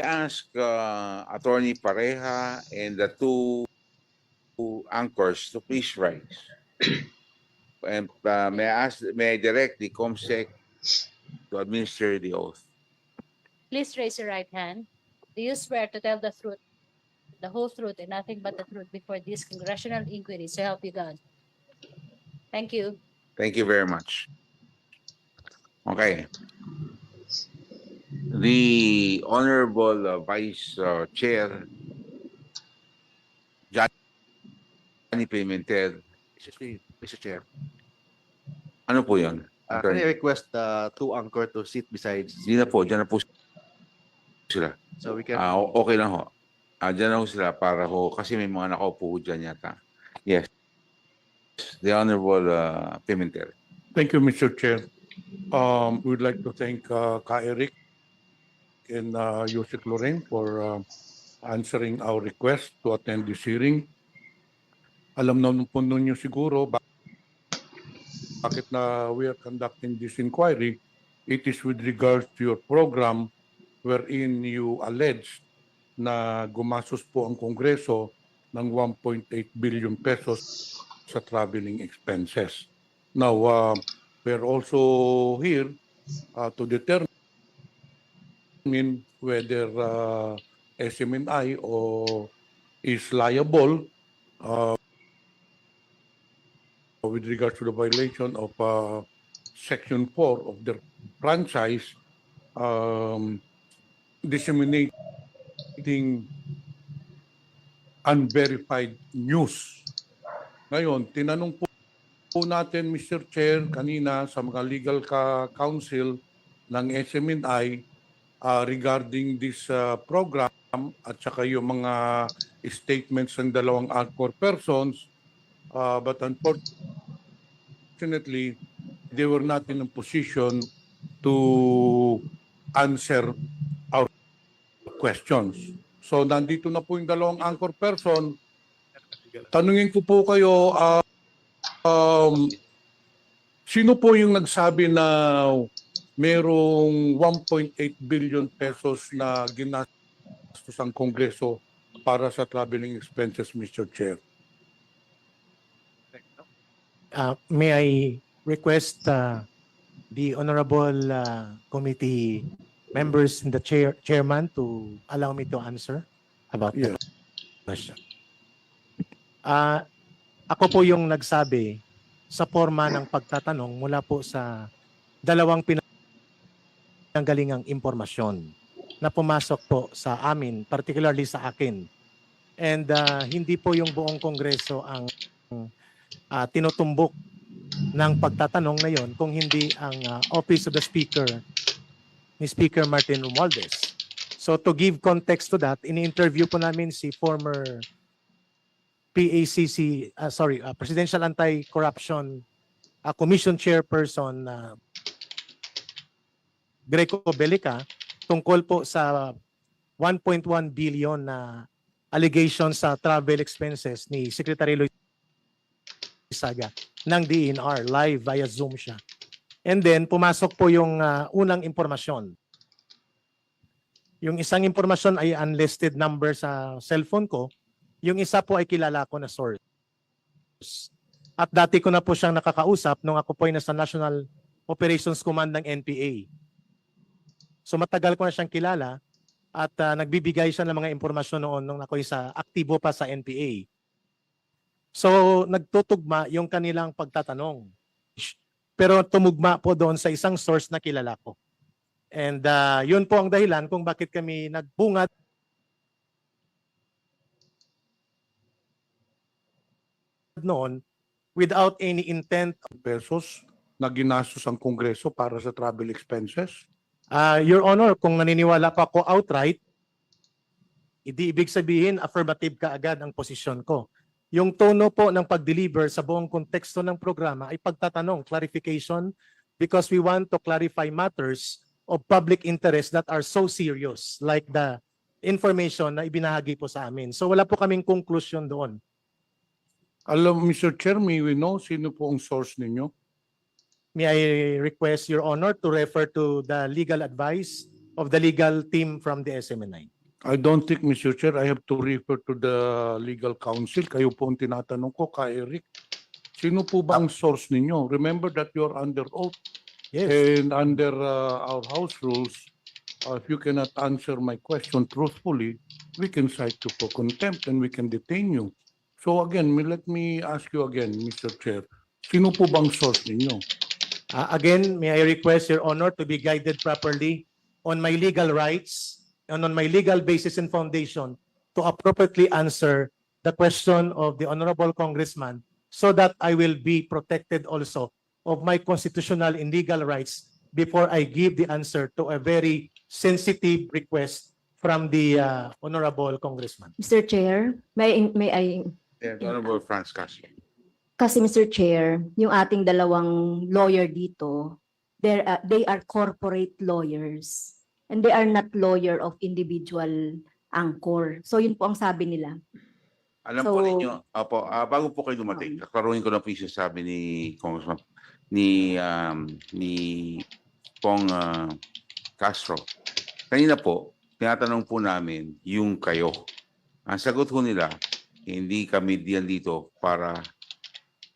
ask Attorney Pareja and the two anchors to please rise. And may I direct the COMSEC to administer the oath. Please raise your right hand. Do you swear to tell the truth, the whole truth, and nothing but the truth before this congressional inquiry, so help you God? Thank you. Thank you very much. Okay. The Honorable Vice Chair, Johnny Pimentel. Mr. Chair. Ano po yun? Can I request the two anchor to sit besides? Diyan na po sila. So we can. Okay lang ho. Diyan na ho sila para ho, kasi may mga nakaupo dyan yata. Yes. The Honorable Pimentel. Thank you, Mr. Chair. We would like to thank Ka Eric and Yusik Lorraine for answering our request to attend this hearing. Alam na po ninyo siguro bakit na we are conducting this inquiry. It is with regards to your program wherein you allege na gumastos po ang Kongreso ng 1.8 billion pesos sa traveling expenses. Now, we're also here to determine whether SMNI is liable with regards to the violation of Section 4 of the franchise, disseminating unverified news. Ngayon, tinanong po natin, Mr. Chair, kanina sa mga legal counsel ng SMNI regarding this program at saka yung mga statements ng dalawang anchor persons, but unfortunately, they were not in a position to answer our questions. So nandito na po yung dalawang anchor person. Tanungin ko po kayo, sino po yung nagsabi na merong 1.8 billion pesos na ginastos ang Kongreso para sa traveling expenses, Mr. Chair? May I request the honorable committee members and the chairman to allow me to answer about that question. Ako po yung nagsabi sa forma ng pagtatanong mula po sa dalawang pinanggalingang impormasyon na pumasok po sa amin, particularly sa akin. And hindi po yung buong Kongreso ang tinutumbok ng pagtatanong na yon, kung hindi ang Office of the Speaker ni Speaker Martin Romualdez. So to give context to that, ini-interview po namin si former Presidential Anti-Corruption Commission Chairperson Greco Belica tungkol po sa 1.1 billion na allegation sa travel expenses ni Secretary Luis Saga ng DENR. Live via Zoom siya. And then pumasok po yung unang impormasyon. Yung isang impormasyon ay unlisted number sa cellphone ko. Yung isa po ay kilala ko na source. At dati ko na po siyang nakakausap nung ako po ay nasa National Operations Command ng NPA. So matagal ko na siyang kilala at nagbibigay siya ng mga impormasyon noon nung ako ay aktibo pa sa NPA. So nagtutugma yung kanilang pagtatanong. Pero tumugma po doon sa isang source na kilala ko. And yun po ang dahilan kung bakit kami nagbungad noon without any intent. Pesos na ginastos ang Kongreso para sa travel expenses? Your Honor, kung naniniwala pa ako outright, hindi ibig sabihin affirmative ka agad ang posisyon ko. Yung tono po ng pag-deliver sa buong konteksto ng programa ay pagtatanong, clarification, because we want to clarify matters of public interest that are so serious, like the information na ibinahagi po sa amin. So wala po kaming conclusion doon. Alam, Mr. Chair, may we know sino po ang source ninyo? May I request Your Honor to refer to the legal advice of the legal team from the SMNI. I don't think, Mr. Chair, I have to refer to the legal counsel. Kayo po ang tinatanong ko, Ka Eric. Sino po ba ang source ninyo? Remember that you're under oath. Yes. And under our house rules, if you cannot answer my question truthfully, we can cite you for contempt and we can detain you. So again, let me ask you again, Mr. Chair. Sino po bang source ninyo? Again, may I request Your Honor to be guided properly on my legal rights and on my legal basis and foundation to appropriately answer the question of the Honorable Congressman so that I will be protected also of my constitutional and legal rights before I give the answer to a very sensitive request from the Honorable Congressman. Mr. Chair, may I, Yeah, Honorable Franz Castro. kasi Mr. Chair, yung ating dalawang lawyer dito, they are corporate lawyers and they are not lawyer of individual anchor. So yun po ang sabi nila. Alam So- po ninyo, opo, bago po kayo dumating, kaklaruhin ko na po yung sabi ni Congressman, ni Pong Castro. Kanina po, tinatanong po namin yung kayo. Ang sagot ko nila, hindi kami diyan dito para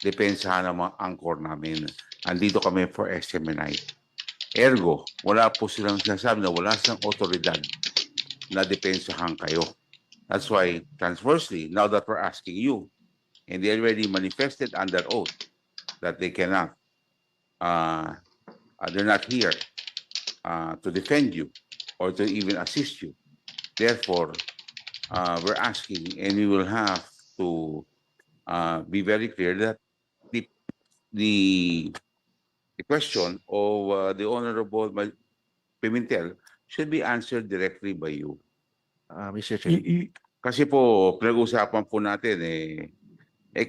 depensahan ang mga anchor namin. Andito kami for SMNI. Ergo, wala po silang sinasabi na wala silang otoridad na depensahan kayo. That's why, transversely, now that we're asking you, and they already manifested under oath that they cannot, they're not here to defend you or to even assist you. Therefore, we're asking, and we will have to be very clear that the question of the Honorable Pimentel should be answered directly by you. Mr. Chair. Kasi po, pinag-usapan po natin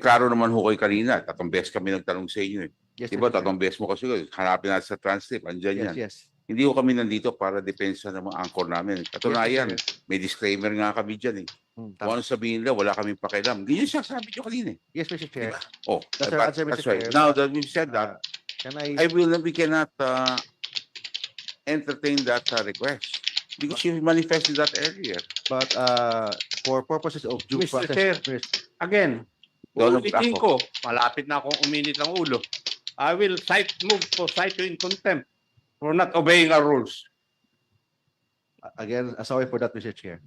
klaro naman ho kayo kanina, 3 beses kami nagtanong sa inyo Yes, Diba, Mr. Chair. 3 beses mo kasi hanapin natin sa transcript, andyan Yes, yan. yes. Hindi ko kami nandito para depensa ng mga anchor namin. Katunayan, may disclaimer nga kami dyan Kung Tama. ano sabihin nila, wala kaming pakialam. Hindi yun siya sabi nyo kanina Yes, Mr. Chair. Oh, That's but our answer, Mr. that's right. Chair. Now that we've said that, Can I? we cannot entertain that request because you manifested that earlier. But for purposes of due Mr. process. Chair. Again, Lolo ulitin Blanco. ko, malapit na akong uminit ang ulo. I will move to cite you in contempt for not obeying our rules. Again, sorry for that, Mr. Chair.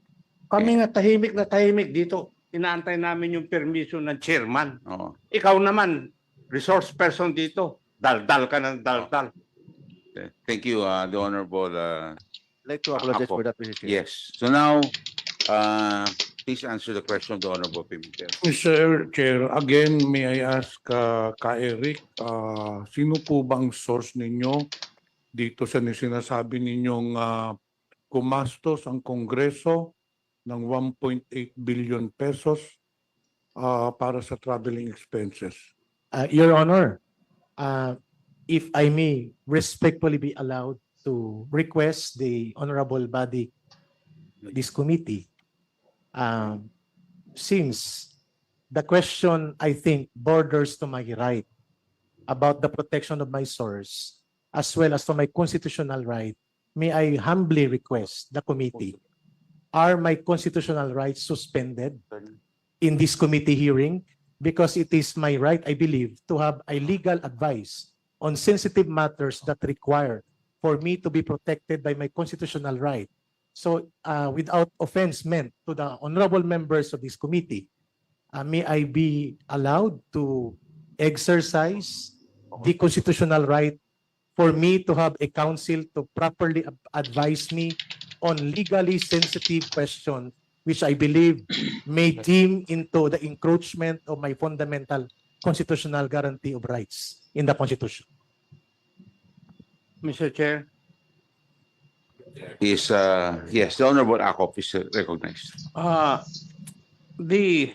Kami nga tahimik na tahimik dito. Inaantay namin yung permission ng chairman. Oh. Ikaw naman, resource person dito. Daldal ka ng daldal. Thank you, the Honorable. I'd like to apologize Ako. for that, Mr. Chair. Yes. So now, please answer the question of the Honorable Pimentel. Mr. Chair, again, may I ask Ka Eric, sino po bang source ninyo dito sa sinasabi ninyong gumastos ang Kongreso ng 1.8 billion pesos para sa traveling expenses? Your Honor, if I may respectfully be allowed to request the honorable body, this committee, since the question, I think, borders to my right about the protection of my source, as well as to my constitutional right, may I humbly request the committee, are my constitutional rights suspended in this committee hearing? Because it is my right, I believe, to have a legal advice on sensitive matters that require for me to be protected by my constitutional right. So, without offense meant to the honorable members of this committee, may I be allowed to exercise the constitutional right for me to have a counsel to properly advise me on legally sensitive questions which I believe may deem into the encroachment of my fundamental constitutional guarantee of rights in the Constitution. Mr. Chair, Yes, the Honorable Akop is recognized. we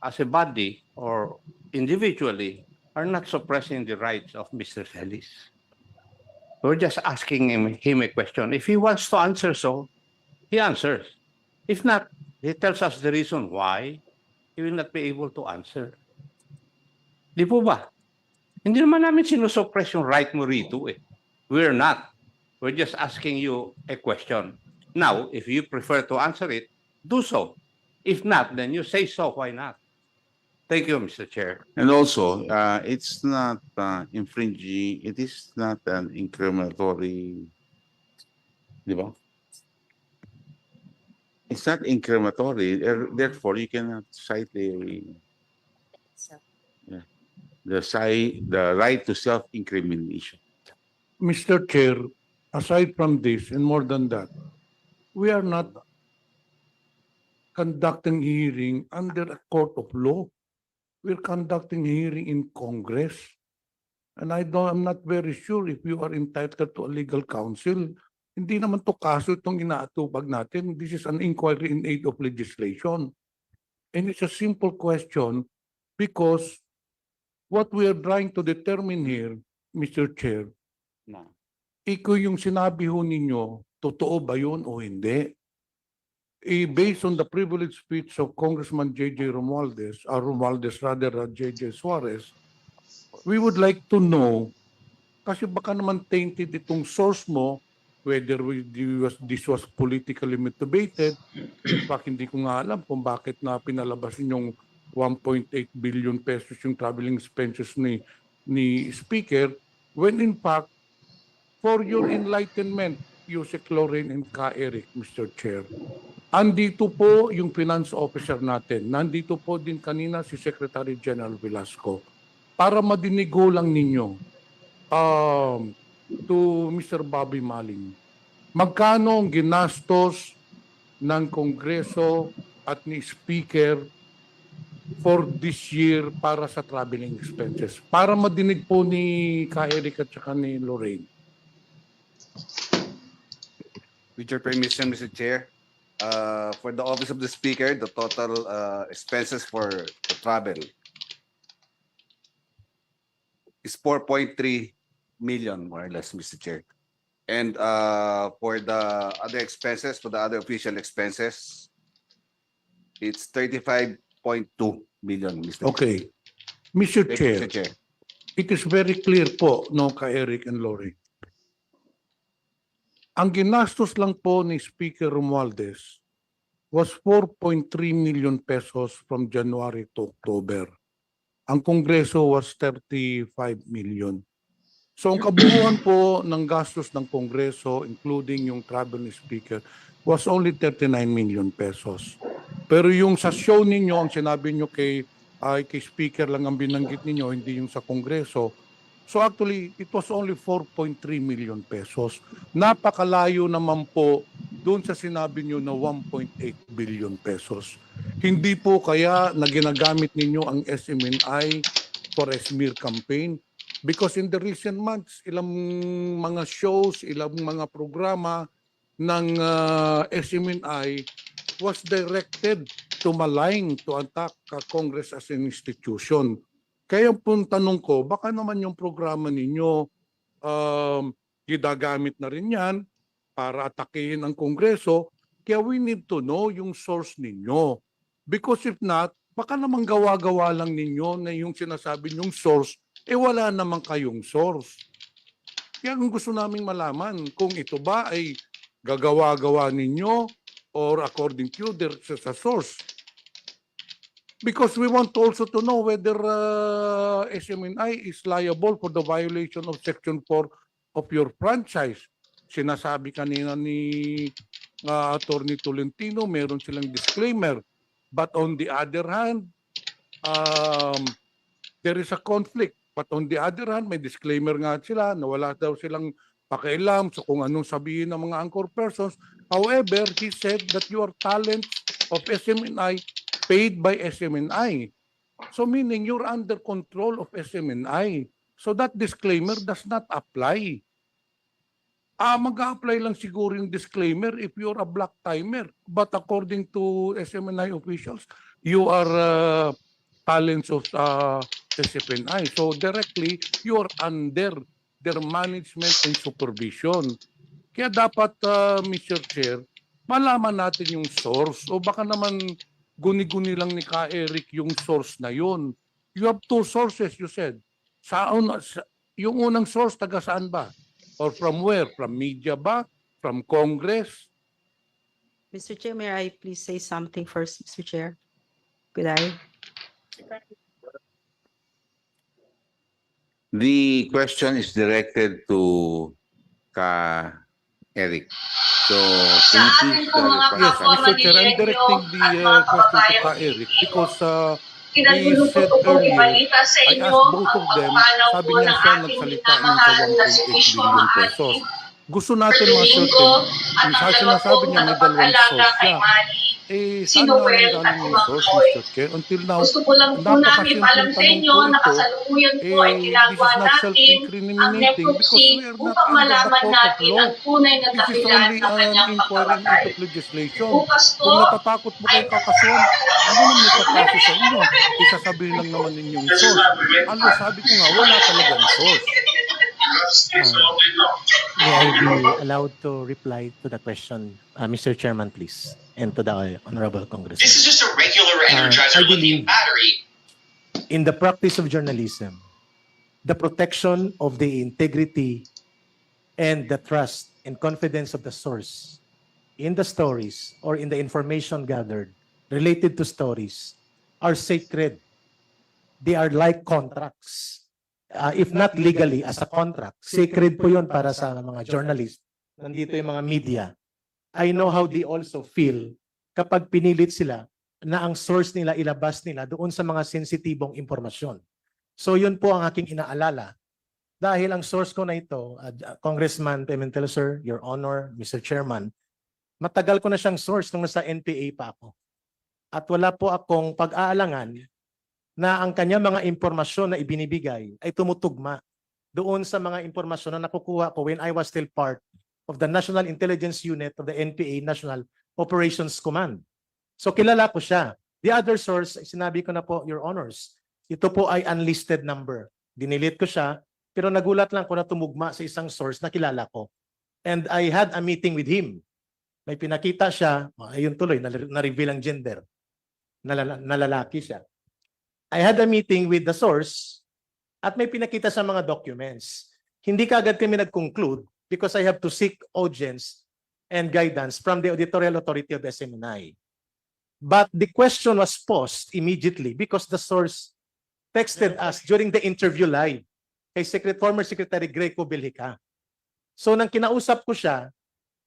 as a body or individually are not suppressing the rights of Mr. Celis. We're just asking him a question. If he wants to answer so, he answers. If not, he tells us the reason why he will not be able to answer. Di po ba? Hindi naman namin sinusuppress yung right mo rito We're not. We're just asking you a question. Now, if you prefer to answer it, do so. If not, then you say so. Why not? Thank you, Mr. Chair. And also, it's not infringing, it is not an incriminatory, di ba? It's not incriminatory, therefore you cannot cite So, the right to self-incrimination. Mr. Chair, aside from this and more than that, we are not conducting hearing under a court of law. We're conducting hearing in Congress. And I'm not very sure if you are entitled to a legal counsel. Hindi naman to kaso itong inaatupag natin. This is an inquiry in aid of legislation. And it's a simple question because what we are trying to determine here, Mr. Chair, Na. ikaw yung sinabi ho ninyo, totoo ba yun o hindi? Based on the privileged speech of Congressman J.J. Romualdez, J.J. Suarez, we would like to know, kasi baka naman tainted itong source mo, whether this was politically motivated. In fact, hindi ko nga alam kung bakit na pinalabas yung 1.8 billion pesos yung traveling expenses ni Speaker, when in fact, for your enlightenment, Yusek Lorraine and Ka Eric, Mr. Chair, andito po yung finance officer natin. Nandito po din kanina si Secretary General Velasco para madinigo lang ninyo to Mr. Bobby Maling. Magkano ang ginastos ng Kongreso at ni Speaker for this year para sa traveling expenses? Para madinig po ni Ka Eric at saka ni Lorraine. With your permission, Mr. Chair, for the Office of the Speaker, the total expenses for the travel is 4.3 million, more or less, Mr. Chair. And for the other expenses, for the other official expenses, it's 35.2 million, Mr. Okay. Mr. Thank you, Chair, Mr. Chair. it is very clear po, no, Ka Eric and Lorraine. Ang ginastos lang po ni Speaker Romualdez was 4.3 million pesos from January to October. Ang Kongreso was 35 million. So ang kabuuan po ng gastos ng Kongreso, including yung travel ni Speaker, was only 39 million pesos. Pero yung sa show ninyo, ang sinabi nyo kay Speaker lang ang binanggit ninyo, hindi yung sa Kongreso. So actually, it was only 4.3 million pesos. Napakalayo naman po doon sa sinabi nyo na 1.8 billion pesos. Hindi po kaya na ginagamit ninyo ang SMNI for a smear campaign? Because in the recent months, ilang mga shows, ilang mga programa ng SMNI was directed to malign, to attack Congress as an institution. Kaya po tanong ko, baka naman yung programa ninyo ginagamit na rin yan para atakihin ang Kongreso. Kaya we need to know yung source ninyo. Because if not, baka naman gawa-gawa lang ninyo na yung sinasabi nyong source, wala naman kayong source. Kaya kung gusto naming malaman kung ito ba ay gagawa-gawa ninyo or according to you, sa source. Because we want also to know whether SMNI is liable for the violation of Section 4 of your franchise. Sinasabi kanina ni Attorney Tolentino, meron silang disclaimer. But on the other hand, there is a conflict. But on the other hand, may disclaimer nga sila na wala daw silang pakialam sa kung anong sabihin ng mga anchor persons. However, he said that you are talents of SMNI paid by SMNI. So meaning you're under control of SMNI. So that disclaimer does not apply. Mag-a-apply lang siguro yung disclaimer if you're a black timer. But according to SMNI officials, you are talents of SMNI. So directly, you are under their management and supervision. Kaya dapat, Mr. Chair, malaman natin yung source. O baka naman guni-guni lang ni Ka Eric yung source na yun. You have two sources, you said. Yung unang source, taga saan ba? Or from where? From media ba? From Congress? Mr. Chair, may I please say something first, Mr. Chair? Could I? The question is directed to Ka Eric. So, can you please reply? Yes, Mr. Chair, I'm directing the question to Ka Eric because he said earlier, I asked both of them, sabi niya siya nagsalita nun sa 1.8 billion pesos. Gusto natin ma-certain, kung sinasabi niya may dalawang source siya. Eh, saan nga nang galing yung source, Mr. Chair? Until now, napakasimpleng tanong po ito, this is not self-incriminating because we are not under the court of law. This is only an inquiry into legislation. Kung natatakot mo kayo kakasuhan, ano naman ipapasa sa inyo? Isasabihin lang naman ninyong source. Ano sabi ko nga, wala talagang source. May I be allowed to reply to the question, Mr. Chairman, please, and to the Honorable Congressman. This is just a regular Energizer I believe lithium battery. in the practice of journalism, the protection of the integrity and the trust and confidence of the source in the stories or in the information gathered related to stories are sacred. They are like contracts. If not legally as a contract, sacred po yun para sa mga journalists. Nandito yung mga media. I know how they also feel kapag pinilit sila na ang source nila ilabas nila doon sa mga sensitibong impormasyon. So yun po ang aking inaalala. Dahil ang source ko na ito, Congressman Pimentel, sir, Your Honor, Mr. Chairman, matagal ko na siyang source nung nasa NPA pa ako. At wala po akong pag-aalangan na ang kanya mga impormasyon na ibinibigay ay tumutugma doon sa mga impormasyon na nakukuha ko when I was still part of the National Intelligence Unit of the NPA National Operations Command. So kilala ko siya. The other source, sinabi ko na po, Your Honors, ito po ay unlisted number. Dinilit ko siya, pero nagulat lang ko na tumugma sa isang source na kilala ko. And I had a meeting with him. May pinakita siya, ayun tuloy, na-reveal ang gender, na lalaki siya. I had a meeting with the source at may pinakita sa mga documents. Hindi kaagad kami nag-conclude because I have to seek audience and guidance from the editorial authority of SMNI. But the question was posed immediately because the source texted us during the interview live kay former Secretary Greco Belhica. So nang kinausap ko siya,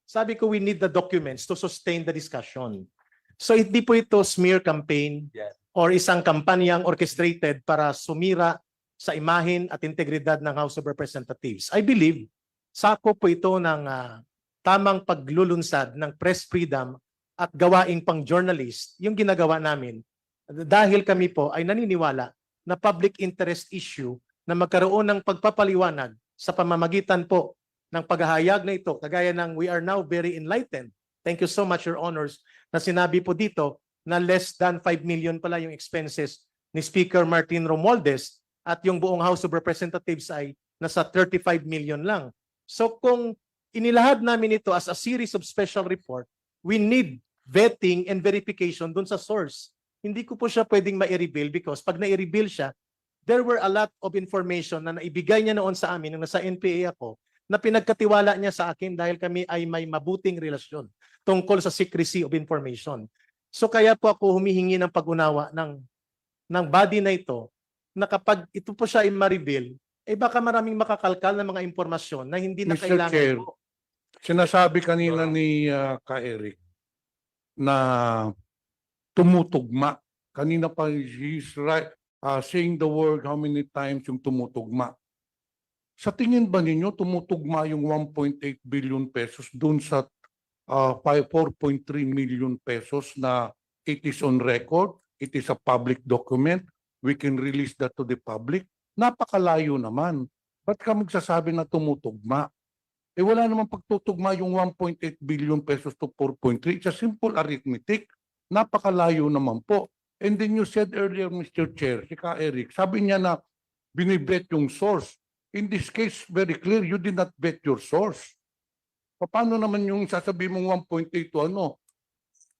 sabi ko we need the documents to sustain the discussion. So hindi po ito smear campaign or isang kampanyang orchestrated para sumira sa imahen at integridad ng House of Representatives. I believe, sako po ito ng tamang paglulunsad ng press freedom at gawaing pang journalist, yung ginagawa namin, dahil kami po ay naniniwala na public interest issue na magkaroon ng pagpapaliwanag sa pamamagitan po ng paghahayag na ito, kagaya ng we are now very enlightened. Thank you so much, Your Honors, na sinabi po dito na less than 5 million pala yung expenses ni Speaker Martin Romualdez at yung buong House of Representatives ay nasa 35 million lang. So kung inilahad namin ito as a series of special report, we need vetting and verification dun sa source. Hindi ko po siya pwedeng ma-reveal because pag na-reveal siya, there were a lot of information na naibigay niya noon sa amin nung nasa NPA ako na pinagkatiwala niya sa akin dahil kami ay may mabuting relasyon tungkol sa secrecy of information. So kaya po ako humihingi ng pag-unawa ng body na ito na kapag ito po siya ay ma-reveal, eh baka maraming makakalkal na mga impormasyon na hindi na Mr. kailangan Chair, po. sinasabi kanina ni Ka Eric na tumutugma. Kanina pa he's saying the word how many times yung tumutugma. Sa tingin ba ninyo tumutugma yung 1.8 billion pesos dun sa 4.3 million pesos na it is on record, it is a public document, we can release that to the public? Napakalayo naman. Ba't ka magsasabi na tumutugma? Eh wala namang pagtutugma yung 1.8 billion pesos to 4.3. It's a simple arithmetic. Napakalayo naman po. And then you said earlier, Mr. Chair, si Ka Eric, sabi niya na binibet yung source. In this case, very clear, you did not bet your source. Paano naman yung sasabihin mong 1.8 to ano?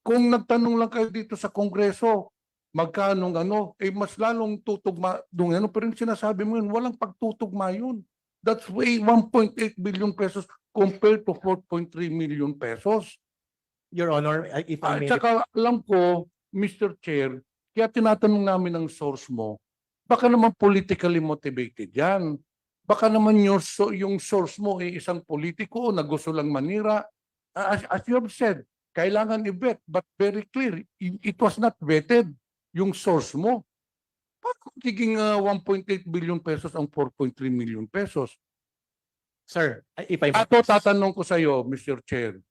Kung nagtanong lang kayo dito sa Kongreso, magkano ano, eh mas lalong tutugma doon ano, pero yung sinasabi mo yun, walang pagtutugma yun. That's way 1.8 billion pesos compared to 4.3 million pesos. Your Honor, if I At may, saka alam ko, Mr. Chair, kaya tinatanong namin ang source mo, baka naman politically motivated yan. Baka naman yung source mo ay isang politiko na gusto lang manira. As you have said, kailangan i-vet, but very clear, it was not vetted yung source mo. Paano magiging 1.8 billion pesos ang 4.3 million pesos? sir, if I may, Ato tatanong ko sa iyo, Mr. Chair,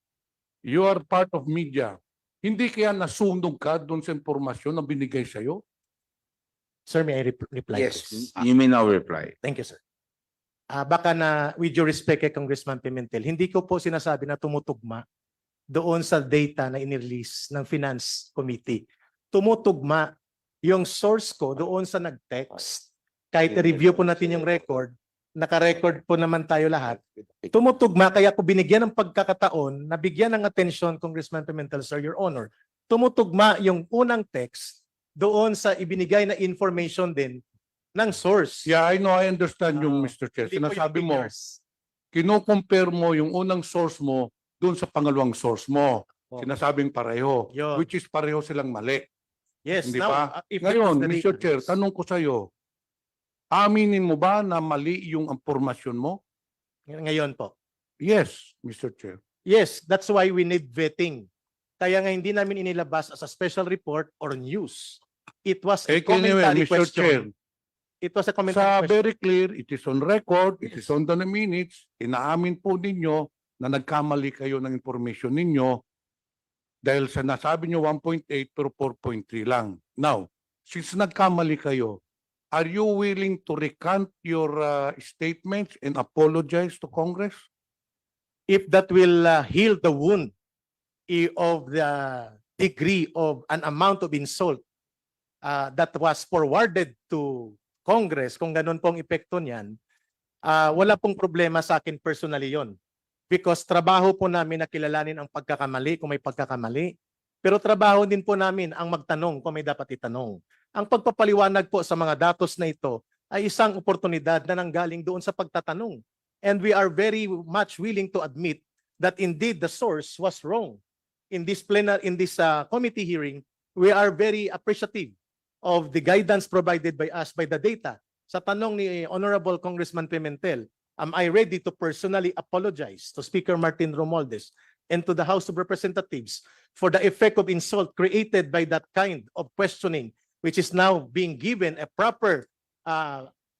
you are part of media. Hindi kaya nasunog ka doon sa impormasyon na binigay sa iyo? sir, may I reply? Yes, please? you may now reply. Thank you, sir. Baka na, with due respect kay Congressman Pimentel, hindi ko po sinasabi na tumutugma doon sa data na inirelease ng Finance Committee. Tumutugma yung source ko doon sa nag-text. Kahit i-review po natin yung record, naka-record po naman tayo lahat. Tumutugma, kaya ko binigyan ng pagkakataon na bigyan ng atensyon, Congressman Pimentel, sir, Your Honor. Tumutugma yung unang text doon sa ibinigay na information din ng source. Yeah, I know, I understand yung Mr. Chair. Hindi po yung Sinasabi mo, figures. kino-compare mo yung unang source mo doon sa pangalawang source mo. Oh. Sinasabing pareho, Yun. which is pareho silang mali. Yes, Hindi now, ba? if that Ngayon, is the Mr. data, Chair, yes. tanong ko sa iyo, aminin mo ba na mali yung impormasyon mo? Ngayon po. Yes, Mr. Chair. Yes, that's why we need vetting. Kaya nga hindi namin inilabas as a special report or news. It was a Eh, anyway, commentary Mr. Chair, question. It was a commentary sa question. very clear, it is on record, it is on the minutes, inaamin po ninyo na nagkamali kayo ng information ninyo dahil sa nasabi nyo 1.8 pero 4.3 lang. Now, since nagkamali kayo, are you willing to recant your statements and apologize to Congress? If that will heal the wound of the degree of an amount of insult that was forwarded to Congress, kung ganun pong epekto niyan, wala pong problema sa akin personally yon. Because trabaho po namin na kilalanin ang pagkakamali kung may pagkakamali. Pero trabaho din po namin ang magtanong kung may dapat itanong. Ang pagpapaliwanag po sa mga datos na ito ay isang oportunidad na nanggaling doon sa pagtatanong. And we are very much willing to admit that indeed the source was wrong. In this committee hearing, we are very appreciative of the guidance provided by us by the data. Sa tanong ni Honorable Congressman Pimentel, am I ready to personally apologize to Speaker Martin Romualdez and to the House of Representatives for the effect of insult created by that kind of questioning, which is now being given a proper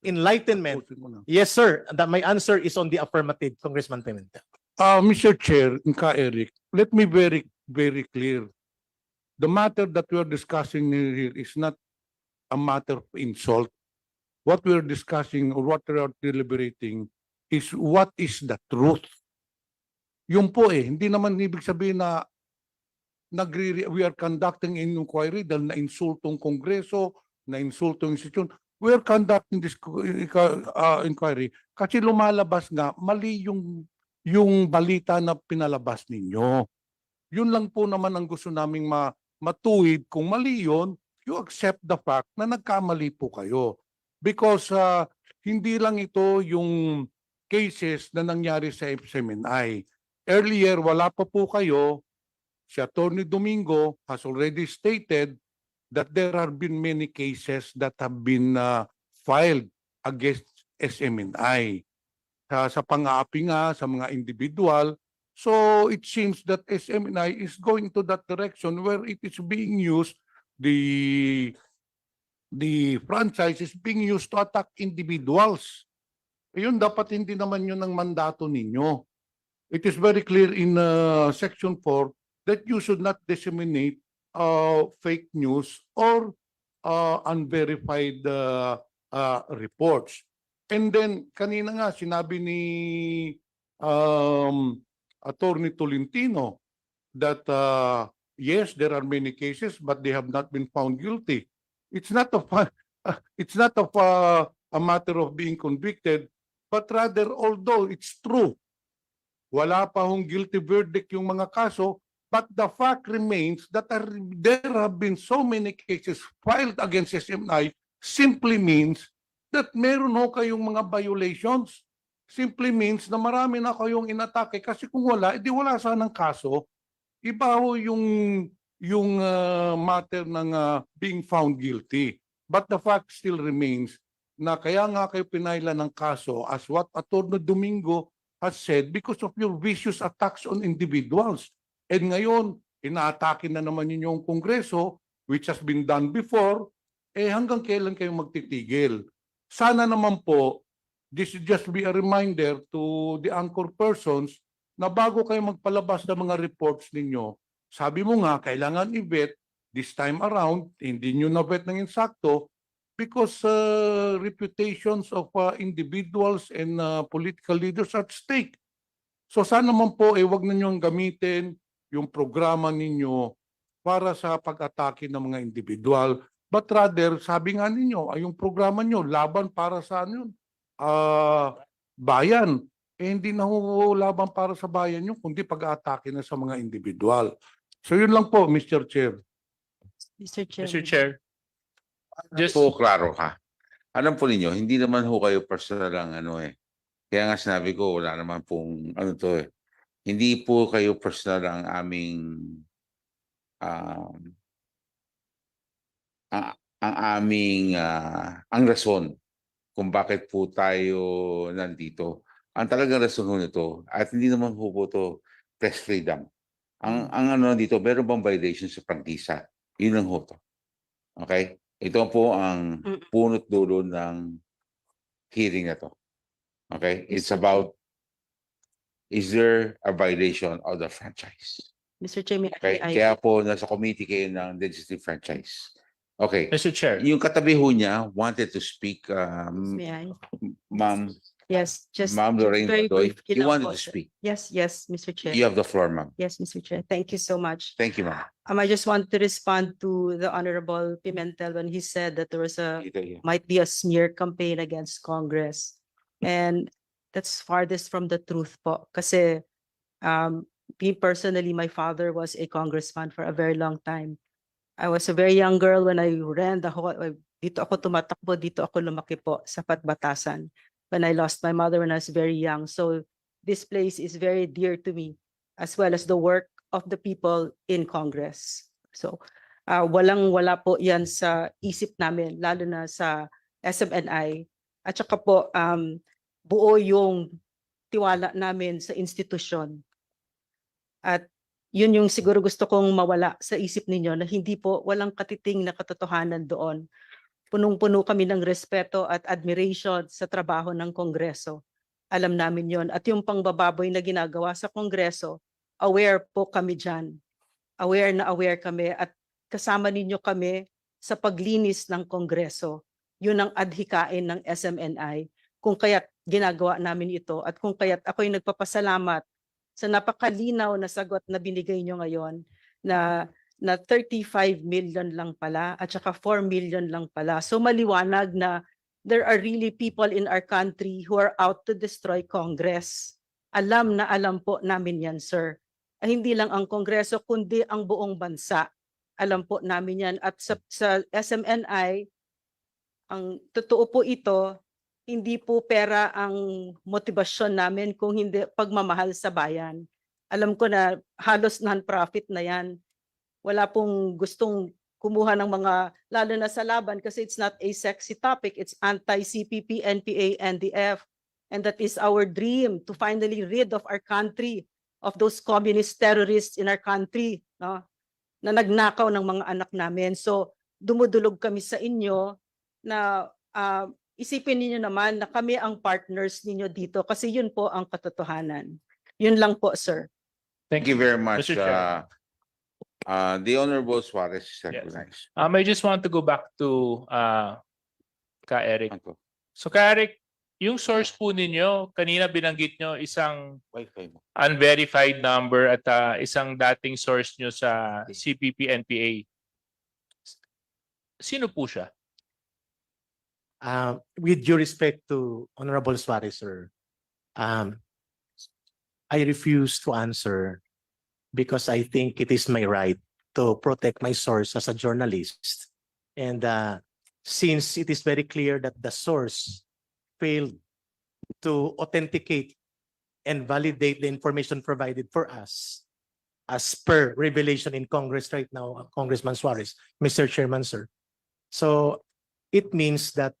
enlightenment? Yes, sir. My answer is on the affirmative, Congressman Pimentel. Mr. Chair, Eric, let me very clear. The matter that we are discussing here is not a matter of insult. What we are discussing or what we are deliberating is what is the truth. Yung po hindi naman ibig sabihin na we are conducting an inquiry dahil na-insultong Kongreso, na-insultong institution. We are conducting this inquiry kasi lumalabas nga mali yung balita na pinalabas ninyo. Yun lang po naman ang gusto naming matuwid. Kung mali yun, you accept the fact na nagkamali po kayo. Because hindi lang ito yung cases na nangyari sa SMNI. Earlier, wala pa po kayo. Si Attorney Domingo has already stated that there have been many cases that have been filed against SMNI. Sa pang-aapi nga, sa mga individual. So it seems that SMNI is going to that direction where it is being used, the franchise is being used to attack individuals. Ayun, dapat hindi naman yun ang mandato ninyo. It is very clear in Section 4 that you should not disseminate fake news or unverified reports. And then, kanina nga, sinabi ni Attorney Tolentino that yes, there are many cases, but they have not been found guilty. It's not of a matter of being convicted, but rather, although it's true, wala pa hong guilty verdict yung mga kaso, but the fact remains that there have been so many cases filed against SMNI simply means that meron ho kayong mga violations. simply means na marami na kayong inatake kasi kung wala, edi wala sanang kaso. Iba ho yung matter ng being found guilty. But the fact still remains na kaya nga kayo pinaila ng kaso as what Attorney Domingo has said because of your vicious attacks on individuals. And ngayon, inaatake na naman ninyo yung Kongreso, which has been done before, hanggang kailan kayo magtitigil? Sana naman po, this should just be a reminder to the anchor persons na bago kayo magpalabas ng mga reports ninyo, sabi mo nga, kailangan i-vet this time around, hindi nyo na-vet ng insakto because reputations of individuals and political leaders are at stake. So sana naman po, wag na nyo gamitin yung programa ninyo para sa pag-atake ng mga individual. But rather, sabi nga ninyo, ay yung programa nyo, laban para sa ano yun? Bayan. Hindi na ho laban para sa bayan nyo, kundi pag-atake na sa mga individual. So yun lang po, Mr. Chair. Mr. Chair. Mr. Chair, just Po, klaro ka. Alam po ninyo, hindi naman ho kayo personal lang Kaya nga sinabi ko, wala naman pong Hindi po kayo personal ang aming ang rason kung bakit po tayo nandito. Ang talagang rason ho nito, at hindi naman po to press freedom. Ang dito, meron bang violation sa prangkisa? Yun lang ho to. Okay? Ito po ang punot dulo ng hearing na to. Okay? It's about, is there a violation of the franchise? Mr. Chair, Okay? Kaya po, nasa committee kayo ng legislative franchise. Okay. Mr. Chair, Yung katabi ho niya wanted to speak, may I? Ma'am Yes, just Ma'am Lorraine very Badoy. briefly You lang wanted po, to sir. speak. Yes, Mr. Chair. You have the floor, ma'am. Yes, Mr. Chair. Thank you so much. Thank you, ma'am. I just want to respond to the Honorable Pimentel when he said that there was might be a smear campaign against Congress. And that's farthest from the truth po. Kasi me personally, my father was a congressman for a very long time. I was a very young girl when I ran the whole, dito ako tumatakbo, dito ako lumaki po sa Patbatasan when I lost my mother when I was very young. So this place is very dear to me, as well as the work of the people in Congress. So walang-wala po yan sa isip namin, lalo na sa SMNI. At saka po, buo yung tiwala namin sa institusyon. At yun yung siguro gusto kong mawala sa isip ninyo na hindi po walang katiting na katotohanan doon. Punong-puno kami ng respeto at admiration sa trabaho ng Kongreso. Alam namin yon. At yung pangbababoy na ginagawa sa Kongreso, aware po kami dyan. Aware na aware kami at kasama ninyo kami sa paglinis ng Kongreso. Yun ang adhikain ng SMNI. Kung kaya't ginagawa namin ito at kung kaya't ako'y nagpapasalamat sa napakalinaw na sagot na binigay nyo ngayon na 35 million lang pala at saka 4 million lang pala. So maliwanag na there are really people in our country who are out to destroy Congress. Alam na alam po namin yan, sir. Hindi lang ang Kongreso kundi ang buong bansa. Alam po namin yan. At sa SMNI, ang totoo po ito, hindi po pera ang motibasyon namin kung hindi pagmamahal sa bayan. Alam ko na halos non-profit na yan. Wala pong gustong kumuha ng mga, lalo na sa laban kasi it's not a sexy topic. It's anti-CPP, NPA, NDF. And that is our dream to finally rid of our country, of those communist terrorists in our country, no? Na nagnakaw ng mga anak namin. So dumudulog kami sa inyo na isipin niyo naman na kami ang partners ninyo dito kasi yun po ang katotohanan. Yun lang po, sir. Thank you very much. Mr. Chair. The Honorable Suarez is recognized. I just want to go back to Ka Eric. Ako. So Ka Eric, yung source po ninyo, kanina binanggit nyo isang Wi-Fi mo. unverified number at isang dating source nyo sa CPP-NPA. Sino po siya? With due respect to Honorable Suarez, sir, I refuse to answer because I think it is my right to protect my source as a journalist. And since it is very clear that the source failed to authenticate and validate the information provided for us as per revelation in Congress right now, Congressman Suarez, Mr. Chairman, sir. So it means that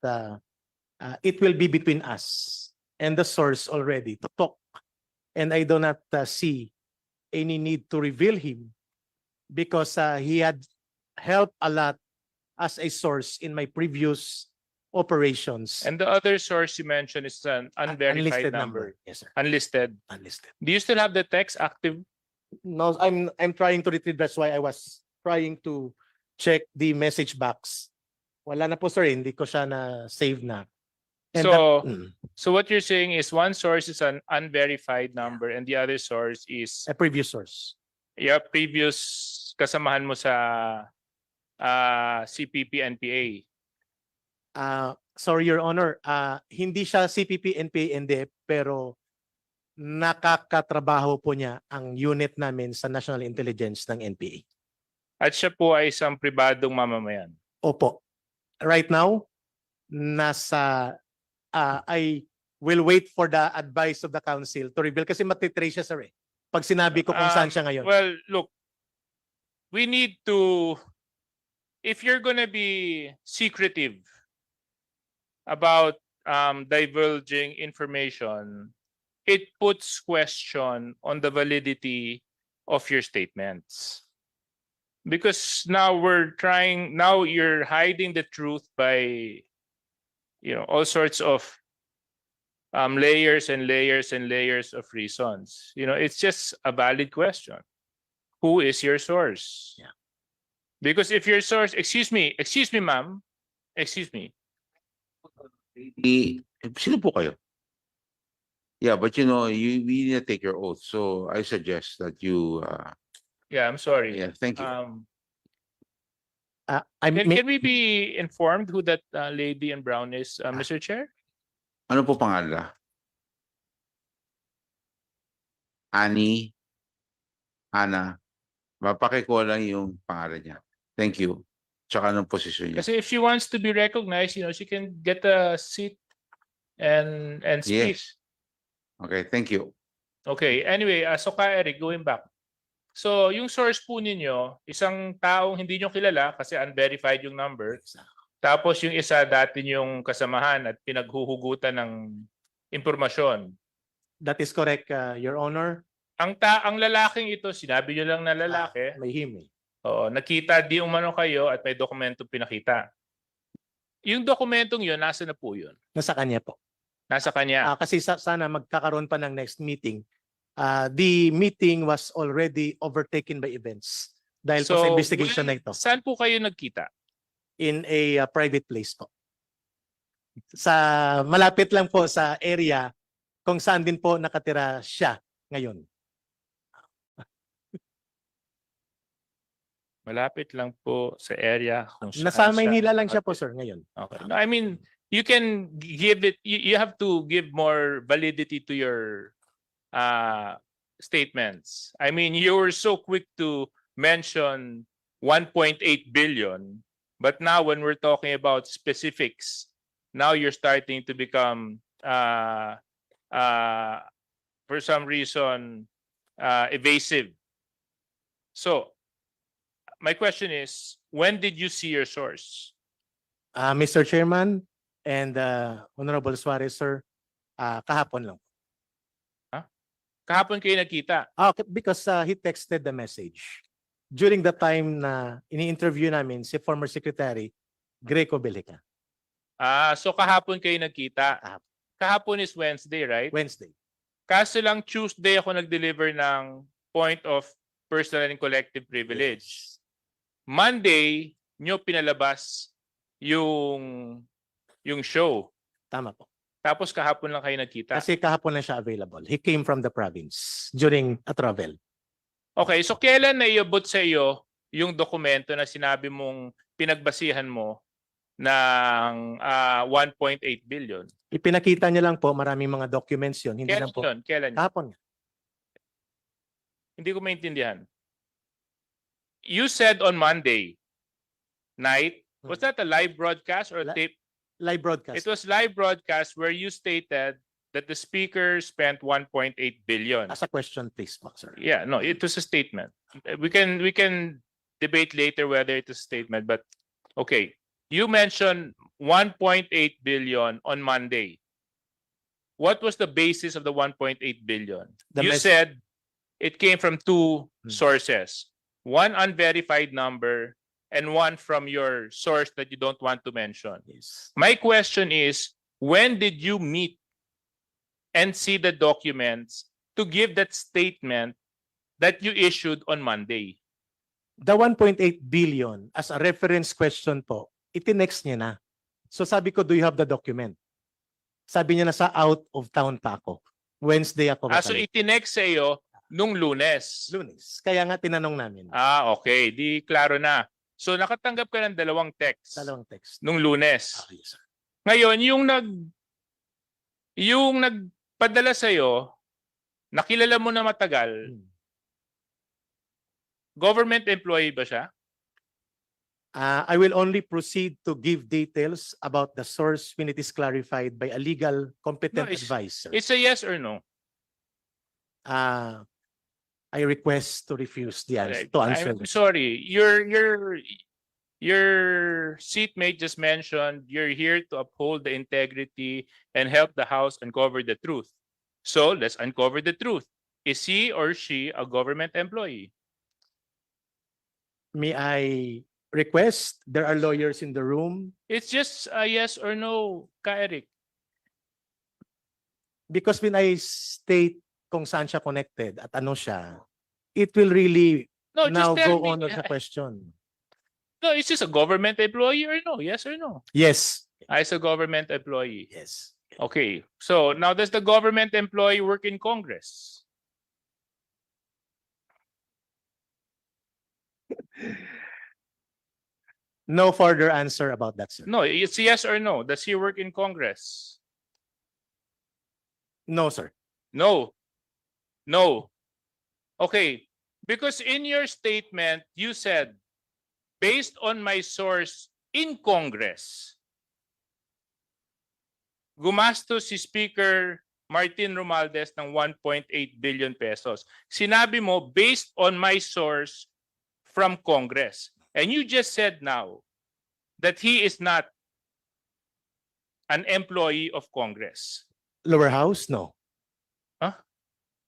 it will be between us and the source already to talk. And I do not see any need to reveal him because he had helped a lot as a source in my previous operations. And the other source you mentioned is an unverified Unlisted number. Yes, sir. Unlisted. Unlisted. Do you still have the text active? No, I'm trying to retrieve. That's why I was trying to check the message box. Wala na po, sir. Hindi ko siya na save na. And So, that, so what you're saying is one source is an unverified number and the other source is a previous source. your previous kasamahan mo sa CPP NPA. Sorry, Your Honor. Hindi siya CPP NPA NDF pero nakakatrabaho po niya ang unit namin sa National Intelligence ng NPA. At siya po ay isang pribadong mamamayan. Opo. Right now, I will wait for the advice of the council to reveal kasi matitrace siya, sir. Pag sinabi ko kung saan siya ngayon. Well, look, we need to, if you're gonna be secretive about divulging information, it puts question on the validity of your statements. Because now you're hiding the truth by, all sorts of layers and layers and layers of reasons. It's just a valid question. Who is your source? Yeah. Because if your source, excuse me, ma'am, excuse me. Sino po kayo? Yeah, but we need to take your oath. So I suggest that you, Yeah, I'm sorry. yeah, thank you. Can we be informed who that lady in brown is, Mr. Chair? Ano po pangalan? Ana. Mapakikuha lang yung pangalan niya. Thank you. Tsaka anong posisyon niya. Kasi if she wants to be recognized, she can get a seat and speak. Yes. Okay, thank you. Okay, anyway, so Eric, going back. So, yung source po ninyo, isang taong hindi nyo kilala kasi unverified yung number. Tapos yung isa dati yung kasamahan at pinaghuhugutan ng impormasyon. That is correct, Your Honor. Ang lalaking ito, sinabi nyo lang na lalaki. May him. Oo, nakita di umano kayo at may dokumentong pinakita. Yung dokumentong yun, nasa na po yun? Nasa kanya po. Nasa kanya. Kasi sana magkakaroon pa ng next meeting. The meeting was already overtaken by events dahil po sa investigation na ito. Saan po kayo nagkita? In a private place po. Malapit lang po sa area kung saan din po nakatira siya ngayon. Malapit lang po sa area kung saan Nasa siya. Maynila lang siya po, sir, ngayon. Okay. No, I mean, you can give it, you have to give more validity to your statements. I mean, you were so quick to mention 1.8 billion, but now when we're talking about specifics, now you're starting to become, for some reason, evasive. So, my question is, when did you see your source? Mr. Chairman and Honorable Suarez, sir, kahapon lang. Kahapon kayo nagkita? Okay, because he texted the message. During the time na ini-interview namin si former Secretary Greco Belica. So kahapon kayo nagkita? Kahapon. Kahapon is Wednesday, right? Wednesday. Kaso lang Tuesday ako nag-deliver ng point of personal and collective privilege. Monday, nyo pinalabas yung show. Tama po. Tapos kahapon lang kayo nagkita. Kasi kahapon lang siya available. He came from the province during a travel. Okay, so kailan naiabot sa iyo yung dokumento na sinabi mong pinagbasihan mo ng 1.8 billion? Ipinakita niya lang po, maraming mga documents yun. Hindi Kailan lang po. yun? Kailan yun? Kahapon. Hindi ko maintindihan. You said on Monday night, was that a live broadcast or a tape? Live broadcast. It was live broadcast where you stated that the speaker spent 1.8 billion. As a question, please, sir. Yeah, no, it was a statement. We can debate later whether it is a statement, but okay. You mentioned 1.8 billion on Monday. What was the basis of the 1.8 billion? You said it came from two sources. One unverified number and one from your source that you don't want to mention. Yes. My question is, when did you meet and see the documents to give that statement that you issued on Monday? The 1.8 billion as a reference question po, itinext niya na. So sabi ko, do you have the document? Sabi niya na sa out of town pa ako. Wednesday ako. So itinext sa iyo nung Lunes. Lunes. Kaya nga tinanong namin. Okay. Di klaro na. So nakatanggap ka ng dalawang text Dalawang text. nung Lunes. Okay, sir. Ngayon, yung nagpadala sa iyo, nakilala mo na matagal, government employee ba siya? I will only proceed to give details about the source when it is clarified by a legal competent advisor. It's a yes or no? I request to refuse the answer. To answer. I'm sorry. Your seatmate just mentioned you're here to uphold the integrity and help the House uncover the truth. So let's uncover the truth. Is he or she a government employee? May I request? There are lawyers in the room. It's just a yes or no, Ka-Eric. Because when I state kung saan siya connected at ano siya, it will really No, now just tell go me. on with the question. No, it's just a government employee or no? Yes or no? Yes. As a government employee. Yes. Okay. So now does the government employee work in Congress? No further answer about that, sir. No, it's yes or no. Does he work in Congress? No, sir. No. No. Okay. Because in your statement, you said, based on my source in Congress, gumastos si Speaker Martin Romualdez ng 1.8 billion pesos. Sinabi mo, based on my source from Congress. And you just said now that he is not an employee of Congress. Lower house? No. Huh?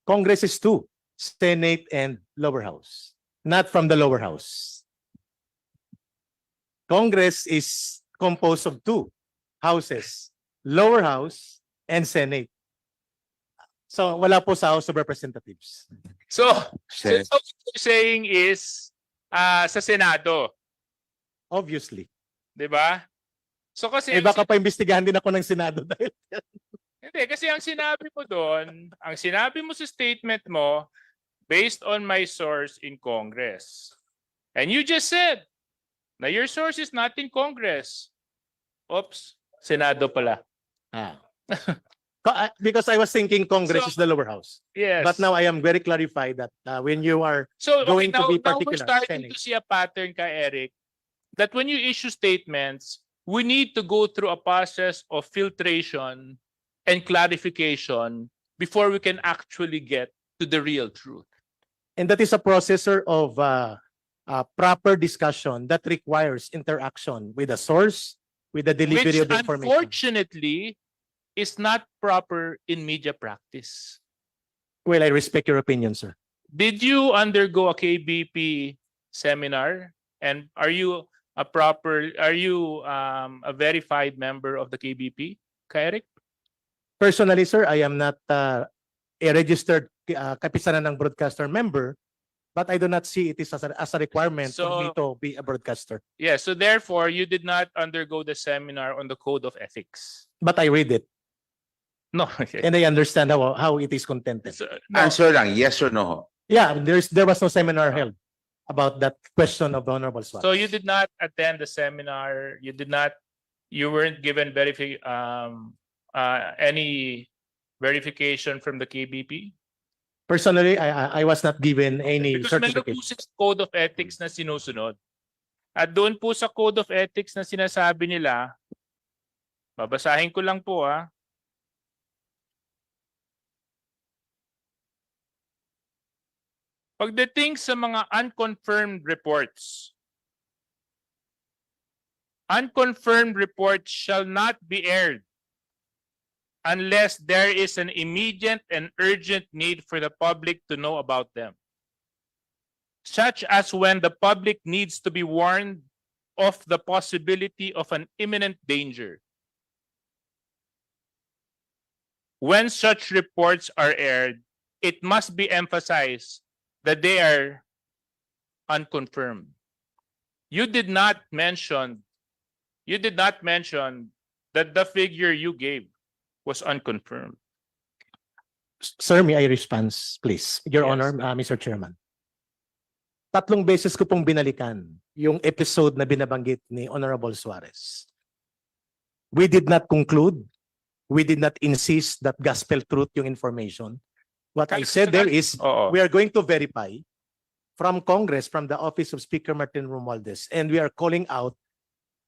Congress is two. Senate and lower house. Not from the lower house. Congress is composed of two houses. Lower house and Senate. So wala po sa House of Representatives. So what you're saying is sa Senado, Obviously. 'di ba? So kasi Eh baka pa-imbestigahan din ako ng Senado dahil hindi kasi ang sinabi mo doon, ang sinabi mo sa statement mo based on my source in Congress. And you just said na your source is not in Congress. Oops, Senado pala. Because I was thinking Congress So, is the lower house. Yes. But now I am very clarified that when you are So going to now, be now we're particular, starting Senate. to see a pattern, ka Eric, that when you issue statements, we need to go through a process of filtration and clarification before we can actually get to the real truth. And that is a processor of proper discussion that requires interaction with the source, with the delivery Which of the information. unfortunately is not proper in media practice. Well, I respect your opinion, sir. Did you undergo a KBP seminar? And are you a verified member of the KBP, Eric? Personally, sir, I am not a registered kapisanan ng broadcaster member, but I do not see it as a requirement for me to be a broadcaster. Yeah, so therefore, you did not undergo the seminar on the Code of Ethics. But I read it No. and I understand how it is contented. So, no. Answer lang, yes or no? Yeah, there was no seminar held about that question of the Honorable Swat. So you did not attend the seminar. You weren't given any verification from the KBP? Personally, I was not given any Because meron po certificate. sa Code of Ethics na sinusunod. At doon po sa Code of Ethics na sinasabi nila, babasahin ko lang po Pagdating sa mga unconfirmed reports shall not be aired unless there is an immediate and urgent need for the public to know about them, such as when the public needs to be warned of the possibility of an imminent danger. When such reports are aired, it must be emphasized that they are unconfirmed. You did not mention that the figure you gave was unconfirmed. Sir, may I respond, please? Your Yes. Honor, Mr. Chairman. 3 beses ko pong binalikan yung episode na binabanggit ni Honorable Suarez. We did not conclude, we did not insist that gospel truth yung information. What I said there is, Oo. we are going to verify from Congress, from the office of Speaker Martin Romualdez, and we are calling out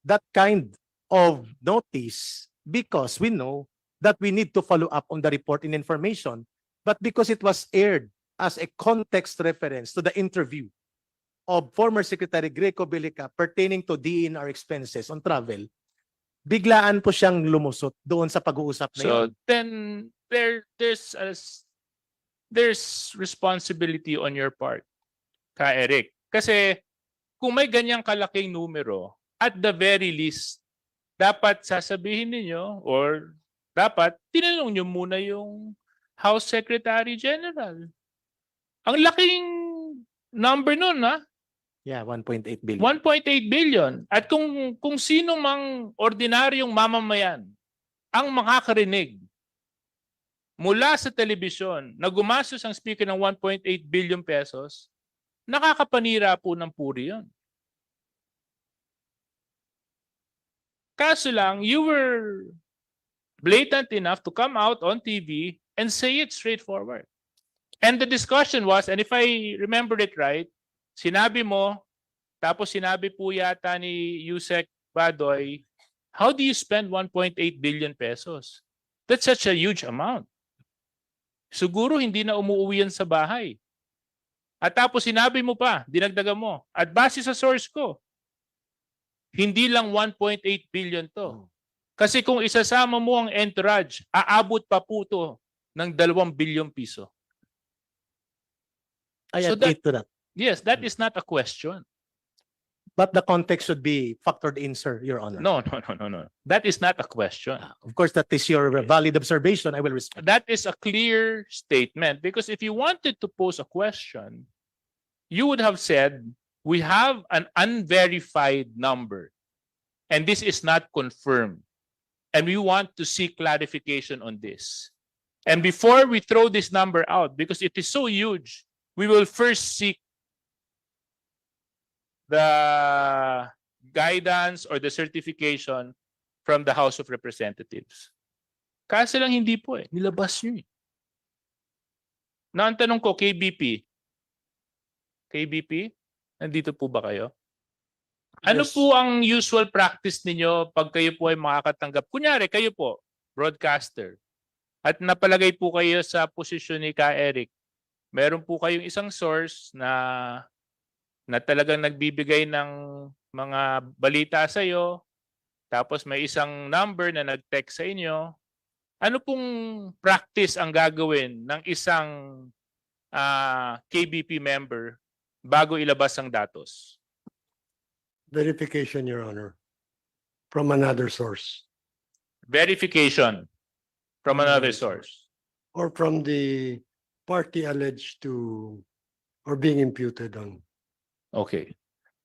that kind of notice because we know that we need to follow up on the report and information, but because it was aired as a context reference to the interview of former Secretary Greco Bilica pertaining to DENR expenses on travel, biglaan po siyang lumusot doon sa pag-uusap na yun. So then there's responsibility on your part, Ka Eric. Kasi kung may ganyang kalaking numero, at the very least, dapat sasabihin ninyo or dapat tinanong nyo muna yung House Secretary General. Ang laking number nun, ha? Yeah, 1.8 billion. 1.8 billion. At kung sino mang ordinaryong mamamayan ang makakarinig mula sa telebisyon na gumastos ang speaker ng 1.8 billion pesos, nakakapanira po ng puri yun. Kaso lang, you were blatant enough to come out on TV and say it straightforward. And the discussion was, and if I remembered it right, sinabi mo, tapos sinabi po yata ni Yusek Badoy, how do you spend 1.8 billion pesos? That's such a huge amount. Siguro hindi na umuwi yan sa bahay. At tapos sinabi mo pa, dinagdagan mo, at base sa source ko, hindi lang 1.8 billion to. Kasi kung isasama mo ang entourage, aabot pa po to ng 2 bilyong piso. I So admit to that. Yes, that is not a question. But the context should be factored in, sir, Your Honor. No. That is not a question. Of course, that is your valid observation. I will respect. That is a clear statement because if you wanted to pose a question, you would have said, we have an unverified number and this is not confirmed. And we want to seek clarification on this. And before we throw this number out, because it is so huge, we will first seek the guidance or the certification from the House of Representatives. Kaso lang hindi po nilabas nyo Na ang tanong ko, KBP, nandito po ba kayo? Ano Yes. po ang usual practice ninyo pag kayo po ay makakatanggap? Kunyari, kayo po, broadcaster, at napalagay po kayo sa posisyon ni Ka Eric, meron po kayong isang source na talagang nagbibigay ng mga balita sa iyo, tapos may isang number na nag-text sa inyo. Ano pong practice ang gagawin ng isang KBP member bago ilabas ang datos? Verification, Your Honor, from another source Verification from another source. or from the party alleged to or being imputed on. Okay.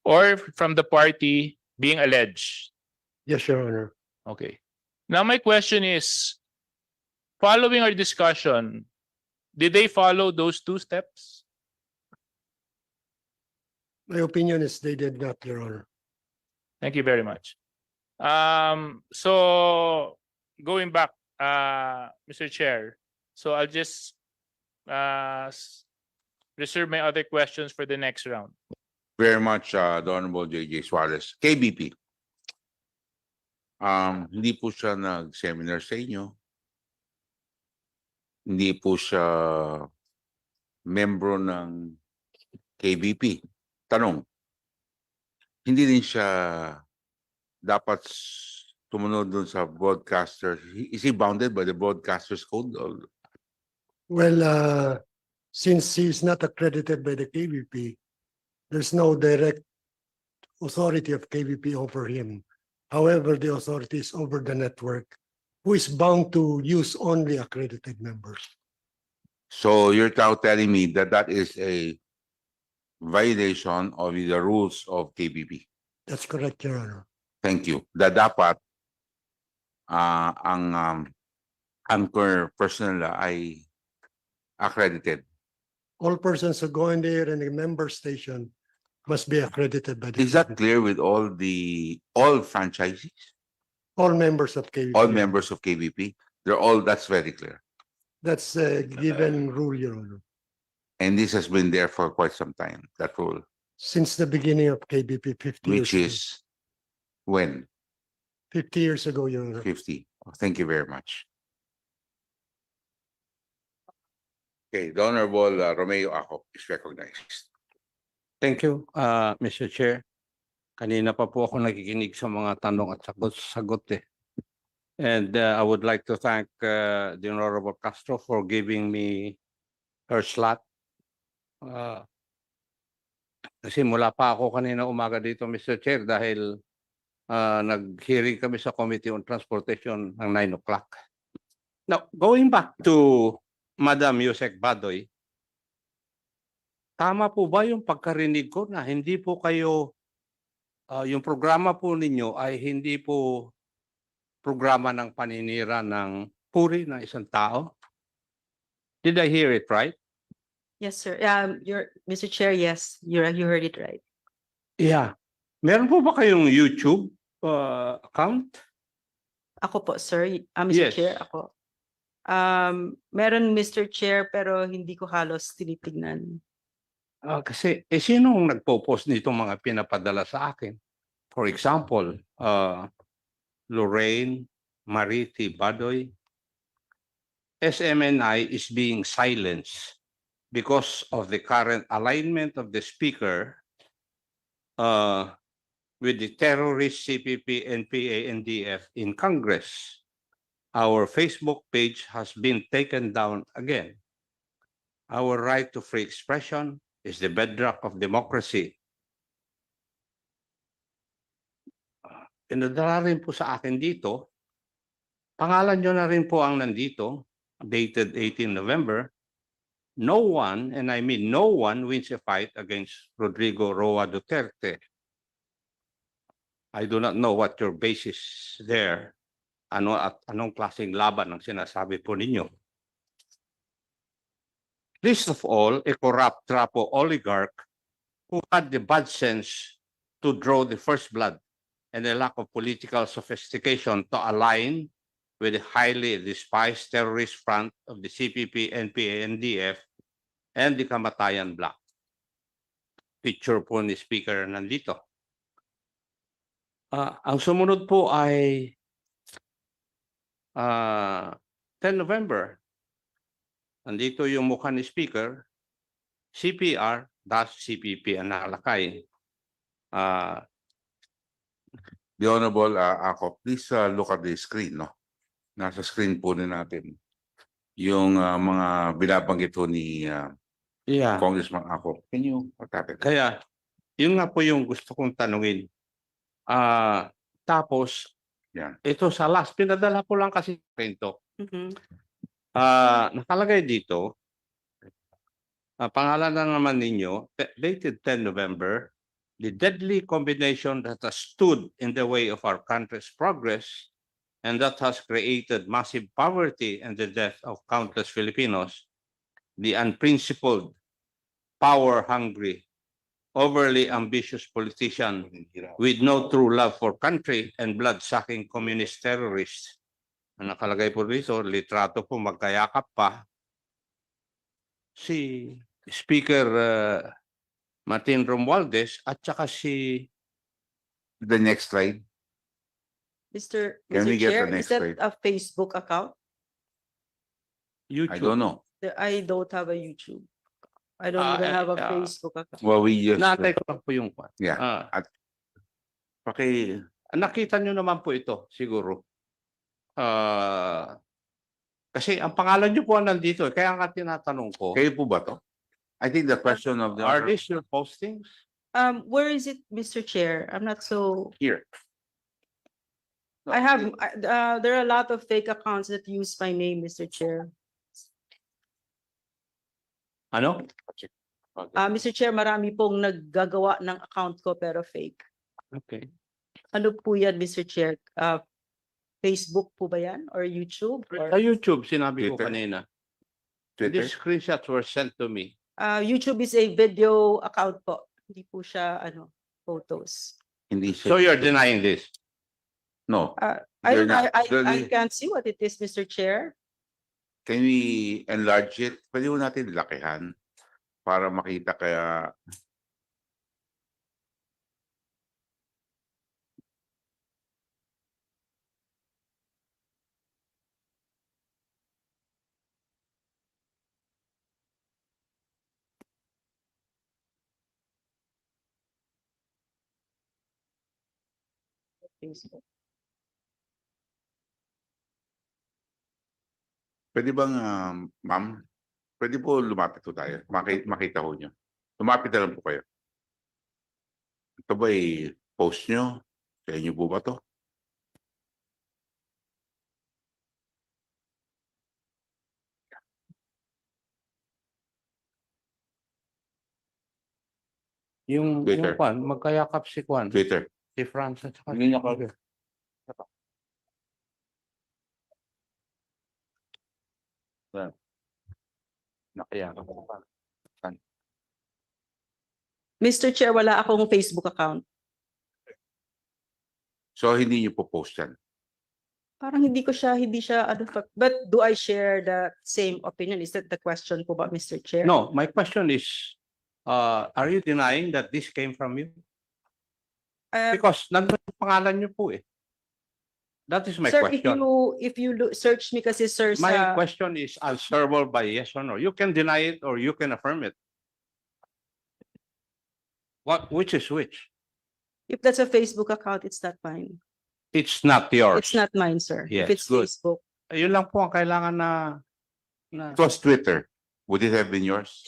Or from the party being alleged. Yes, Your Honor. Okay. Now my question is, following our discussion, did they follow those 2 steps? My opinion is they did not, Your Honor. Thank you very much. So going back, Mr. Chair, so I'll just reserve my other questions for the next round. Very much, the Honorable J.J. Suarez. KBP. Hindi po siya nag-seminar sa inyo. Hindi po siya membro ng KBP. Tanong, hindi din siya dapat tumunod dun sa broadcaster. Is he bounded by the broadcaster's code? Or Well, since he's not accredited by the KVP, there's no direct authority of KVP over him. However, the authority is over the network, who is bound to use only accredited members. so you're now telling me that that is a violation of the rules of KBP. That's correct, Your Honor. Thank you. Da dapat ang anchor personnel ay accredited. All persons who go in there and a member station must be accredited by the Is that KVP. clear with all franchises, All members of KVP. all members of KBP? That's very clear. That's a given rule, Your Honor. And this has been there for quite some time, that rule, Since the beginning of KBP 50 which years ago. is when? 50 years ago, Your Honor. 50. Thank you very much. Okay, the Honorable Romeo Acop is recognized. Thank you, Mr. Chair. Kanina pa po ako nakikinig sa mga tanong at sagot eh. And I would like to thank the Honorable Castro for giving me her slot. Kasi mula pa ako kanina umaga dito, Mr. Chair, dahil nag-hearing kami sa Committee on Transportation ng 9 o'clock. Now, going back to Madam Yusek Badoy, tama po ba yung pagkarinig ko na hindi po kayo, yung programa po ninyo ay hindi po programa ng paninira ng puri ng isang tao? Did I hear it right? Yes, sir. Mr. Chair, yes, you heard it right. Yeah. Meron po ba kayong YouTube account? Ako po, sir. Mr. Yes. Chair, ako. Meron, Mr. Chair, pero hindi ko halos tinitignan. Kasi sinong nagpo-post nitong mga pinapadala sa akin? For example, Lorraine Badoy. SMNI is being silenced because of the current alignment of the speaker with the terrorist CPP, NPA, NDF in Congress. Our Facebook page has been taken down again. Our right to free expression is the bedrock of democracy. Pinadala rin po sa akin dito, pangalan nyo na rin po ang nandito, dated 18 November, no one, and I mean no one, wins a fight against Rodrigo Roa Duterte. I do not know what your basis there, anong klaseng laban ang sinasabi po ninyo. Least of all, a corrupt trapo oligarch who had the bad sense to draw the first blood and a lack of political sophistication to align with the highly despised terrorist front of the CPP, NPA, NDF, and the Kamatayan Bloc. Picture po ni Speaker nandito. Ang sumunod po ay 10 November. Nandito yung mukha ni Speaker, CPR-CPP ang nakalakay. The Honorable Acop, please look at the screen, no? Nasa screen po din natin yung mga binabanggit po ni Yeah. Congressman Acop. Can you tap it? Kaya, yun nga po yung gusto kong tanungin. Tapos, Yan. ito sa last, pinadala ko lang kasi kwento. Nakalagay dito, pangalan na naman ninyo, dated 10 November, the deadly combination that has stood in the way of our country's progress and that has created massive poverty and the death of countless Filipinos, the unprincipled, power-hungry, overly ambitious politician with no true love for country and blood-sucking communist terrorists. Ang nakalagay po dito, litrato po magkayakap pa. Si Speaker Martin Romualdez at saka si... The next slide. Can we get Chair, the next is that slide? a Facebook account? I don't know. I don't have a YouTube. I don't even have a yeah. Facebook account. Well, we just, Natay ko lang po yung kwan. yeah. At paki, Nakita nyo naman po ito, siguro. Kasi ang pangalan nyo po nandito, kaya nga tinatanong ko, kayo po ba to? I think the question of the are these your postings? Where is it, Mr. Chair? I'm not so, here. I have, there are a lot of fake accounts that use my name, Mr. Chair. Ano? Mr. Chair, marami pong naggagawa ng account ko pero fake. Okay. Ano po yan, Mr. Chair? Facebook po ba yan? Or YouTube? Sa YouTube, sinabi ko Twitter? kanina. Twitter? These screenshots were sent to me. YouTube is a video account po. Hindi po siya, photos. Hindi So you're denying this? No. I They're don't, not. I can't see what it is, Mr. Chair. Can we enlarge it? Pwede mo natin lakihan para makita kaya Facebook. pwede bang ma'am, pwede po lumapit po tayo. Makita ho nyo. Lumapit na lang po kayo. Ito ba post nyo? Sa inyo po ba to? Yung Twitter. kwan, magkayakap si kwan. Twitter. Si Franz at saka Hindi niya ko. Okay. Nakayakap. Mr. Chair, wala akong Facebook account. So hindi niyo po post yan. Parang hindi siya, but do I share the same opinion? Is that the question po ba, Mr. Chair? No, my question is, are you denying that this came from you? Because nandun yung pangalan niyo po eh. That is my Sir, question. if you search me kasi, sir, My sa, question is answerable by yes or no. You can deny it or you can affirm it. Which is which? if that's a Facebook account, it's not mine. It's not yours. It's not mine, sir. Yes, If it's good. Facebook. Yun lang po ang kailangan na It was Twitter. Would it have been yours?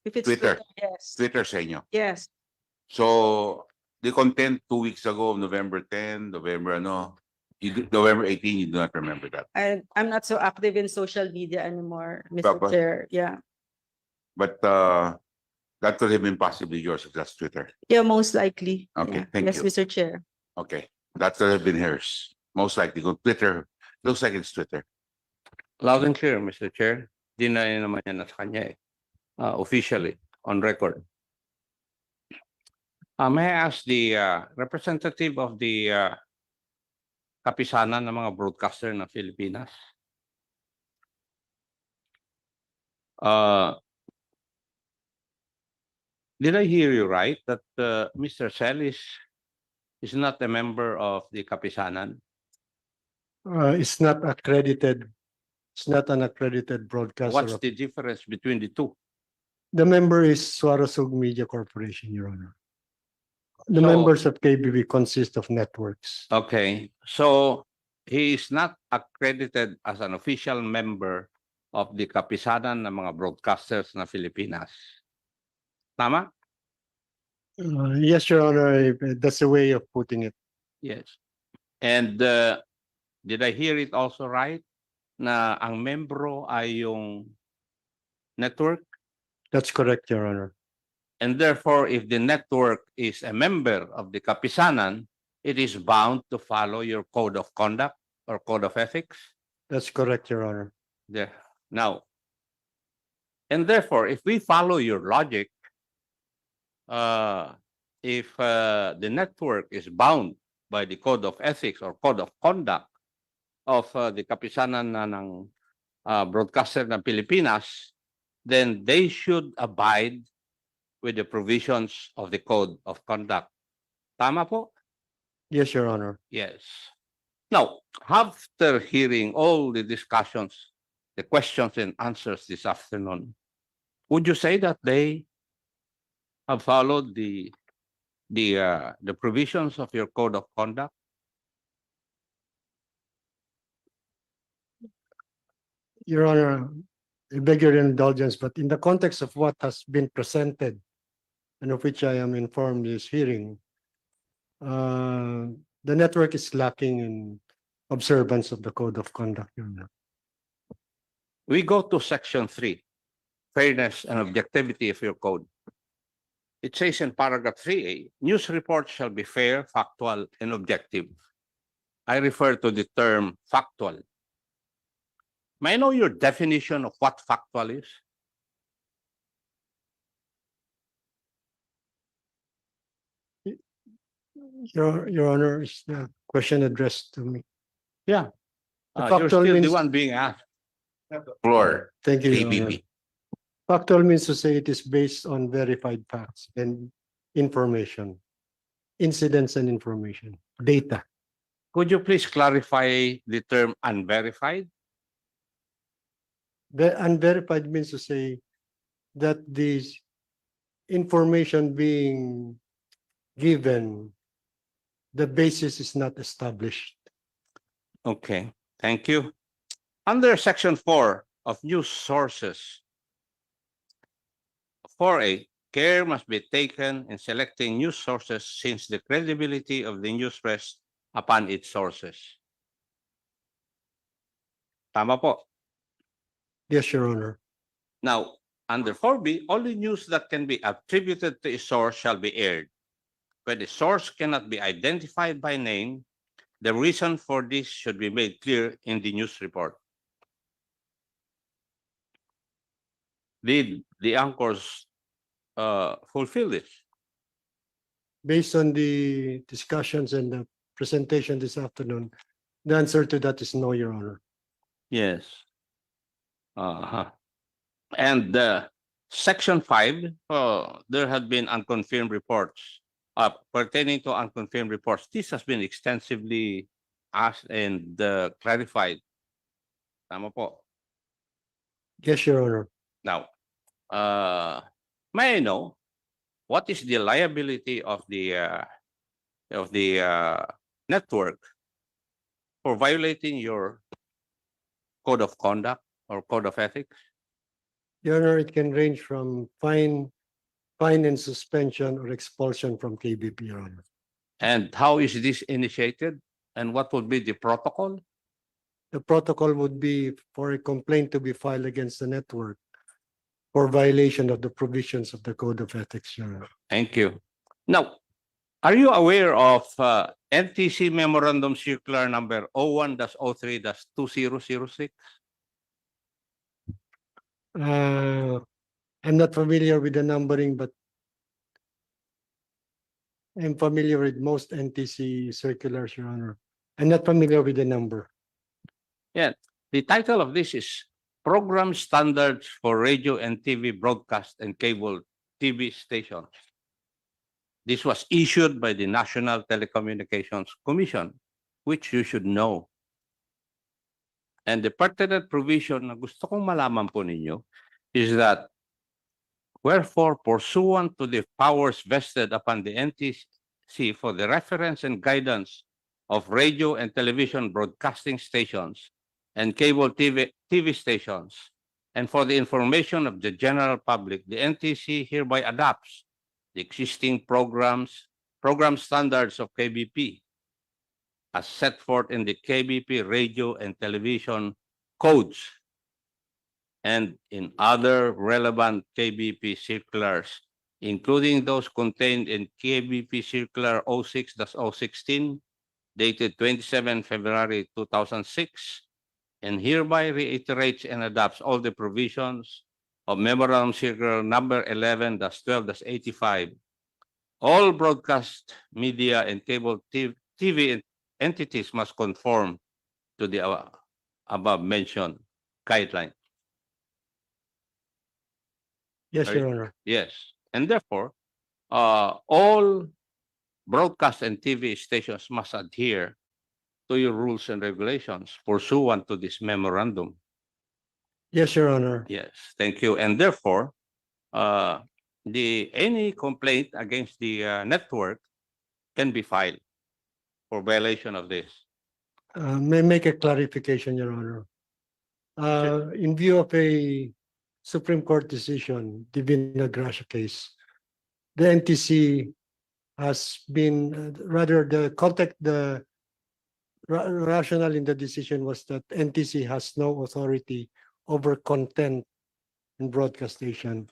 If it's Twitter. yes. Twitter sa inyo. Yes. So the content 2 weeks ago, November 10, November November 18, you do not remember that. I'm not so active in social media anymore, Mr. Papa? Chair. Yeah. But that could have been possibly yours if that's Twitter. Yeah, most likely. Okay, Yeah. thank Yes, you. Mr. Chair. Okay, that could have been hers. Most likely, go Twitter. Looks like it's Twitter. loud and clear, Mr. Chair. Deny naman yan na sa kanya eh. Officially, on record. May I ask the representative of the kapisanan ng mga broadcaster ng Pilipinas? Did I hear you right that Mr. Celis is not a member of the kapisanan? It's not accredited. It's not an accredited broadcaster. What's the difference between the two? The member is Suarasug Media Corporation, Your Honor. The So- members of KBB consist of networks. Okay, so he is not accredited as an official member of the kapisanan ng mga broadcasters na Pilipinas. Tama? Yes, Your Honor, that's a way of putting it. Yes. And did I hear it also right na ang membro ay yung network? That's correct, Your Honor. And therefore, if the network is a member of the kapisanan, it is bound to follow your code of conduct or code of ethics? That's correct, Your Honor. There. Now, and therefore, if we follow your logic, if the network is bound by the code of ethics or code of conduct of the kapisanan na ng broadcaster ng Pilipinas, then they should abide with the provisions of the code of conduct. Tama po? Yes, Your Honor. Yes. Now, after hearing all the discussions, the questions and answers this afternoon, Would you say that they have followed the provisions of your code of conduct? Your Honor, I beg your indulgence, but in the context of what has been presented and of which I am informed this hearing, the network is lacking in observance of the code of conduct, Your Honor. We go to section 3, fairness and objectivity of your code. It says in paragraph 3A, news reports shall be fair, factual, and objective. I refer to the term factual. May I know your definition of what factual is? Your Honor, is the question addressed to me? Yeah. The You're factual still the means- one being asked. Floor. Thank you, Your Honor. KBP. Factual means to say it is based on verified facts and information, incidents and information, data. Could you please clarify the term unverified? The unverified means to say that this information being given, the basis is not established. Okay, thank you. Under section 4 of news sources, 4A, care must be taken in selecting news sources since the credibility of the news rests upon its sources. Tama po. Yes, Your Honor. Now, under 4B, only news that can be attributed to a source shall be aired. When the source cannot be identified by name, the reason for this should be made clear in the news report. Did the anchors fulfill this? Based on the discussions and the presentation this afternoon, the answer to that is no, Your Honor. Yes. And section 5, there had been unconfirmed reports pertaining to unconfirmed reports. This has been extensively asked and clarified. Tama po. Yes, Your Honor. Now, may I know what is the liability of the network for violating your code of conduct or code of ethics? Your Honor, it can range from fine and suspension or expulsion from KBP, Your Honor. And how is this initiated? And what would be the protocol? The protocol would be for a complaint to be filed against the network for violation of the provisions of the Code of Ethics, Your Honor. Thank you. Now, are you aware of NTC Memorandum Circular number 01-03-2006? I'm not familiar with the numbering, but I'm familiar with most NTC circulars, Your Honor. I'm not familiar with the number. Yeah, the title of this is Program Standards for Radio and TV Broadcast and Cable TV Stations. This was issued by the National Telecommunications Commission, which you should know. And the pertinent provision na gusto kong malaman po ninyo is that wherefore pursuant to the powers vested upon the NTC for the reference and guidance of radio and television broadcasting stations and cable TV stations, and for the information of the general public, the NTC hereby adopts the existing program standards of KBP as set forth in the KBP radio and television codes and in other relevant KBP circulars, including those contained in KBP Circular 06-016, dated 27 February 2006, and hereby reiterates and adopts all the provisions of Memorandum Circular number 11-12-85. All broadcast media and cable TV entities must conform to the above mentioned guideline. Yes, Right. Your Honor. Yes, and therefore, all broadcast and TV stations must adhere to your rules and regulations pursuant to this memorandum. Yes, Your Honor. Yes, thank you. And therefore, any complaint against the network can be filed for violation of this. May make a clarification, Your Honor. In view of a Supreme Court decision, the Vinagracia case, the NTC has been, rather the context, the rationale in the decision was that NTC has no authority over content in broadcast station.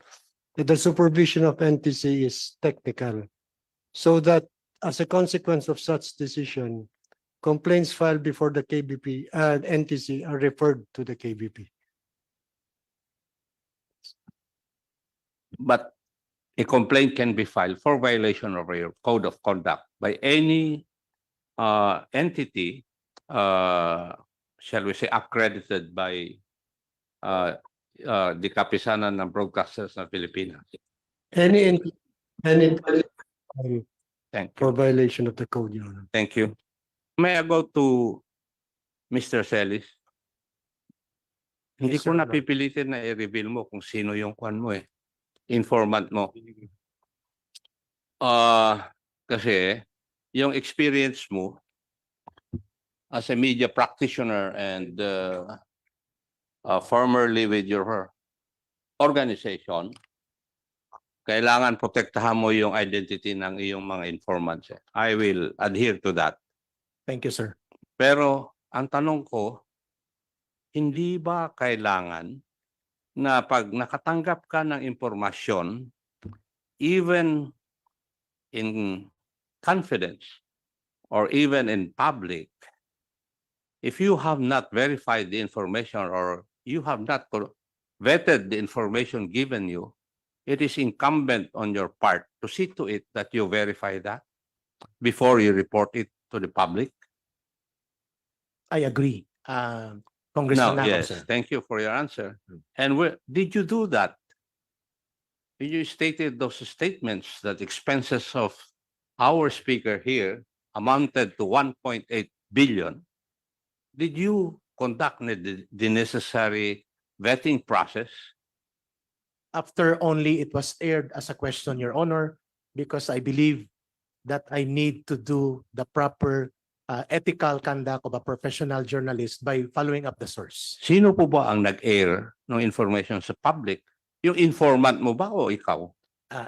That the supervision of NTC is technical. So that as a consequence of such decision, complaints filed before the KBP and NTC are referred to the KBP. But a complaint can be filed for violation of your code of conduct by any entity, shall we say, accredited by the Kapisanan ng Broadcasters ng Pilipinas. Any Thank for you. violation of the code, Your Honor. Thank you. May I go to Mr. Celis? Hindi Yes, ko Your na Honor. pipilitin na i-reveal mo kung sino yung kwan mo eh. Informant mo. Kasi yung experience mo as a media practitioner and formerly with your organization, kailangan protektahan mo yung identity ng iyong mga informants. I will adhere to that. Thank you, sir. Pero ang tanong ko, hindi ba kailangan na pag nakatanggap ka ng impormasyon, even in confidence or even in public, if you have not verified the information or you have not vetted the information given you, it is incumbent on your part to see to it that you verify that before you report it to the public? I agree. Congressman No, Nakam, yes, sir. thank you for your answer. And did you do that? You stated those statements that expenses of our speaker here amounted to 1.8 billion. Did you conduct the necessary vetting process? After only it was aired as a question, Your Honor, because I believe that I need to do the proper ethical conduct of a professional journalist by following up the source. Sino po ba ang nag-air ng information sa public? Yung informant mo ba o ikaw?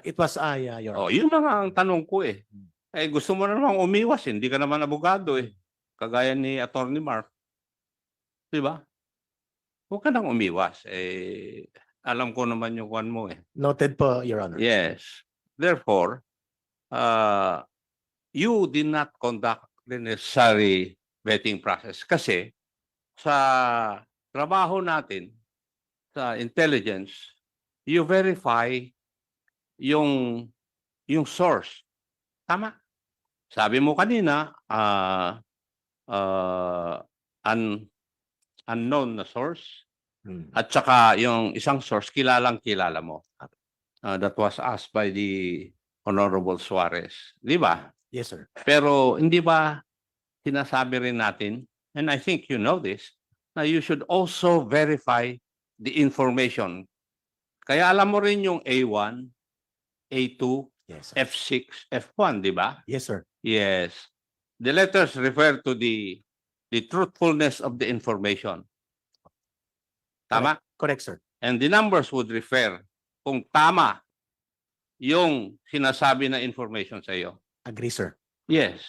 It was I, Your Oh, Honor. yun na nga ang tanong ko eh. Eh gusto mo na naman umiwas, hindi ka naman abogado eh. Kagaya ni Attorney Mark. Di ba? Huwag ka nang umiwas. Eh, alam ko naman yung kwan mo eh. Noted po, Your Honor. Yes. Therefore, you did not conduct the necessary vetting process. Kasi sa trabaho natin, sa intelligence, you verify yung source. Tama. Sabi mo kanina, unknown na source. At saka yung isang source, kilala mo. That was asked by the Honorable Suarez. Di ba? Yes, sir. Pero hindi ba sinasabi rin natin, and I think you know this, na you should also verify the information. Kaya alam mo rin yung A1, A2, Yes, sir. F6, F1, di ba? Yes, sir. Yes. The letters refer to the truthfulness of the information. Tama? Correct, sir. And the numbers would refer kung tama yung sinasabi na information sa iyo. Agree, sir. Yes.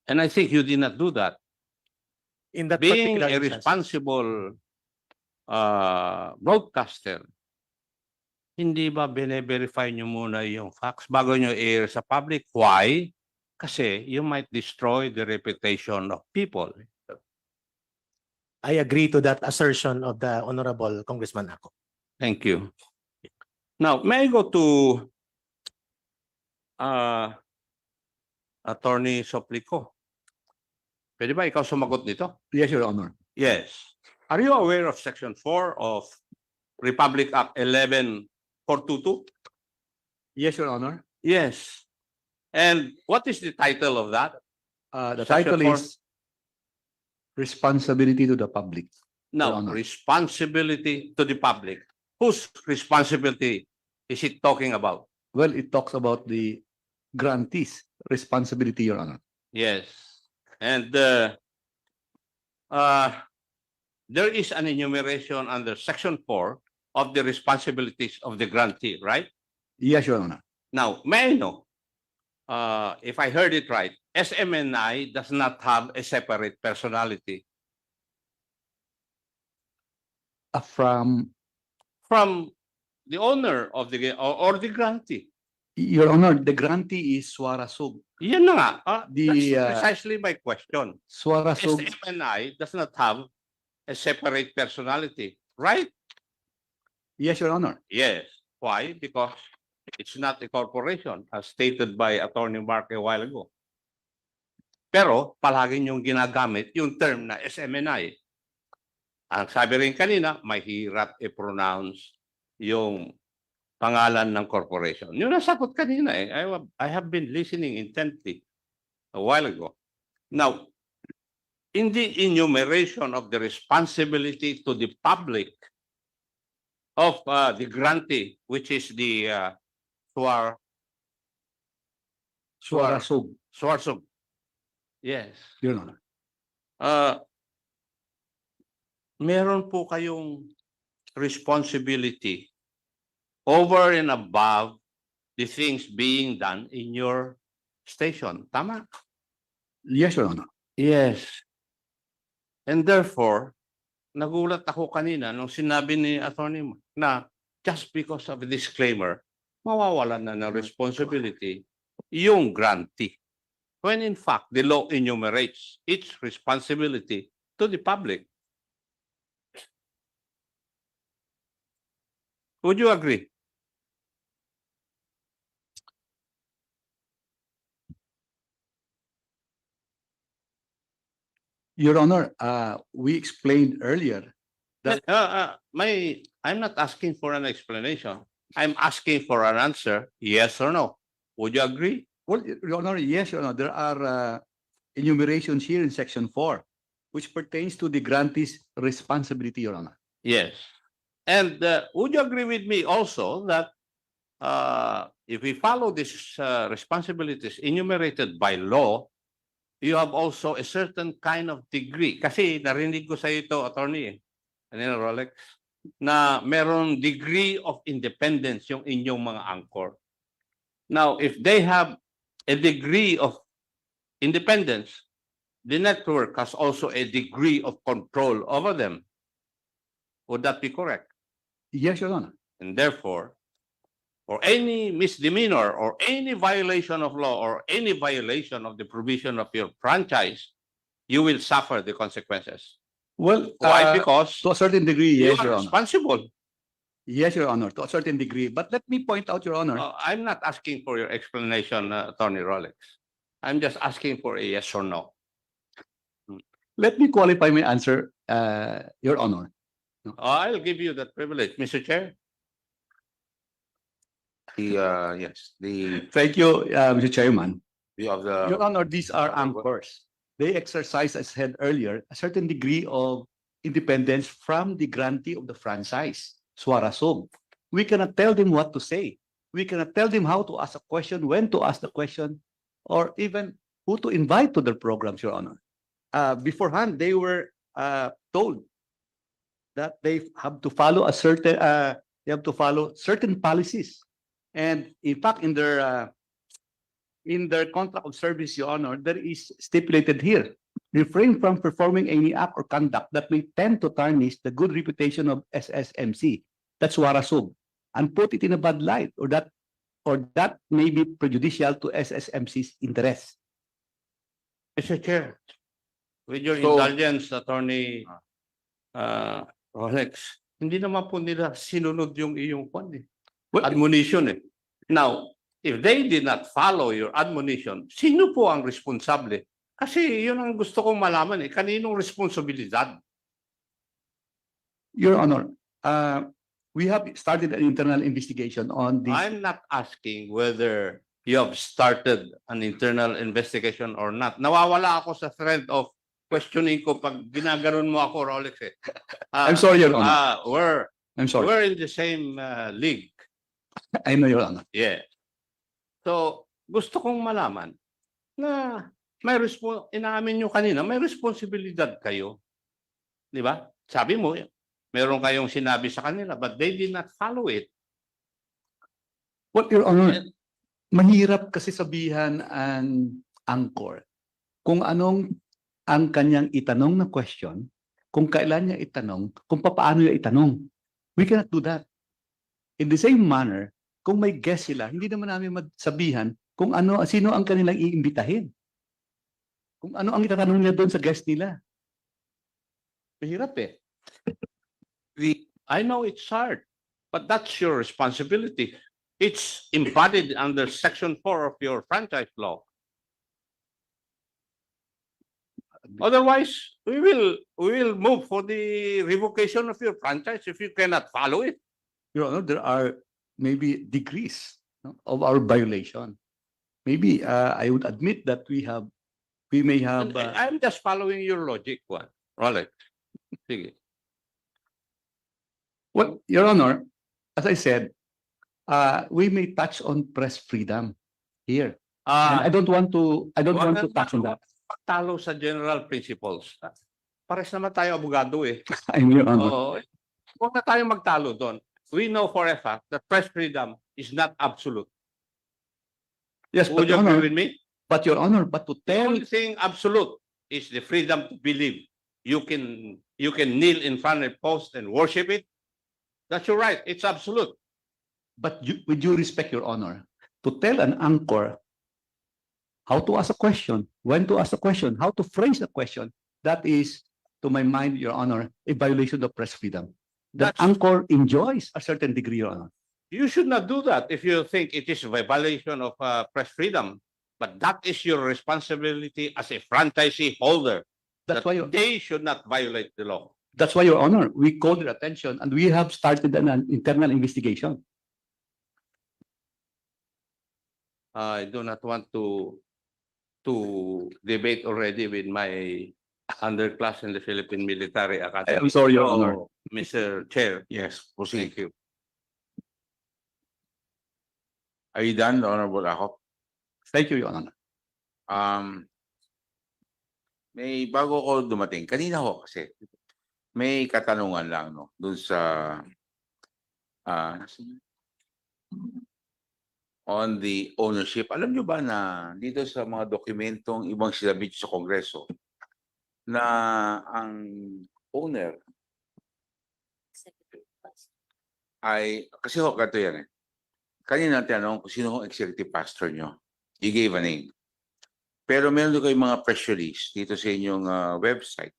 And I think you did not do that. In that Being particular a instance. responsible broadcaster, hindi ba bine-verify nyo muna yung facts bago nyo i-air sa public? Why? Kasi you might destroy the reputation of people. I agree to that assertion of the Honorable Congressman Ako. Thank you. Now, may I go to Attorney Soplico? Pwede ba ikaw sumagot nito? Yes, Your Honor. Yes. Are you aware of Section 4 of Republic Act 11422? Yes, Your Honor. Yes. And what is the title of that? The Section title 4? is Responsibility to the Public. No, Honor. responsibility to the public. Whose responsibility is it talking about? Well, it talks about the grantees' responsibility, Your Honor. Yes. And there is an enumeration under Section 4 of the responsibilities of the grantee, right? Yes, Your Honor. Now, may I know, if I heard it right, SMNI does not have a separate personality From from the owner of the or the grantee. Your Honor, the grantee is Suarasug. Yan na nga. The, That's precisely my question. Suarasug, SMNI does not have a separate personality, right? yes, Your Honor. Yes. Why? Because it's not a corporation, as stated by Attorney Mark a while ago. Pero palagi niyong ginagamit yung term na SMNI. Ang sabi rin kanina, mahirap i-pronounce yung pangalan ng corporation. Yung nasagot kanina eh. I have been listening intently a while ago. Now, in the enumeration of the responsibility to the public of the grantee, which is the Suarasug, Swarsug. Yes. Your Honor. Meron po kayong responsibility over and above the things being done in your station. Tama? Yes, Your Honor. Yes. And therefore, nagulat ako kanina nung sinabi ni Attorney na just because of a disclaimer, mawawalan na ng responsibility yung grantee. When in fact, the law enumerates its responsibility to the public. Would you agree? Your Honor, we explained earlier that I'm not asking for an explanation. I'm asking for an answer, yes or no. Would you agree? well, Your Honor, yes, Your Honor, there are enumerations here in Section 4, which pertains to the grantee's responsibility, Your Honor. Yes. And would you agree with me also that if we follow these responsibilities enumerated by law, you have also a certain kind of degree. Kasi narinig ko sa ito, attorney, kanina Rolex, na meron degree of independence yung inyong mga anchor. Now, if they have a degree of independence, the network has also a degree of control over them. Would that be correct? Yes, Your Honor. And therefore, for any misdemeanor or any violation of law or any violation of the provision of your franchise, you will suffer the consequences. Well, Why? Because to a certain degree, you yes, are Your Honor. responsible. Yes, Your Honor, to a certain degree. But let me point out, Your Honor. I'm not asking for your explanation, Attorney Rolex. I'm just asking for a yes or no. Let me qualify my answer, Your Honor. I'll give you that privilege, Mr. Chair. Yes, the Thank you, Mr. Chairman. view of the. Your Honor, these are anchors. They exercise, as said earlier, a certain degree of independence from the grantee of the franchise, Suarasog. We cannot tell them what to say. We cannot tell them how to ask a question, when to ask the question, or even who to invite to their programs, Your Honor. Beforehand, they were told that they have to follow certain policies. And in fact, in their contract of service, Your Honor, there is stipulated here, refrain from performing any act or conduct that may tend to tarnish the good reputation of SSMC, that's Suarasog, and put it in a bad light, or that may be prejudicial to SSMC's interests. Mr. Chair, with your So- indulgence, Attorney Rolex, hindi naman po nila sinunod yung iyong admonition eh. Now, if they did not follow your admonition, sino po ang responsable? Kasi yun ang gusto kong malaman eh. Kaninong responsibilidad? Your Honor, we have started an internal investigation on this. I'm not asking whether you have started an internal investigation or not. Nawawala ako sa thread of questioning ko pag ginaganon mo ako, Rolex eh. I'm sorry, Your Honor. I'm sorry. We're in the same league. I know, Your Honor. Yeah. So, gusto kong malaman na may inaamin nyo kanina, may responsibilidad kayo. Di ba? Sabi mo, meron kayong sinabi sa kanila, but they did not follow it. Well, Your Honor, mahirap kasi sabihan ang anchor kung anong ang kanyang itanong na question, kung kailan niya itanong, kung paano niya itanong. We cannot do that. In the same manner, kung may guest sila, hindi naman namin magsabihan kung sino ang kanilang iimbitahin. Kung ano ang itatanong nila doon sa guest nila. Mahirap eh. I know it's hard, but that's your responsibility. It's embodied under Section 4 of your franchise law. Otherwise, we will move for the revocation of your franchise if you cannot follow it. Your Honor, there are maybe degrees of our violation. Maybe I would admit that we may have. And I'm just following your logic, Juan. Rolex. Sige. Well, Your Honor, as I said, we may touch on press freedom here. And I don't want to touch on that. Pagtalo sa general principles. Pares naman tayo abogado eh. I'm Your Honor. Oo. Huwag na tayo magtalo doon. We know for a fact that press freedom is not absolute. Yes, but Would you Your agree Honor, with me? but Your Honor, but to The tell only thing absolute is the freedom to believe. You can kneel in front of a post and worship it. That's your right. It's absolute. But with due respect, Your Honor, to tell an anchor how to ask a question, when to ask a question, how to phrase a question, that is, to my mind, Your Honor, a violation of press freedom. The anchor enjoys a certain degree, Your Honor. You should not do that if you think it is a violation of press freedom. But that is your responsibility as a franchisee holder. That's why, They should not violate the law. that's why, Your Honor, we called your attention and we have started an internal investigation. I do not want to debate already with my underclass in the Philippine Military Academy. I'm sorry, Your So, Honor. Mr. Chair, Yes, proceed. thank you. Are you done, Honorable Akop? Thank you, Your Honor. May bago ko dumating. Kanina ho kasi may katanungan lang no dun sa on the ownership. Alam nyo ba na dito sa mga dokumentong ibang sinabit sa Kongreso na ang owner ay kasi ho ganito yan eh. Kanina tinanong kung sino ang executive pastor nyo. You gave a name. Pero meron din kayong mga press release dito sa inyong website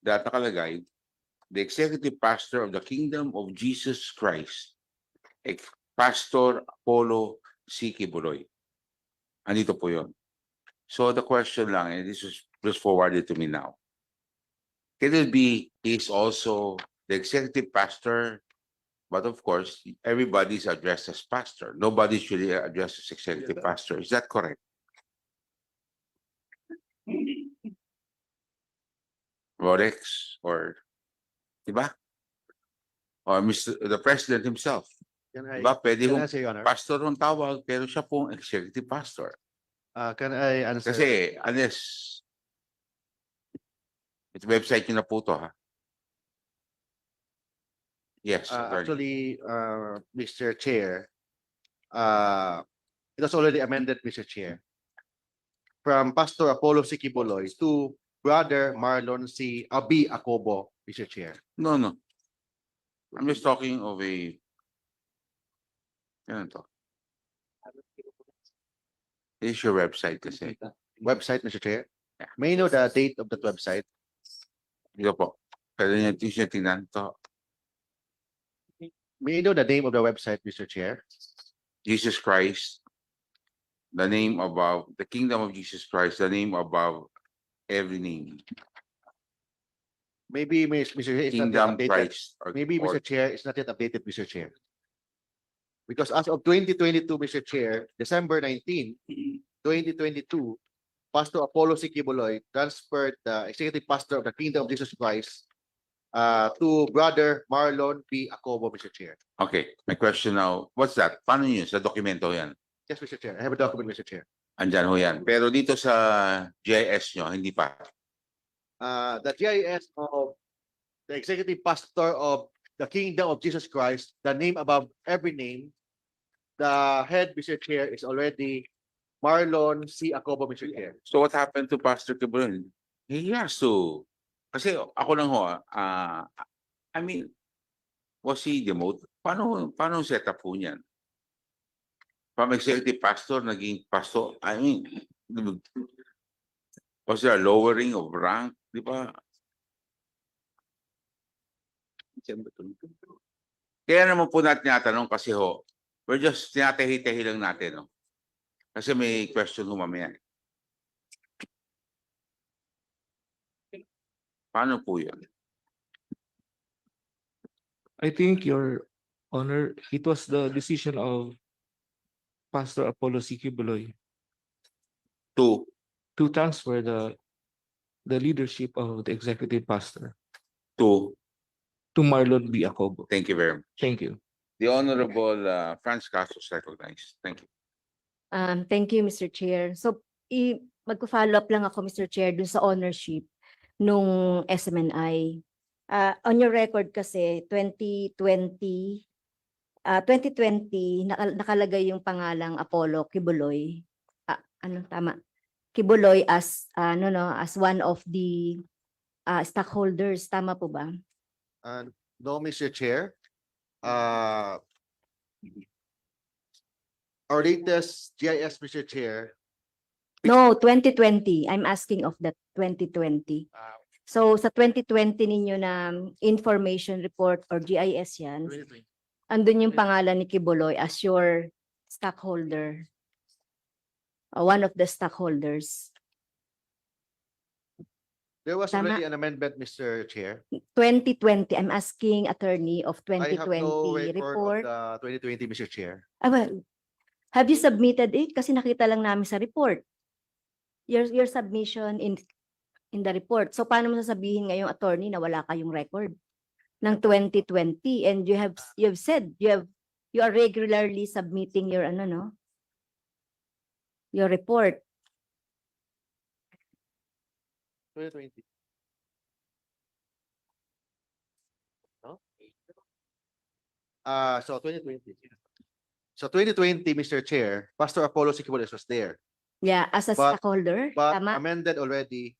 that nakalagay, the executive pastor of the Kingdom of Jesus Christ, Pastor Apollo C. Kibuloy. Andito po yun. So the question lang, and this was just forwarded to me now. Can it be he's also the executive pastor, but of course, everybody is addressed as pastor. Nobody is really addressed as executive pastor. Is that correct? Rolex or diba? Or the president himself. Diba? Pwede Can kong I say, Your Honor? pastor ang tawag, pero siya pong executive pastor. Can I answer? Kasi unless ito website nyo na po to, ha? Yes. attorney. Actually, Mr. Chair, it was already amended, Mr. Chair. From Pastor Apollo C. Kibuloy to Brother Marlon C. B. Acobo, Mr. Chair. No. I'm just talking of a yan to. This is your website kasi. Website, Mr. Chair. Yeah. May I know the date of that website? Dito po. Pwede niya tingnan to. May I know the name of the website, Mr. Chair? Jesus Christ, the name above, the kingdom of Jesus Christ, the name above every name. Maybe, Mr. Chair, it's not yet Kingdom updated. Christ. Maybe, Mr. Chair, it's not yet updated, Mr. Chair. Because as of 2022, Mr. Chair, December 19, 2022, Pastor Apollo C. Kibuloy transferred the executive pastor of the Kingdom of Jesus Christ to Brother Marlon P. Acobo, Mr. Chair. Okay, my question now, what's that? Paano yun? Sa dokumento yan? Yes, Mr. Chair. I have a document, Mr. Chair. Andyan ho yan. Pero dito sa GIS nyo, hindi pa. The GIS of the executive pastor of the Kingdom of Jesus Christ, the name above every name, the head, Mr. Chair, is already Marlon C. Acobo, Mr. Chair. So what happened to Pastor Kibuloy? He has to. Kasi ako lang ho, I mean, was he demoted? Paano set up po niyan? From executive pastor, naging pastor, I mean, was there a lowering of rank? Di ba? Kaya naman po natin tinatanong kasi ho, we're just tinatehi-tehi lang natin. No? Kasi may question ho mamaya. Paano po yun? I think, Your Honor, it was the decision of Pastor Apollo C. Kibuloy Two, to transfer the leadership of the executive pastor two. to Marlon B. Acobo. Thank you very much. Thank you. The Honorable Franz Castro is recognized. Thank you. Thank you, Mr. Chair. So, magpo-follow up lang ako, Mr. Chair, dun sa ownership nung SMNI. On your record kasi, 2020, nakalagay yung pangalang Apollo Kibuloy. Tama? Kibuloy as one of the stockholders. Tama po ba? No, Mr. Chair. Our latest GIS, Mr. Chair. No, 2020. I'm asking of the 2020. So sa 2020 ninyo na information report or GIS yan, andun yung pangalan ni Kibuloy as your stockholder. One of the stockholders. There was Tama. already an amendment, Mr. Chair. 2020. I'm asking attorney of I have 2020 no record report. of the 2020, Mr. Chair. Well, have you submitted it? Kasi nakita lang namin sa report. Your submission in the report. So paano mo sasabihin ngayong attorney na wala kayong record ng 2020 and you have said you are regularly submitting your your report. 2020. No? So 2020. So 2020, Mr. Chair, Pastor Apollo Siquiboles was there, Yeah, as a But- stockholder. but Tama? amended already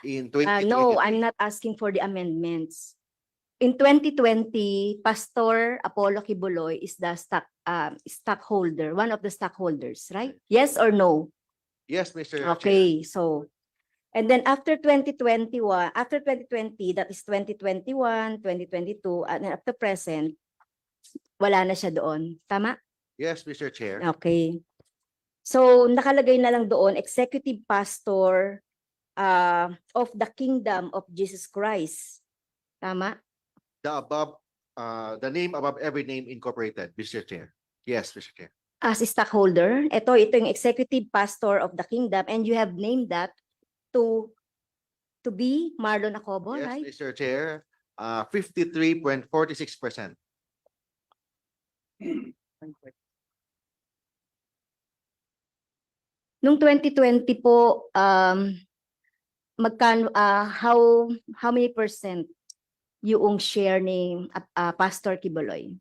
in 2020. No, I'm not asking for the amendments. In 2020, Pastor Apollo Kibuloy is the stockholder, one of the stockholders, right? Yes or no? Yes, Mr. Chair. Okay, so, and then after 2020, that is 2021, 2022, and up to present, wala na siya doon. Tama? Yes, Mr. Chair. Okay. So, nakalagay na lang doon, Executive Pastor of the Kingdom of Jesus Christ. Tama? The name above every name incorporated, Mr. Chair. Yes, Mr. Chair. As a stockholder, ito yung Executive Pastor of the Kingdom, and you have named that to be Marlon Acobo, Yes, right? Mr. Chair. 53.46%. Nung 2020 po, magkano, how many percent yung share ni Pastor Kibuloy?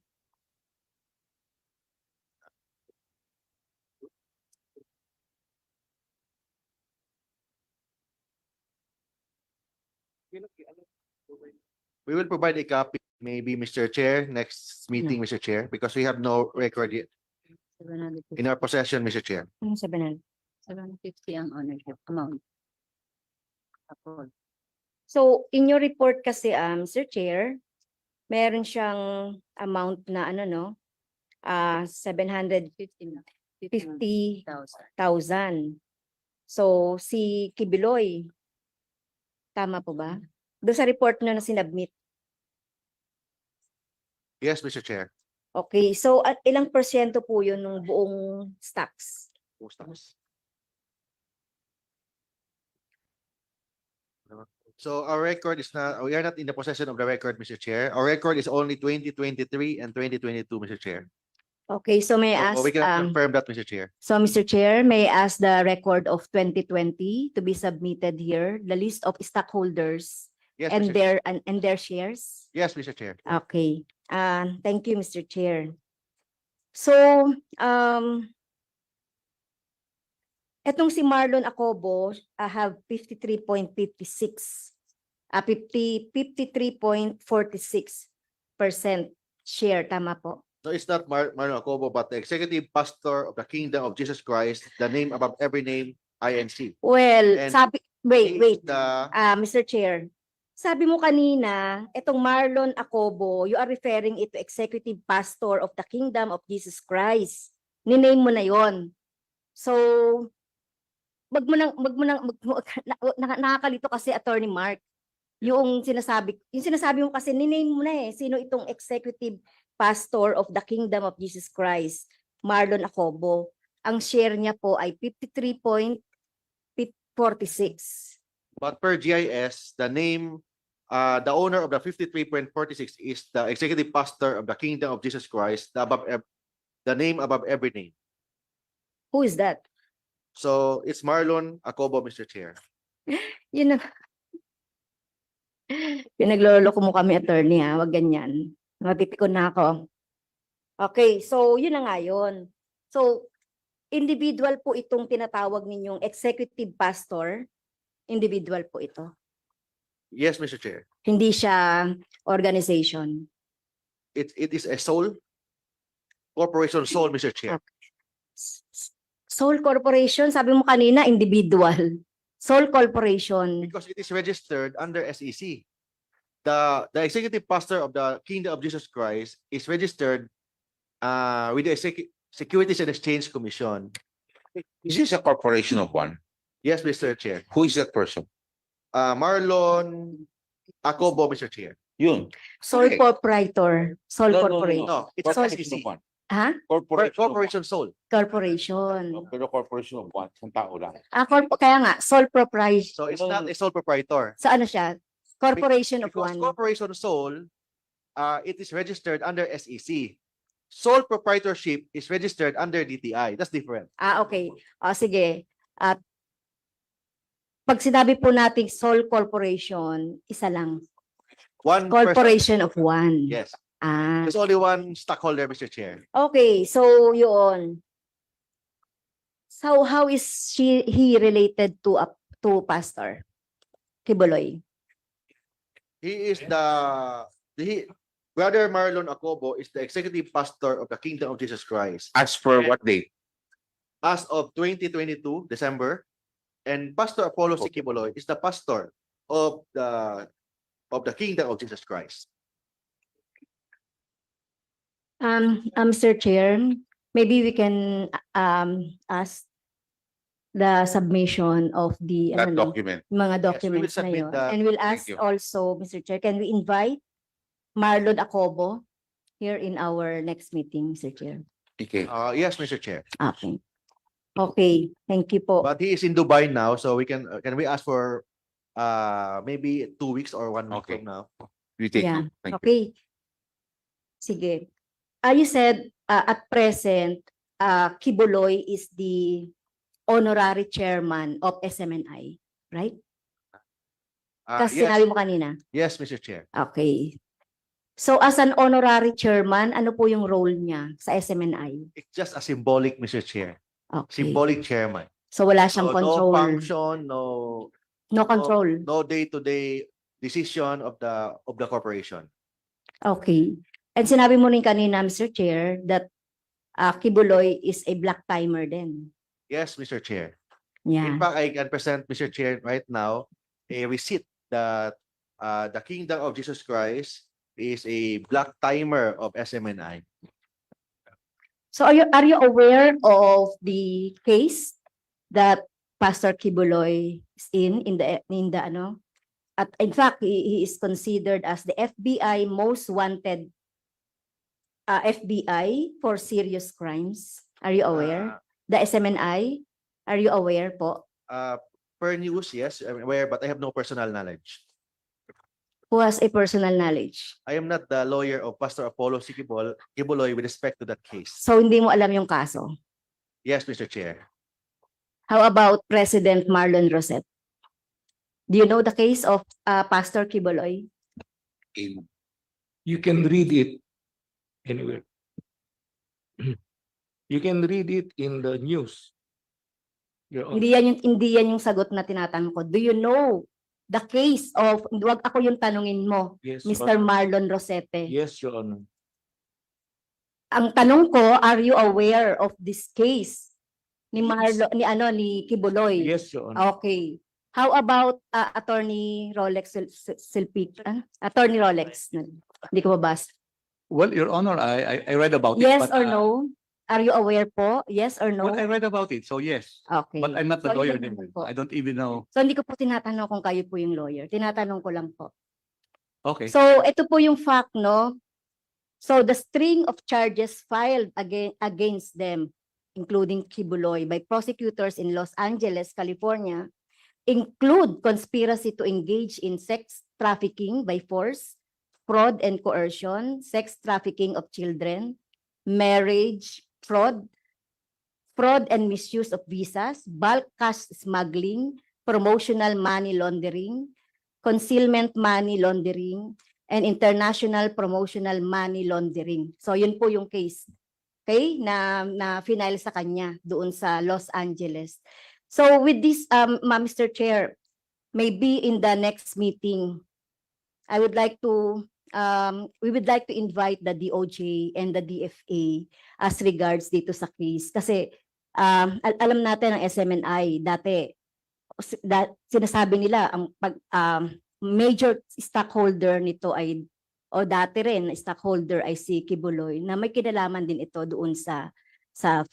We will provide a copy, maybe, Mr. Chair, next meeting, Mr. Chair, because we have no record yet in our possession, Mr. Chair. 750 ang ownership amount. So, in your report kasi, Mr. Chair, meron siyang amount na 750,000. So, si Kibuloy, tama po ba? Doon sa report nyo na sinubmit. Yes, Mr. Chair. Okay, so at ilang porsyento po yun ng buong stocks? So our record is not, we are not in the possession of the record, Mr. Chair. Our record is only 2023 and 2022, Mr. Chair. Okay, so may I So ask, we cannot confirm that, Mr. Chair. so Mr. Chair, may I ask the record of 2020 to be submitted here, the list of stockholders Yes, and Mr. their shares? Yes, Mr. Chair. Okay, thank you, Mr. Chair. So, etong si Marlon Acobo, have 53.56, 53.46% share, tama po? No, it's not Marlon Acobo, but the executive pastor of the Kingdom of Jesus Christ, the name above every name, INC. Well, And wait, The, Mr. Chair. Sabi mo kanina, itong Marlon Acobo, you are referring it to executive pastor of the Kingdom of Jesus Christ. Niname mo na yon. So, nakakalito kasi Attorney Mark. Yung sinasabi mo kasi niname mo na eh, sino itong executive pastor of the Kingdom of Jesus Christ, Marlon Acobo. Ang share niya po ay 53.46. but per GIS, the name, the owner of the 53.46 is the executive pastor of the Kingdom of Jesus Christ, the name above every name. Who is that? So it's Marlon Acobo, Mr. Chair. Yun na. Pinagloloko mo kami, attorney, ha? Wag ganyan. Mapipikon na ako. Okay, so yun na nga yun. So, individual po itong tinatawag ninyong executive pastor. Individual po ito. Yes, Mr. Chair. Hindi siya organization. It is a sole corporation sole, Mr. Chair. Sole corporation, sabi mo kanina, individual. Sole corporation. Because it is registered under SEC. The executive pastor of the Kingdom of Jesus Christ is registered with the Securities and Exchange Commission. Is this a corporation of one? Yes, Mr. Chair. Who is that person? Marlon Acobo, Mr. Chair. Yun. Sole Okay. proprietor. Sole No, no, no, corporation. No, it's Corporation SEC. of one. Ha? Corporation. Corporation sole. Corporation. Pero corporation of one. Isang tao lang. Kaya nga, sole proprietor. So it's not a sole proprietor. Sa ano siya? Corporation of Because one. corporation sole, it is registered under SEC. Sole proprietorship is registered under DTI. That's different. Okay. Sige. At pag sinabi po nating sole corporation, isa lang. One person. Corporation of one. Yes. Ah, There's only one stockholder, Mr. Chair. okay. So, yun. So, how is he related to Pastor Kibuloy? He is Brother Marlon Acobo is the executive pastor of the Kingdom of Jesus Christ As for what date? as of 2022, December. And Pastor Apollo Sikibuloy is the pastor of the Kingdom of Jesus Christ. Mr. Chair, maybe we can ask the submission of the That document. mga Yes, we will documents na submit yun. the- And we'll ask you. also, Mr. Chair, can we invite Marlon Acobo here in our next meeting, Mr. Chair? Okay. Yes, Mr. Chair. Okay. Okay, thank you po. But he is in Dubai now, so we can we ask for maybe 2 weeks or 1 week Okay. from now? You take Yeah. it. Thank you. Okay. Sige. You said at present, Kibuloy is the honorary chairman of SMNI, right? Kasi Yes, sinabi mo kanina. yes, Mr. Chair. Okay. So as an honorary chairman, ano po yung role niya sa SMNI? It's just a symbolic, Mr. Chair. Okay. Symbolic chairman. So wala siyang So, control. no function, No control. no day-to-day decision of the corporation. Okay. And sinabi mo rin kanina, Mr. Chair, that Kibuloy is a black timer din. Yes, Mr. Chair. Yeah. In fact, I can present, Mr. Chair, right now, a receipt that the Kingdom of Jesus Christ is a black timer of SMNI. So are you aware of the case that Pastor Kibuloy is in the ano? At in fact, he is considered as the FBI most wanted FBI for serious crimes. Are you aware? The SMNI? Are you aware po? Per news, yes, I'm aware, but I have no personal knowledge. Who has a personal knowledge? I am not the lawyer of Pastor Apollo Kibuloy with respect to that case. So hindi mo alam yung kaso. Yes, Mr. Chair. How about President Marlon Rosette? Do you know the case of Pastor Kibuloy? In You can read it anywhere. You can read it in the news. Your Honor. Hindi yan yung sagot na tinatanong ko. Do you know the case of, wag ako yung tanungin mo, Yes, Mr. Your Honor. Marlon Rosette. Yes, Your Honor. Ang tanong ko, are you aware of this case ni ni Kibuloy? Yes, Your Honor. Okay. How about Attorney Rolex Silpic? Attorney Rolex. Hindi ko mabasa. Well, Your Honor, I read about it. Yes but, or no? Are you aware po? Yes or no? Well, I read about it, so yes. Okay. But I'm not the So, lawyer. yun lang po. I don't even know. So hindi ko po tinatanong kung kayo po yung lawyer. Tinatanong ko lang po. Okay. So ito po yung fact, no? So the string of charges filed against them, including Kibuloy, by prosecutors in Los Angeles, California, include conspiracy to engage in sex trafficking by force, fraud and coercion, sex trafficking of children, marriage fraud, fraud and misuse of visas, bulk cash smuggling, promotional money laundering, concealment money laundering, and international promotional money laundering. So yun po yung case, okay, na final sa kanya doon sa Los Angeles. So with this, Mr. Chair, maybe in the next meeting, I would like to we would like to invite the DOJ and the DFA as regards dito sa case. Kasi alam natin ang SMNI, dati sinasabi nila ang major stockholder nito ay, o dati rin stockholder ay si Kibuloy, na may kinalaman din ito doon sa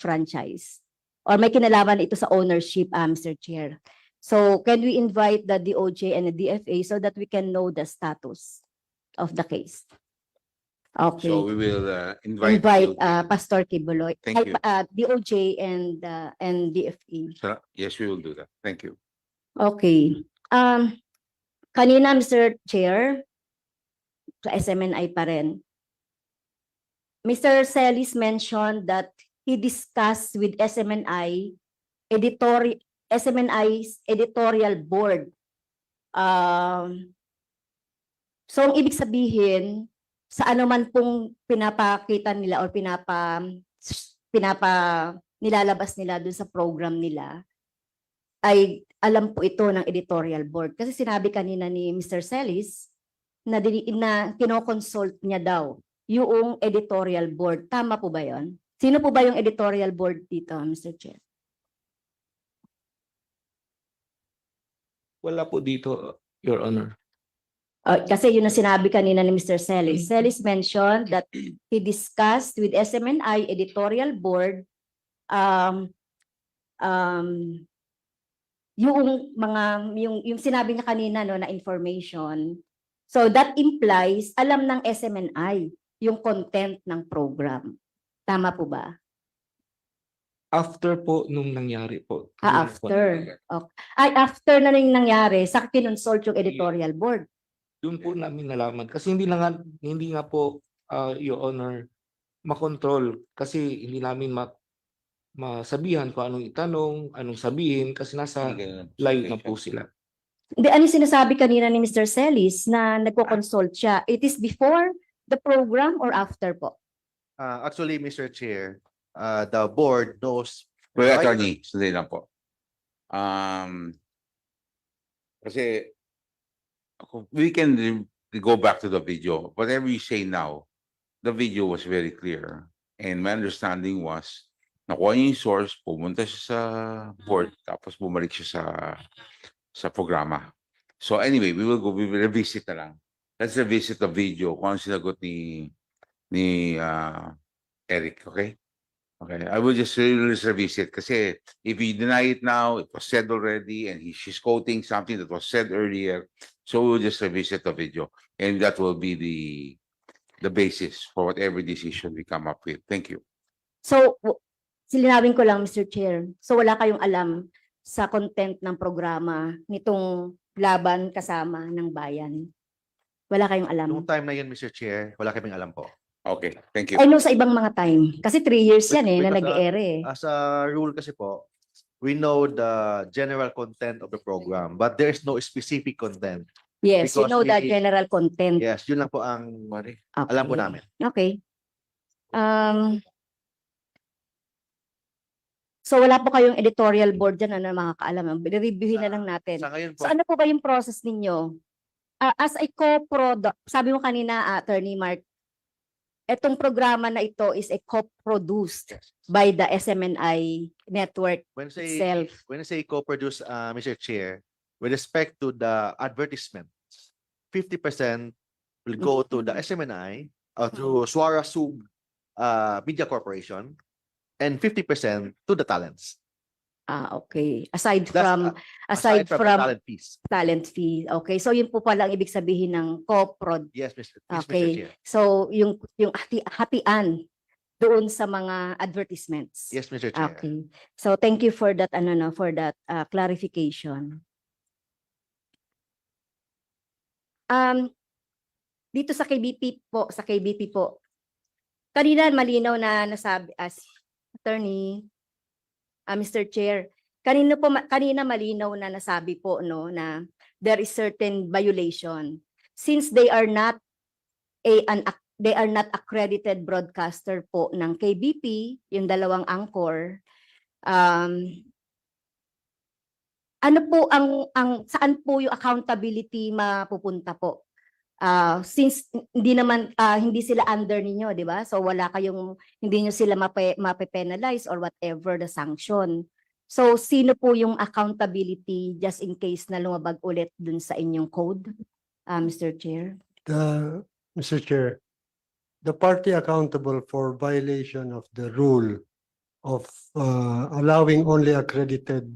franchise. Or may kinalaman ito sa ownership, Mr. Chair. So can we invite the DOJ and the DFA so that we can know the status of the case? Okay. So we will invite DOJ. Pastor Kibuloy. Thank you. DOJ and DFA. Yes, we will do that. Thank you. Okay. Kanina, Mr. Chair, sa SMNI pa rin, Mr. Celis mentioned that he discussed with SMNI's editorial board. So, ang ibig sabihin, sa anuman pong pinapakita nila or nilalabas nila dun sa program nila, ay alam po ito ng editorial board. Kasi sinabi kanina ni Mr. Celis na kinoconsult niya daw yung editorial board. Tama po ba yon? Sino po ba yung editorial board dito, Mr. Chair? Wala po dito, Your Honor. Kasi yun ang sinabi kanina ni Mr. Celis. Celis mentioned that he discussed with SMNI editorial board yung sinabi niya kanina, no, na information. So that implies alam ng SMNI yung content ng program. Tama po ba? After po nung nangyari po. After. Okay. Ay, after na rin nangyari, sa kinonsult yung editorial board. Doon po namin nalaman. Kasi hindi nga po, Your Honor, makontrol. Kasi hindi namin masabihan kung anong itanong, anong sabihin, kasi nasa live na po sila. Hindi, ano yung sinasabi kanina ni Mr. Celis na nagko-consult siya? It is before the program or after po? Actually, Mr. Chair, the board knows. Well, attorney, sandali lang po. Kasi we can go back to the video. Whatever you say now, the video was very clear. And my understanding was, nakuha niya yung source, pumunta siya sa board, tapos bumalik siya sa programa. So anyway, we will revisit na lang. Let's revisit the video kung ano sinagot ni Eric, okay? Okay, I will just revisit kasi if you deny it now, it was said already and she's quoting something that was said earlier. So we'll just revisit the video and that will be the basis for whatever decision we come up with. Thank you. So, silinawin ko lang, Mr. Chair. So wala kayong alam sa content ng programa nitong laban kasama ng bayan? Wala kayong alam. Nung time na yun, Mr. Chair, wala kaming alam po. Okay, thank you. I know sa ibang mga time. Kasi 3 years yan na Because, nag-e-ere eh. As a rule kasi po, we know the general content of the program, but there is no specific content. Yes, you because know the we- general content. Yes, yun lang po ang alam po Okay. namin. Okay. So wala po kayong editorial board dyan na makakaalam. Reviewin na lang natin. Sa ngayon po, So ano po ba yung process ninyo? As a co-product, sabi mo kanina, Attorney Mark, etong programa na ito is a co-produced by the SMNI network when say itself. when I say co-produce, Mr. Chair, with respect to the advertisements, 50% will go to the SMNI through Suara Sub Media Corporation, and 50% to the talents. Okay. Aside That's, from aside from the talent fees. talent fee. Okay. So yun po pala ang ibig sabihin ng co-prod. Yes, Mr. Okay. Chair. So yung hatian doon sa mga advertisements. Yes, Mr. Chair. Okay. So thank you for that clarification. Dito sa KBP po. Kanina malinaw na nasabi as attorney, Mr. Chair. Kanina malinaw na nasabi po na there is certain violation since they are not accredited broadcaster po ng KBP, yung dalawang anchor. Ano po saan po yung accountability mapupunta po? Since hindi sila under ninyo, di ba? So hindi nyo sila mape-penalize or whatever the sanction. So sino po yung accountability just in case na lumabag ulit dun sa inyong code, Mr. Chair? Mr. Chair, the party accountable for violation of the rule of allowing only accredited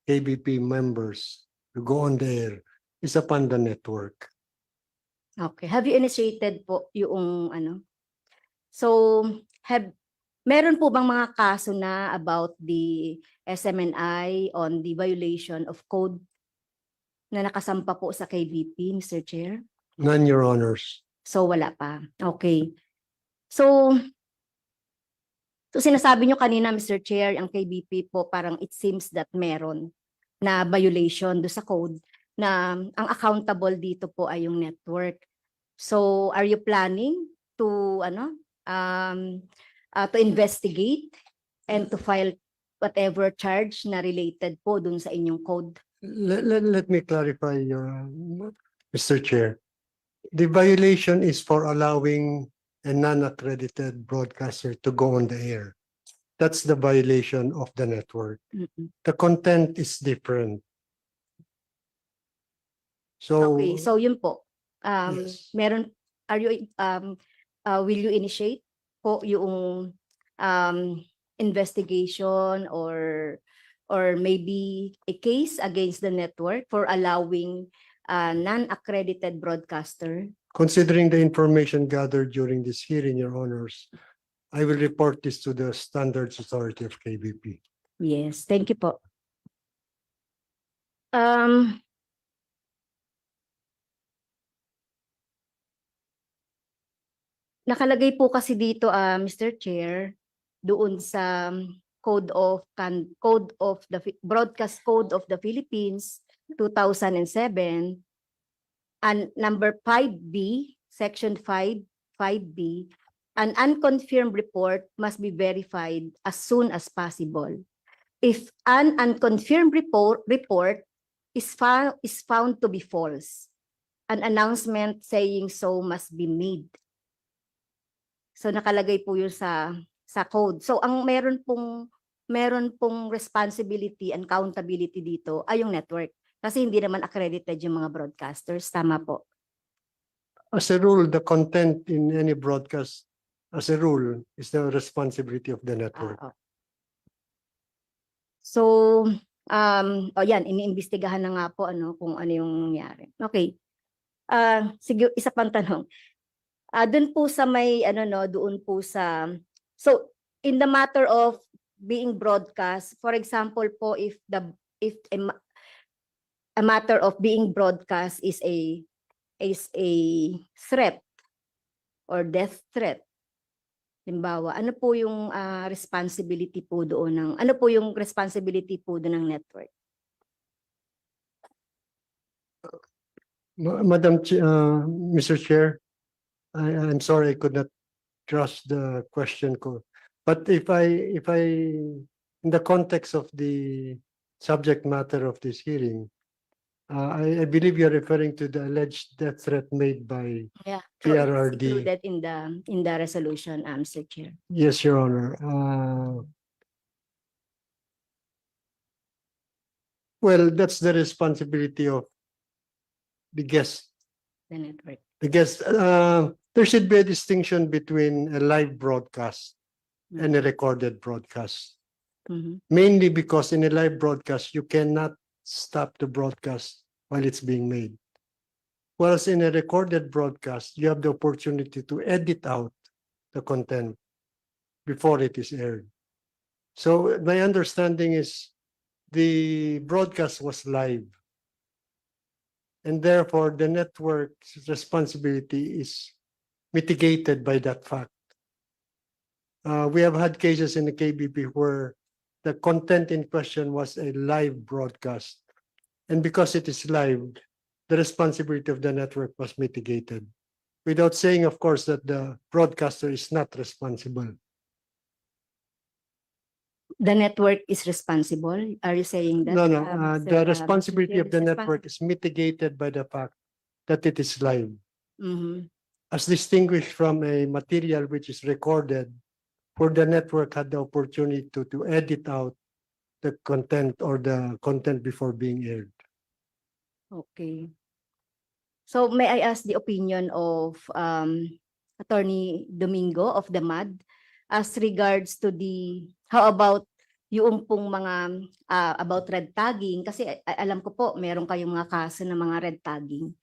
KBP members to go on the air is upon the network. Okay. Have you initiated po yung So, meron po bang mga kaso na about the SMNI on the violation of code na nakasampa po sa KBP, Mr. Chair? None, Your Honors. So, wala pa. Okay. So sinasabi nyo kanina, Mr. Chair, ang KBP po parang it seems that meron na violation do sa code na ang accountable dito po ay yung network. So, are you planning to investigate and to file whatever charge na related po dun sa inyong code? Let me clarify, Mr. Chair. The violation is for allowing a non-accredited broadcaster to go on the air. That's the violation of the network. The content is different. So, Okay, so yun po. Yes. Will you initiate po yung investigation or maybe a case against the network for allowing non-accredited broadcaster? considering the information gathered during this hearing, Your Honors, I will report this to the Standards Authority of KBP. Yes, thank you po. Nakalagay po kasi dito, Mr. Chair, doon sa Broadcast Code of the Philippines 2007 and number 5B, section 5B, an unconfirmed report must be verified as soon as possible. If an unconfirmed report is found to be false, an announcement saying so must be made. So nakalagay po yun sa code. So ang meron pong responsibility and accountability dito ay yung network. Kasi hindi naman accredited yung mga broadcasters. Tama po. As a rule, the content in any broadcast, as a rule, is the responsibility of the network. So, yan, iniimbestigahan na nga po kung ano yung nangyari. Okay. Sige, isa pang tanong. Doon po sa may doon po sa so in the matter of being broadcast, for example po, if a matter of being broadcast is a is a threat or death threat, halimbawa, ano po yung responsibility po doon ng, ano po yung responsibility po doon ng network? Mr. Chair, I'm sorry I could not grasp the question ko. But if I, in the context of the subject matter of this hearing, I believe you're referring to the alleged death threat made by Yeah, so it's PRRD. included in the resolution, Mr. Chair. Yes, Your Honor. Well, that's the responsibility of the guest. The network. The guest. There should be a distinction between a live broadcast and a recorded broadcast. Mhm. Mainly because in a live broadcast, you cannot stop the broadcast while it's being made. Whereas in a recorded broadcast, you have the opportunity to edit out the content before it is aired. So my understanding is the broadcast was live. And therefore, the network's responsibility is mitigated by that fact. We have had cases in the KBP where the content in question was a live broadcast. And because it is live, the responsibility of the network was mitigated. Without saying, of course, that the broadcaster is not responsible. The network is responsible? Are you saying that? No, no, Mr. the Mr. responsibility Chair, of the is network is mitigated by the fact that it is live, Mhm. as distinguished from a material which is recorded, where the network had the opportunity to edit out the content or the content before being aired. Okay. So may I ask the opinion of Attorney Domingo of the MAD as regards to the, how about yung pong mga about red tagging, kasi alam ko po meron kayong mga kaso ng mga red tagging.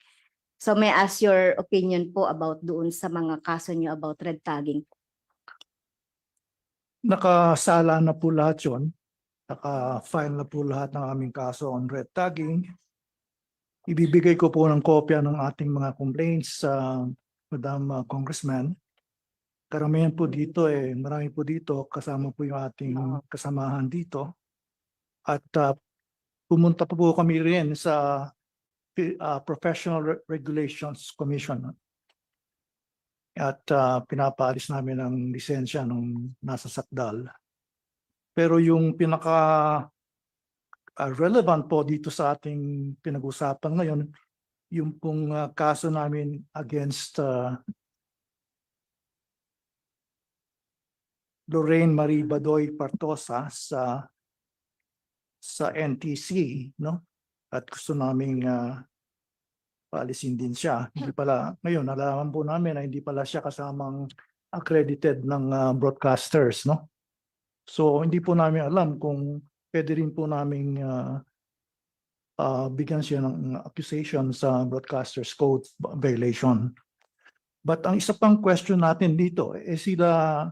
So may I ask your opinion po about doon sa mga kaso niyo about red tagging? Nakasala na po lahat yun. Naka-file na po lahat ng aming kaso on red tagging. Ibibigay ko po ng kopya ng ating mga complaints sa Madam Congressman. Karamihan po dito marami po dito kasama po yung ating kasamahan dito. At pumunta po kami rin sa Professional Regulations Commission. At pinapaalis namin ang lisensya nung nasa sakdal. Pero yung pinaka relevant po dito sa ating pinag-usapan ngayon, yung pong kaso namin against Lorraine Badoy Partosa sa NTC, no? At gusto naming paalisin din siya. Hindi pala, ngayon nalaman po namin na hindi pala siya kasamang accredited ng broadcasters, no? So hindi po namin alam kung pwede rin po namin bigyan siya ng accusation sa Broadcasters Code violation. But ang isa pang question natin dito, sila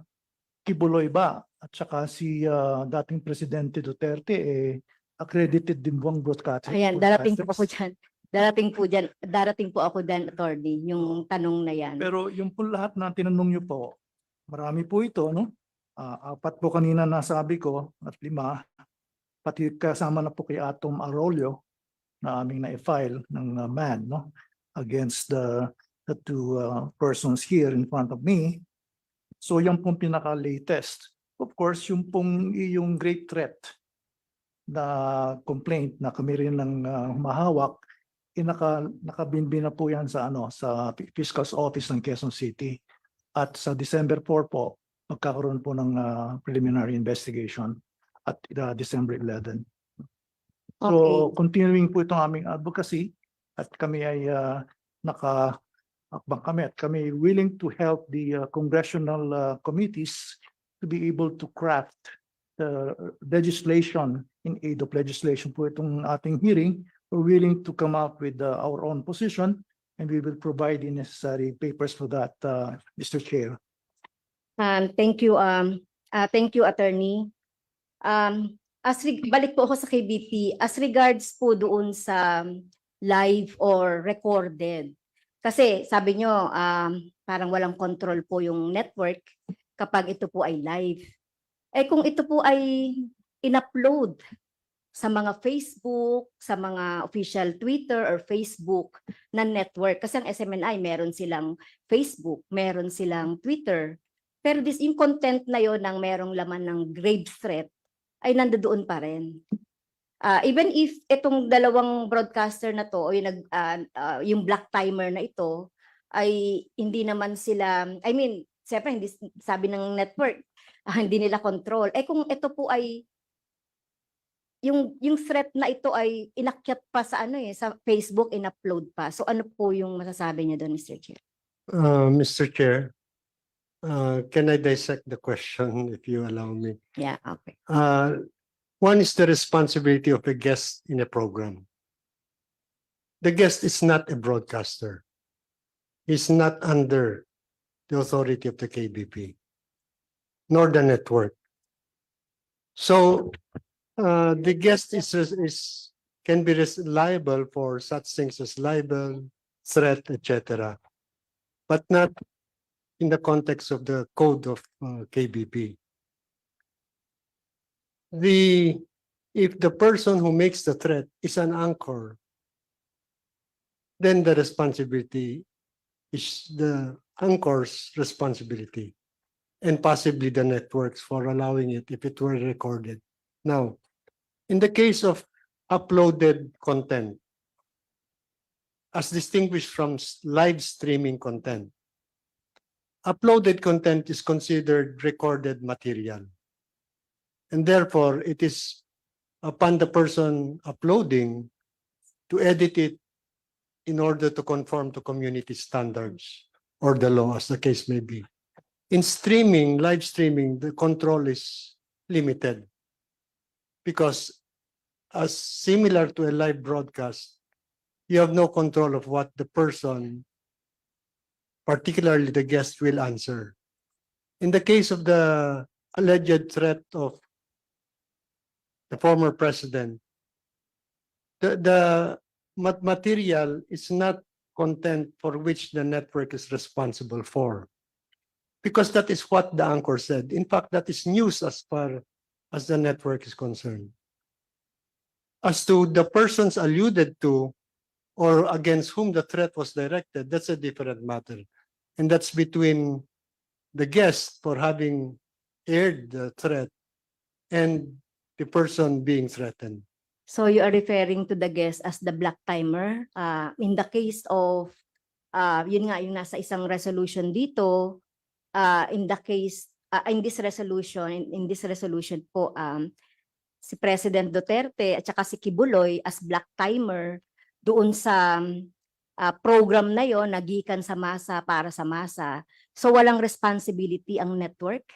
Kibuloy ba at saka si dating Presidente Duterte accredited din bang broadcaster? Ayan, darating po ako dyan. Darating po ako dyan, attorney, yung tanong na yan. Pero yung po lahat na tinanong niyo po, marami po ito, no? 4 po kanina nasabi ko at 5, pati kasama na po kay Atom Arroyo na aming na-file ng MAD, no? Against the 2 persons here in front of me. So yung pong pinaka-latest. Of course, yung great threat na complaint na kami rin ng humahawak, nakabinbin na po yan sa Fiscal's Office ng Quezon City. At sa December 4 po, magkakaroon po ng preliminary investigation at December 11. So continuing po itong aming advocacy at kami ay nakaakbang kami at kami willing to help the congressional committees to be able to craft the legislation in aid of legislation po itong ating hearing. We're willing to come up with our own position and we will provide the necessary papers for that, Mr. Chair. Thank you, attorney. Balik po ako sa KBP. As regards po doon sa live or recorded, Kasi sabi nyo, parang walang control po yung network kapag ito po ay live. Eh kung ito po ay in-upload sa mga Facebook, sa mga official Twitter or Facebook na network. Kasi ang SMNI, meron silang Facebook, meron silang Twitter. Pero yung content na yon ng merong laman ng grave threat ay nandoon pa rin. Even if itong dalawang broadcaster na to o yung black timer na ito ay hindi naman sila, I mean, siyempre hindi sabi ng network, hindi nila control. Eh kung ito po ay yung threat na ito ay inakyat pa sa sa Facebook, in-upload pa. So ano po yung masasabi niyo doon, Mr. Chair? Mr. Chair, can I dissect the question if you allow me? Yeah, okay. One is the responsibility of a guest in a program. The guest is not a broadcaster. He's not under the authority of the KBP, nor the network. So the guest can be liable for such things as libel, threat, etc., but not in the context of the code of KBP. If the person who makes the threat is an anchor, then the responsibility is the anchor's responsibility, and possibly the networks for allowing it if it were recorded. Now, in the case of uploaded content, as distinguished from live streaming content, uploaded content is considered recorded material. And therefore, it is upon the person uploading to edit it in order to conform to community standards or the law, as the case may be. In streaming, live streaming, the control is limited because as similar to a live broadcast, you have no control of what the person, particularly the guest, will answer. In the case of the alleged threat of the former president, the material is not content for which the network is responsible for, because that is what the anchor said. In fact, that is news as far as the network is concerned. As to the persons alluded to or against whom the threat was directed, that's a different matter. And that's between the guest for having aired the threat and the person being threatened. So you are referring to the guest as the black timer. In the case of, yun nga yung nasa isang resolution dito, in this resolution po, si President Duterte at saka si Kibuloy as black timer doon sa program na yon, nagikan sa masa para sa masa. So walang responsibility ang network.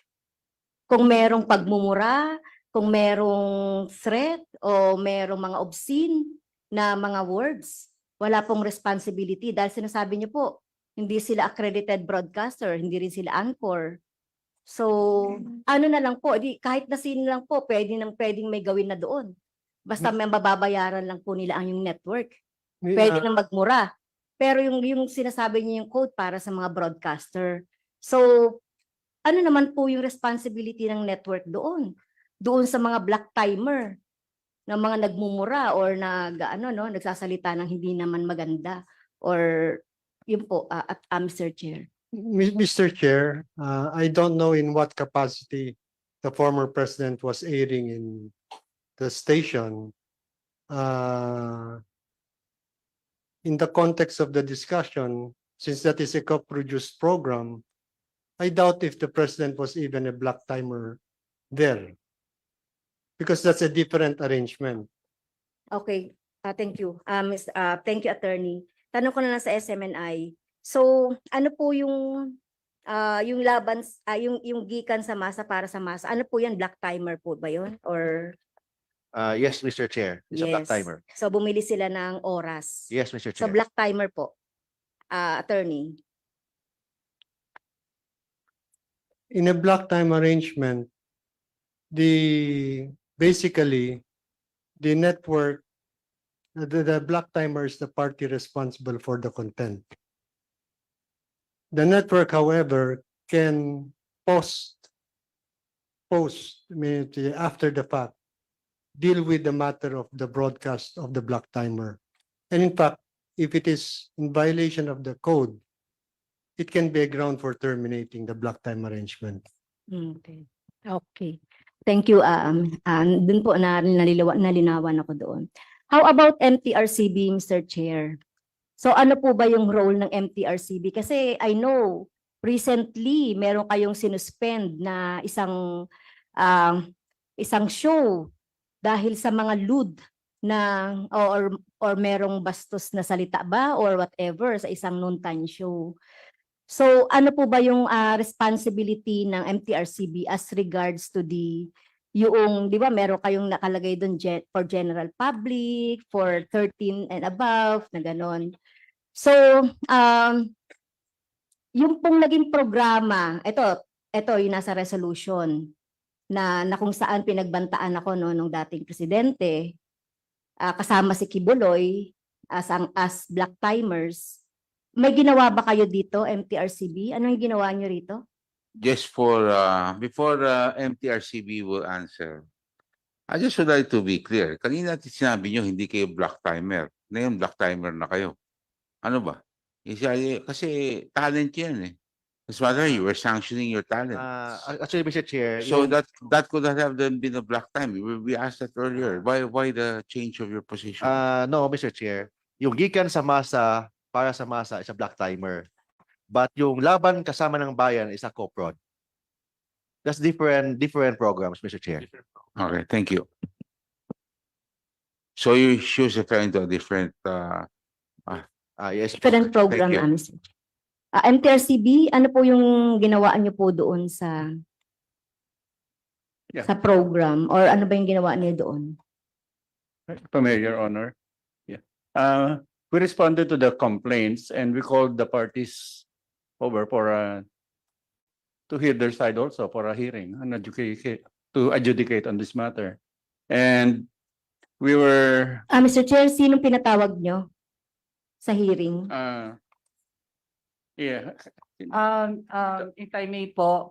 Kung merong pagmumura, kung merong threat o merong mga obscene na mga words, wala pong responsibility dahil sinasabi niyo po, hindi sila accredited broadcaster, hindi rin sila anchor. So, ano na lang po, kahit na sino lang po, pwedeng may gawin na doon. Basta may mababayaran lang po nila ang yung network. Pwede nang magmura. Pero yung sinasabi niyo yung code para sa mga broadcaster. So, ano naman po yung responsibility ng network doon? Doon sa mga black timer na mga nagmumura or nagsasalita ng hindi naman maganda or yun po Mr. Chair. Mr. Chair, I don't know in what capacity the former president was airing in the station. In the context of the discussion, since that is a co-produced program, I doubt if the president was even a black timer there, because that's a different arrangement. Okay, thank you. Thank you, Attorney. Tanong ko na lang sa SMNI. So, ano po yung laban, yung gikan sa masa para sa masa? Ano po yan? Black timer po ba yun? Or Yes, Mr. Chair. It's a black yes. timer. So, bumili sila ng oras. Yes, Mr. So, Chair. black timer po. Attorney. In a block time arrangement, basically the network, the block timer is the party responsible for the content. The network, however, can immediately after the fact, deal with the matter of the broadcast of the block timer. And in fact, if it is in violation of the code, it can be a ground for terminating the block time arrangement. Okay. Okay. Thank you. Dun po nalinawan ako doon. How about MTRCB, Mr. Chair? So ano po ba yung role ng MTRCB? Kasi I know recently meron kayong sinuspend na isang show dahil sa mga lewd na or merong bastos na salita ba or whatever sa isang noontime show. So ano po ba yung responsibility ng MTRCB as regards to yung, di ba, meron kayong nakalagay doon for general public, for 13 and above, na ganon. So, yung pong naging programa, ito yung nasa resolution na kung saan pinagbantaan ako nung dating presidente, kasama si Kibuloy as black timers. May ginawa ba kayo dito, MTRCB? Ano yung ginawa nyo rito? Just for, before MTRCB will answer, I just would like to be clear. Kanina sinabi nyo hindi kayo black timer. Ngayon black timer na kayo. Ano ba? Kasi talent yan eh. As a matter, you were sanctioning your talent. Actually, Mr. Chair, So that could have been a black time. We asked that earlier. Why the change of your position? no, Mr. Chair, yung gikan sa masa para sa masa is a black timer. But yung laban kasama ng bayan is a co-prod. That's different programs, Mr. Chair. Okay, thank you. So she was referring to a different Yes. Different program, Thank you. Mr. MTRCB, ano po yung ginawa niyo po doon sa Yeah. sa program or ano ba yung ginawa niyo doon? Your Honor. Yeah. We responded to the complaints and we called the parties over for to hear their side also for a hearing and to adjudicate on this matter. And we were Mr. Chair, sinong pinatawag niyo sa hearing? yeah. If I may po,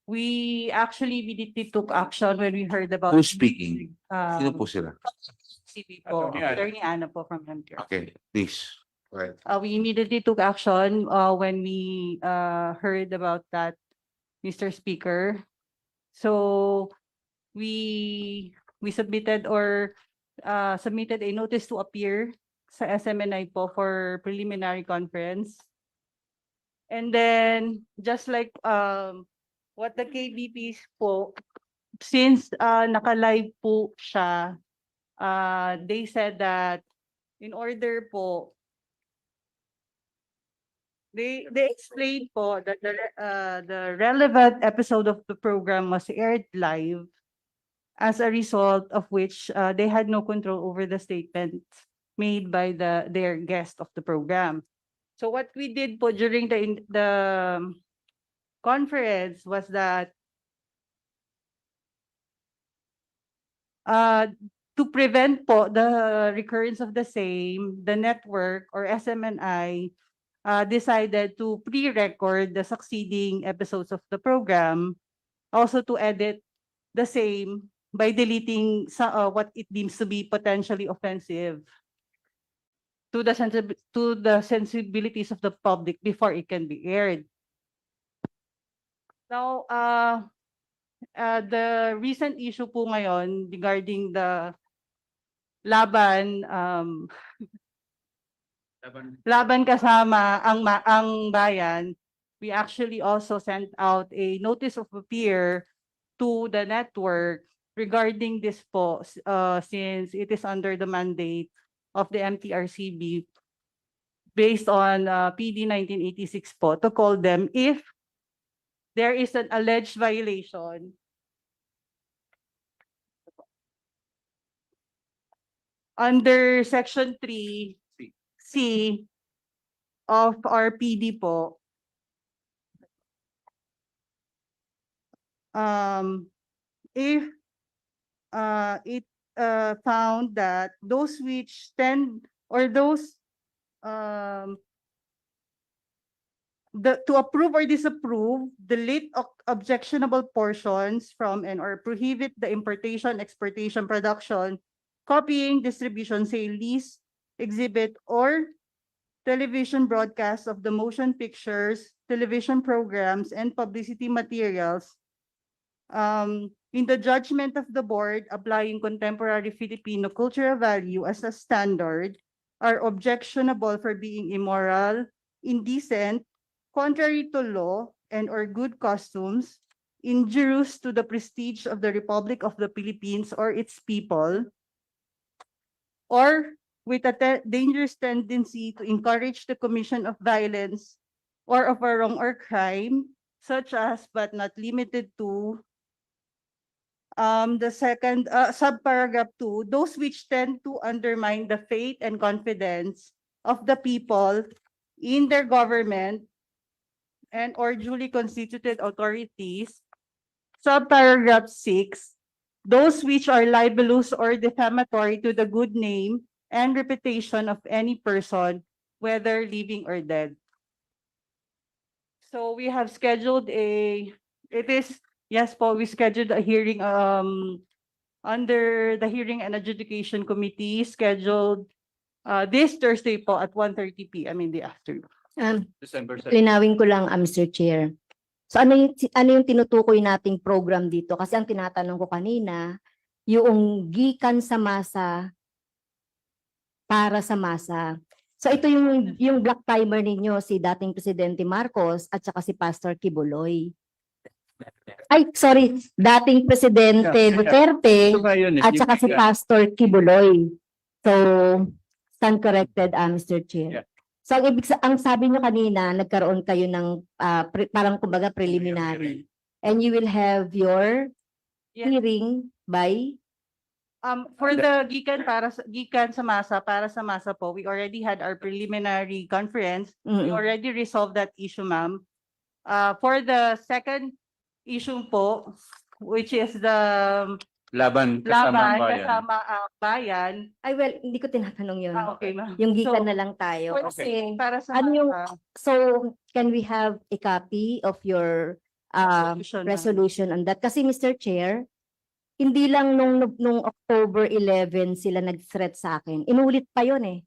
we immediately took action when we heard about Who's speaking? Sino po sila? CB po, Attorney Ana. Attorney Ana po from MTR. Okay, please. Go ahead. We immediately took action when we heard about that, Mr. Speaker. So we submitted submitted a notice to appear sa SMNI po for preliminary conference. And then just like what the KBP po, since naka-live po siya, they said that in order po, they explained po that the relevant episode of the program was aired live, as a result of which they had no control over the statements made by their guest of the program. So what we did po during the conference was that to prevent po the recurrence of the same, the network or SMNI decided to pre-record the succeeding episodes of the program, also to edit the same by deleting what it deems to be potentially offensive to the sensibilities of the public before it can be aired. Now, the recent issue po ngayon regarding the laban kasama ang bayan, we actually also sent out a notice of appear to the network regarding this po, since it is under the mandate of the MTRCB based on PD 1986 po, to call them if there is an alleged violation under Section 3C of our PD po. If it found that those which stand or those to approve or disapprove, delete objectionable portions from and or prohibit the importation, exportation, production, copying, distribution, sale, lease, exhibit, or television broadcast of the motion pictures, television programs, and publicity materials. In the judgment of the board, applying contemporary Filipino cultural value as a standard are objectionable for being immoral, indecent, contrary to law and or good customs, injurious to the prestige of the Republic of the Philippines or its people, or with a dangerous tendency to encourage the commission of violence or of a wrong or crime, such as but not limited to the second subparagraph 2, those which tend to undermine the faith and confidence of the people in their government and or duly constituted authorities. Subparagraph 6, those which are libelous or defamatory to the good name and reputation of any person, whether living or dead. So we have scheduled we scheduled a hearing under the Hearing and Adjudication Committee scheduled this Thursday po at 1:30 p.m. in the afternoon. December 2nd. Linawin ko lang, Mr. Chair. So ano yung tinutukoy nating program dito? Kasi ang tinatanong ko kanina, yung gikan sa masa para sa masa. So ito yung black timer ninyo, si dating Presidente Marcos at saka si Pastor Kibuloy. Ay, sorry, dating Presidente Duterte at saka si Pastor Kibuloy. So, stand corrected, Mr. Chair. Yeah. So, ang sabi nyo kanina, nagkaroon kayo ng parang kumbaga preliminary. And you will have your hearing by? For the gikan sa masa, para sa masa po, we already had our preliminary conference. We already resolved that issue, ma'am. For the second issue po, which is the Laban kasama bayan. kasama bayan. Ay, well, hindi ko tinatanong yun. Okay, ma'am. Yung gikan So, na lang tayo. Okay. Para sa So, can we have a copy of your resolution on that? Kasi, Mr. Chair, hindi lang nung October 11 sila nag-threat sa akin. Inulit pa yun eh.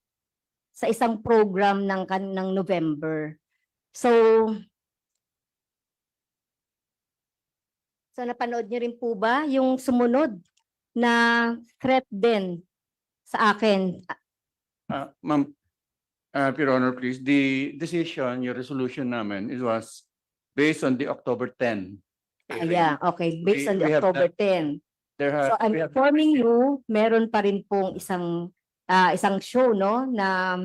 Sa isang program ng November. So napanood niyo rin po ba yung sumunod na threat din sa akin? Ma'am, Your Honor, please, the decision, your resolution namin, it was based on the October 10. Yeah, okay. Based on the We have October 10. There So I'm informing you, meron pa rin pong isang show, no, na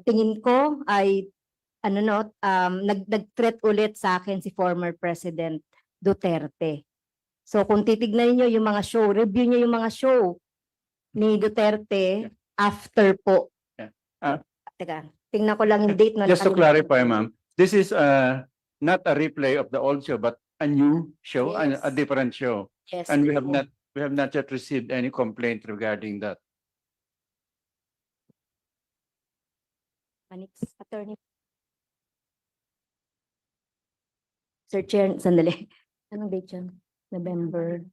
tingin ko ay nag-threat ulit sa akin si former President Duterte. So kung titignan niyo yung mga show, review niyo yung mga show ni Duterte after po. Teka, tingnan ko lang yung date na. Just to clarify, ma'am, this is not a replay of the old show, but a new show, Yes. a different show. Yes, And we have not yet received any complaint regarding that. Attorney. Sir Chair, sandali. Anong date yun? November.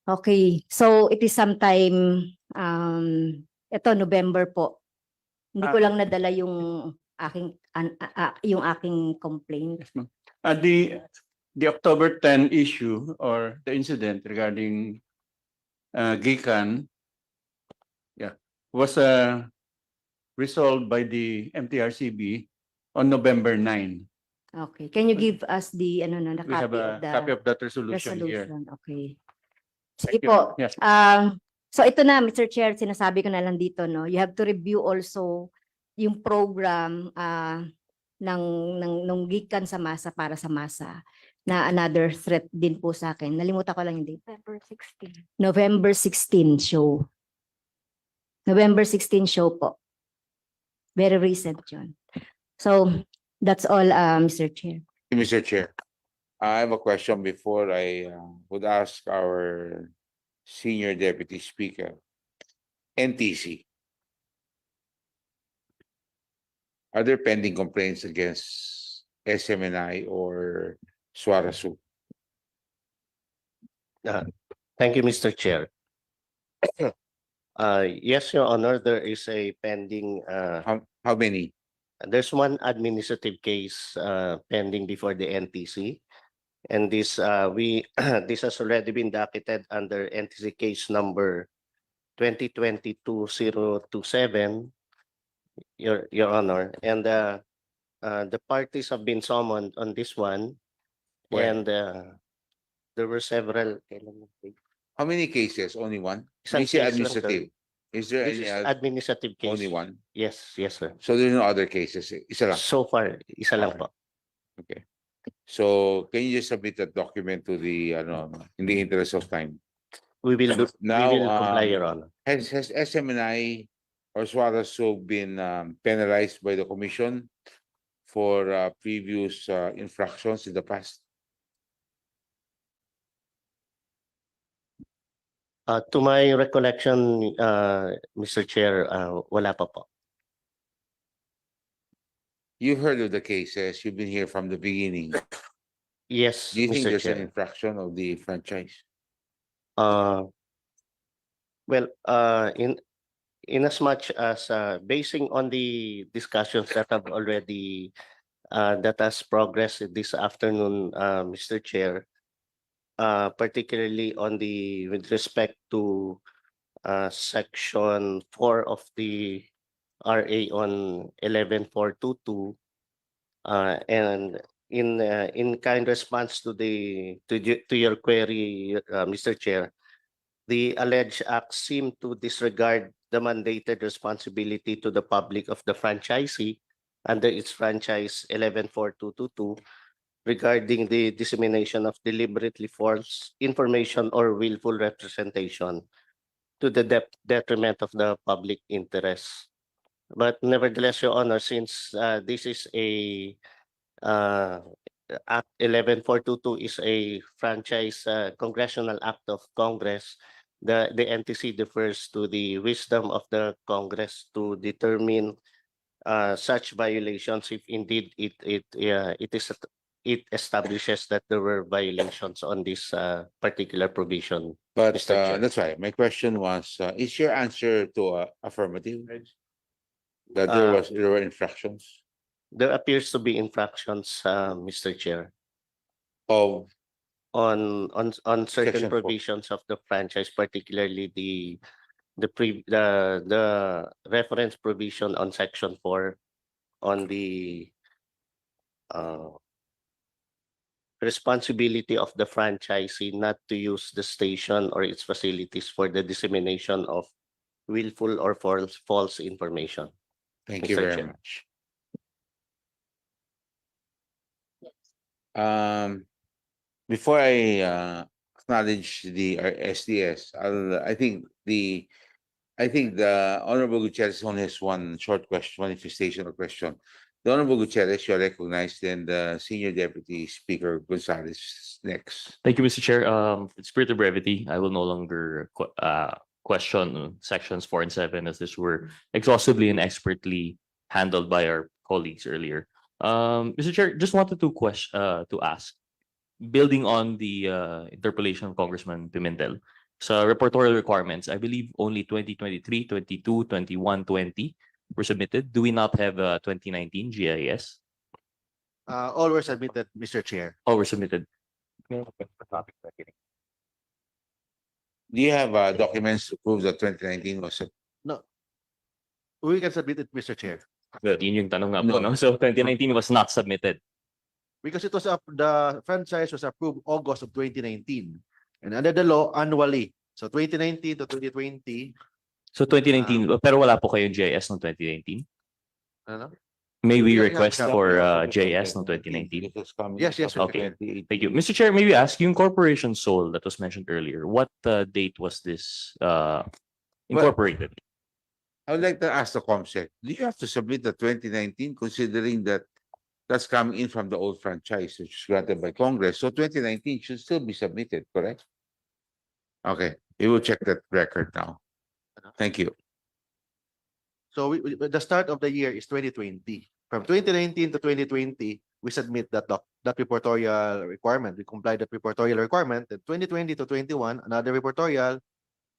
Okay, so it is sometime, ito November po. Hindi ko lang nadala yung aking complaint. Yes, ma'am. The October 10 issue or the incident regarding Gikan, was resolved by the MTRCB on November 9. Okay, can you give us the We have a copy of that resolution here. Okay. Sige Thank you. po. Yes. So ito na, Mr. Chair, sinasabi ko na lang dito, no. You have to review also yung program ng gikan sa masa para sa masa na another threat din po sa akin. Nalimutan ko lang yung date. November 16 show. November 16 show po. Very recent yun. So that's all, Mr. Chair. Mr. Chair, I have a question before I would ask our Senior Deputy Speaker. NTC. Are there pending complaints against SMNI or Suarasu? Thank you, Mr. Chair. Yes, Your Honor, there is a pending, How many? there's one administrative case pending before the NTC. And this this has already been docketed under NTC case number 2022-027, Your Honor. And the parties have been summoned on this one. Where? And there were several. How many cases? Only one? Isang You say case lang, sir. administrative. Is there This any is other? administrative case. Only one? Yes, yes, sir. So there's no other cases? Isa lang? So far, isa lang po. Okay. So can you just submit that document to the, in the interest of time? We will Now, we will comply, Your Honor. Has SMNI or Suaraso been penalized by the commission for previous infractions in the past? To my recollection, Mr. Chair, wala pa po. You heard of the cases. You've been here from the beginning. Yes, Do you think Mr. there's an Chair. infraction of the franchise? Well, in as much as basing on the discussions that have already that has progressed this afternoon, Mr. Chair, particularly on the with respect to section 4 of the RA on 11422, and in kind response to your query, Mr. Chair, the alleged acts seem to disregard the mandated responsibility to the public of the franchisee under its franchise 11422 regarding the dissemination of deliberately false information or willful representation to the detriment of the public interest. But nevertheless, Your Honor, since this is a Act 11422 is a franchise congressional act of Congress, the NTC defers to the wisdom of the Congress to determine such violations if indeed it establishes that there were violations on this particular provision. But Mr. Chair. that's right. My question was, is your answer to affirmative? That there were infractions There appears to be infractions, Mr. Chair, of on certain Section 4. provisions of the franchise, particularly the reference provision on section 4 on the responsibility of the franchisee not to use the station or its facilities for the dissemination of willful or false information. Thank you Mr. very Chair. much. Before I acknowledge the SDS, I think the Honorable Gutierrez only has one short question, one manifestation or question. The Honorable Gutierrez, you are recognized, and Senior Deputy Speaker Gonzalez is next. Thank you, Mr. Chair. In spirit of brevity, I will no longer question sections 4 and 7 as this were exhaustively and expertly handled by our colleagues earlier. Mr. Chair, just wanted to ask, building on the interpellation of Congressman Pimentel, so reportorial requirements, I believe only 2023, 22, 21, 20 were submitted. Do we not have 2019 GIS? All were submitted, Mr. Chair. All were submitted. Do you have documents to prove that 2019 was No. We can submit it, Mr. Chair. Well, yun yung tanong nga po, no? So 2019 was not submitted. Because it was the franchise was approved August of 2019. And under the law, annually. So 2019 to 2020. So 2019, pero wala po kayong GIS noong 2019? Ano? May we Yeah, request yeah. for GIS noong 2019? Yes, yes. Okay. Thank you. Mr. Chair, may we ask, yung Corporation Seoul that was mentioned earlier, what date was this incorporated? I would like to ask the COMSEC, do you have to submit the 2019 considering that that's coming in from the old franchise which is granted by Congress? So 2019 should still be submitted, correct? Okay, we will check that record now. Thank you. So the start of the year is 2020. From 2019 to 2020, we submit that reportorial requirement. We comply that reportorial requirement. Then 2020 to 21, another reportorial.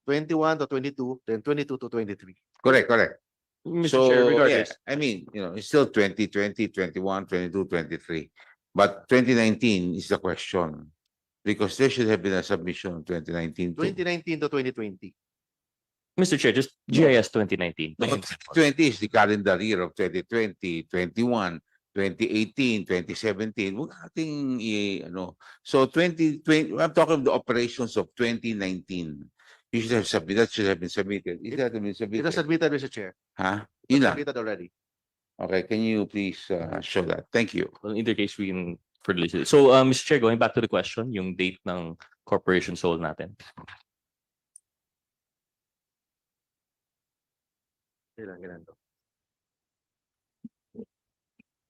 21 to 22, then 22 to 23. Correct, correct. Mr. Chair, regardless. I mean, it's still 2020, 21, 22, 23. But 2019 is the question. Because there should have been a submission in 2019 too. 2019 to 2020. Mr. Chair, just GIS 2019. No, 2020 is the calendar year of 2020, 21, 2018, 2017. Huwag nating So 2020, I'm talking of the operations of 2019. You should have submitted. That should have been submitted. Is that been It submitted? was submitted, Mr. Chair. Huh? It Yun was lang. submitted already. Okay, can you please show that? Thank you. Well, in either case, we can further listen. So, Mr. Chair, going back to the question, yung date ng corporation sold natin. Kailan to?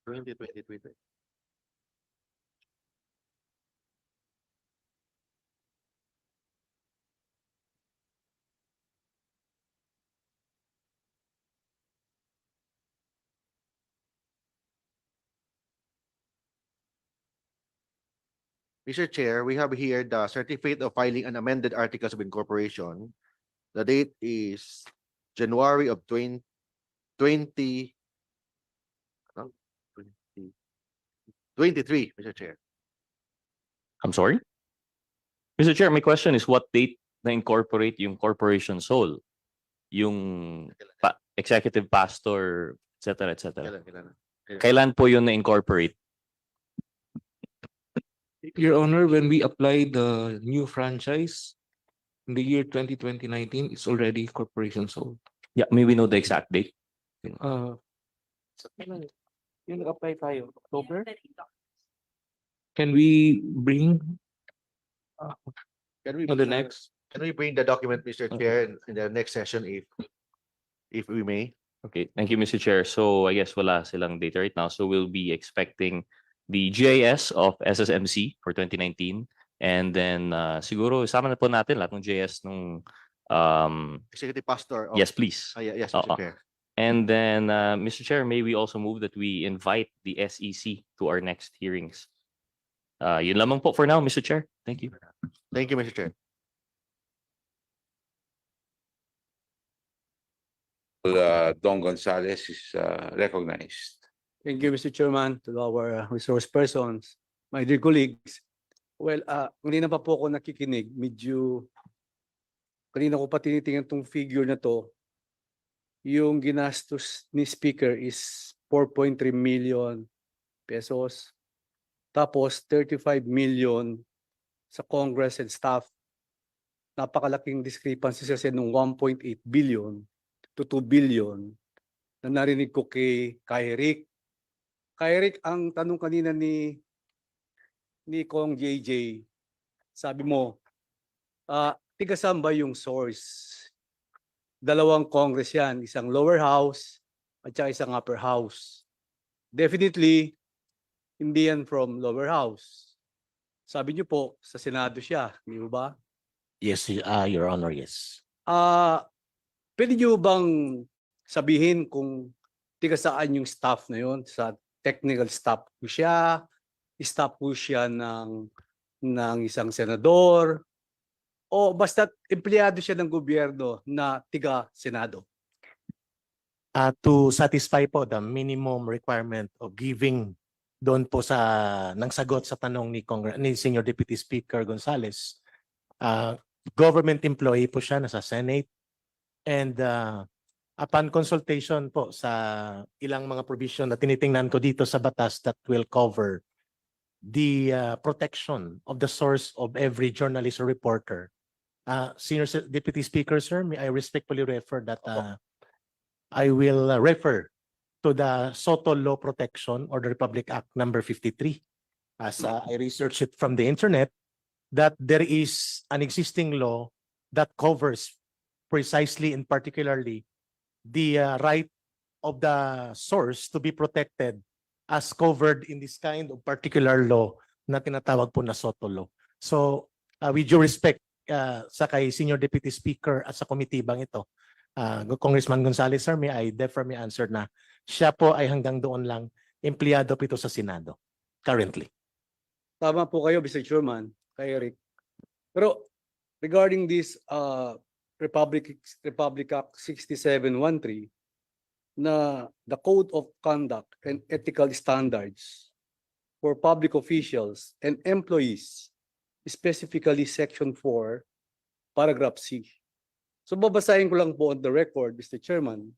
2020. Mr. Chair, we have here the certificate of filing an amended articles of incorporation. The date is January of 2023, Mr. Chair. I'm sorry? Mr. Chair, my question is what date na incorporate yung corporation soul? Yung executive pastor, etc. etc. Kailan po yun na-incorporate? Your Honor, when we applied the new franchise in the year 2019, it's already corporation sold. Yeah, may we know the exact date? Yung nag-apply tayo, October? Can we bring Can we on the next? Can we bring the document, Mr. Chair, in the next session if we may? Okay, thank you, Mr. Chair. So I guess wala silang data right now. So we'll be expecting the GIS of SSMC for 2019. And then siguro isama na po natin lahat ng GIS nung Executive Pastor. yes, please. Yes, Mr. Chair. And then Mr. Chair, may we also move that we invite the SEC to our next hearings. Yun lamang po for now, Mr. Chair. Thank you. Thank you, Mr. Chair. Don Gonzalez is recognized. Thank you, Mr. Chairman, to our resource persons, my dear colleagues. Well, kanina pa po ako nakikinig, medyo kanina ko pa tinitingnan tong figure na to. Yung ginastos ni Speaker is 4.3 million pesos. Tapos 35 million sa Congress and staff. Napakalaking discrepancy kasi nung 1.8 billion to 2 billion na narinig ko kay Rick. Kay Rick, ang tanong kanina ni Kong JJ, sabi mo, tiga saan ba yung source? Dalawang Congress yan, isang lower house at saka isang upper house. Definitely, hindi yan from lower house. Sabi niyo po, sa Senado siya, di ba? Yes, Your Honor, yes. Pwede niyo bang sabihin kung tiga saan yung staff na yon? Sa technical staff po siya, staff po siya ng isang senador, o basta empleyado siya ng gobyerno na tiga Senado? To satisfy po the minimum requirement of giving doon po sa nang sagot sa tanong ni Senior Deputy Speaker Gonzales, government employee po siya, nasa Senate, and upon consultation po sa ilang mga provision na tinitingnan ko dito sa batas that will cover the protection of the source of every journalist or reporter. Senior Deputy Speaker, sir, may I respectfully refer that I will refer to the SOTO Law Protection or the Republic Act number 53. As I researched it from the internet, that there is an existing law that covers precisely and particularly the right of the source to be protected as covered in this kind of particular law na tinatawag po na SOTO law. So with due respect sa kay Senior Deputy Speaker at sa committee bang ito, Congressman Gonzales, sir, may I defer may answer na Siya po ay hanggang doon lang, empleyado po ito sa Senado currently. Tama po kayo, Mr. Chairman, kay Eric. Pero regarding this Republic Act 6713, na the Code of Conduct and Ethical Standards for public officials and employees, specifically Section 4, Paragraph C. So babasahin ko lang po on the record, Mr. Chairman,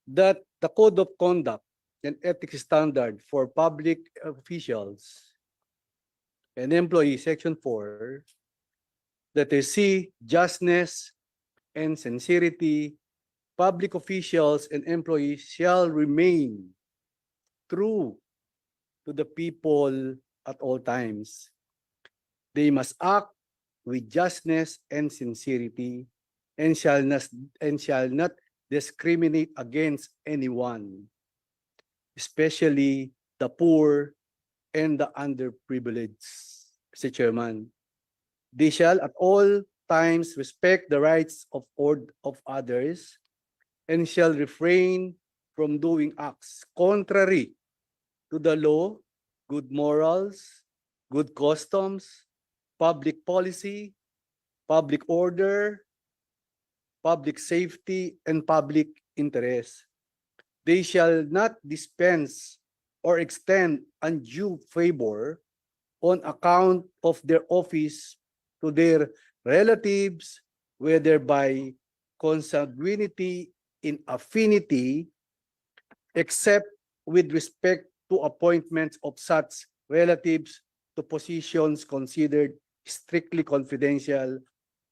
that the Code of Conduct and Ethics Standard for public officials and employees, Section 4, that is C, justness and sincerity, public officials and employees shall remain true to the people at all times. They must act with justness and sincerity and shall not discriminate against anyone, especially the poor and the underprivileged, Mr. Chairman. They shall at all times respect the rights of others and shall refrain from doing acts contrary to the law, good morals, good customs, public policy, public order, public safety, and public interest. They shall not dispense or extend undue favor on account of their office to their relatives, whether by consanguinity in affinity, except with respect to appointments of such relatives to positions considered strictly confidential,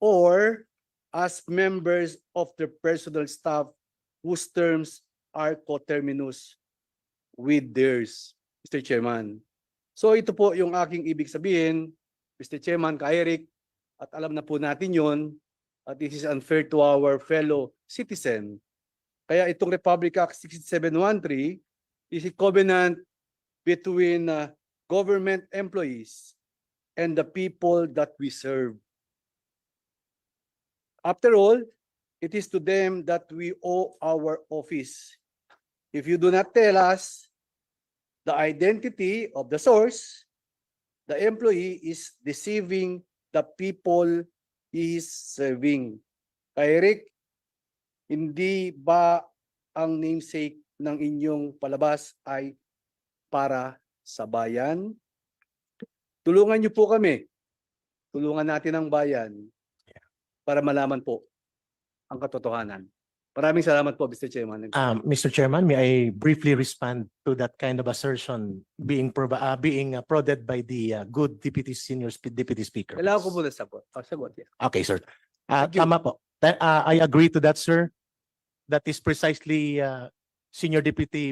or as members of the personal staff whose terms are coterminous with theirs, Mr. Chairman. So ito po yung aking ibig sabihin, Mr. Chairman, ka Eric, at alam na po natin yon, at this is unfair to our fellow citizen. Kaya itong Republic Act 6713 is a covenant between government employees and the people that we serve. After all, it is to them that we owe our office. If you do not tell us the identity of the source, the employee is deceiving the people he is serving. Kay Eric, hindi ba ang namesake ng inyong palabas ay para sa bayan? Tulungan niyo po kami. Tulungan natin ang bayan para malaman po ang katotohanan. Maraming salamat po, Mr. Chairman. Mr. Chairman, may I briefly respond to that kind of assertion being prodded by the good deputy speaker? Kailangan ko po na sagot. Sagot, yeah. Okay, sir. Tama po. I agree to that, sir. That is precisely Senior Deputy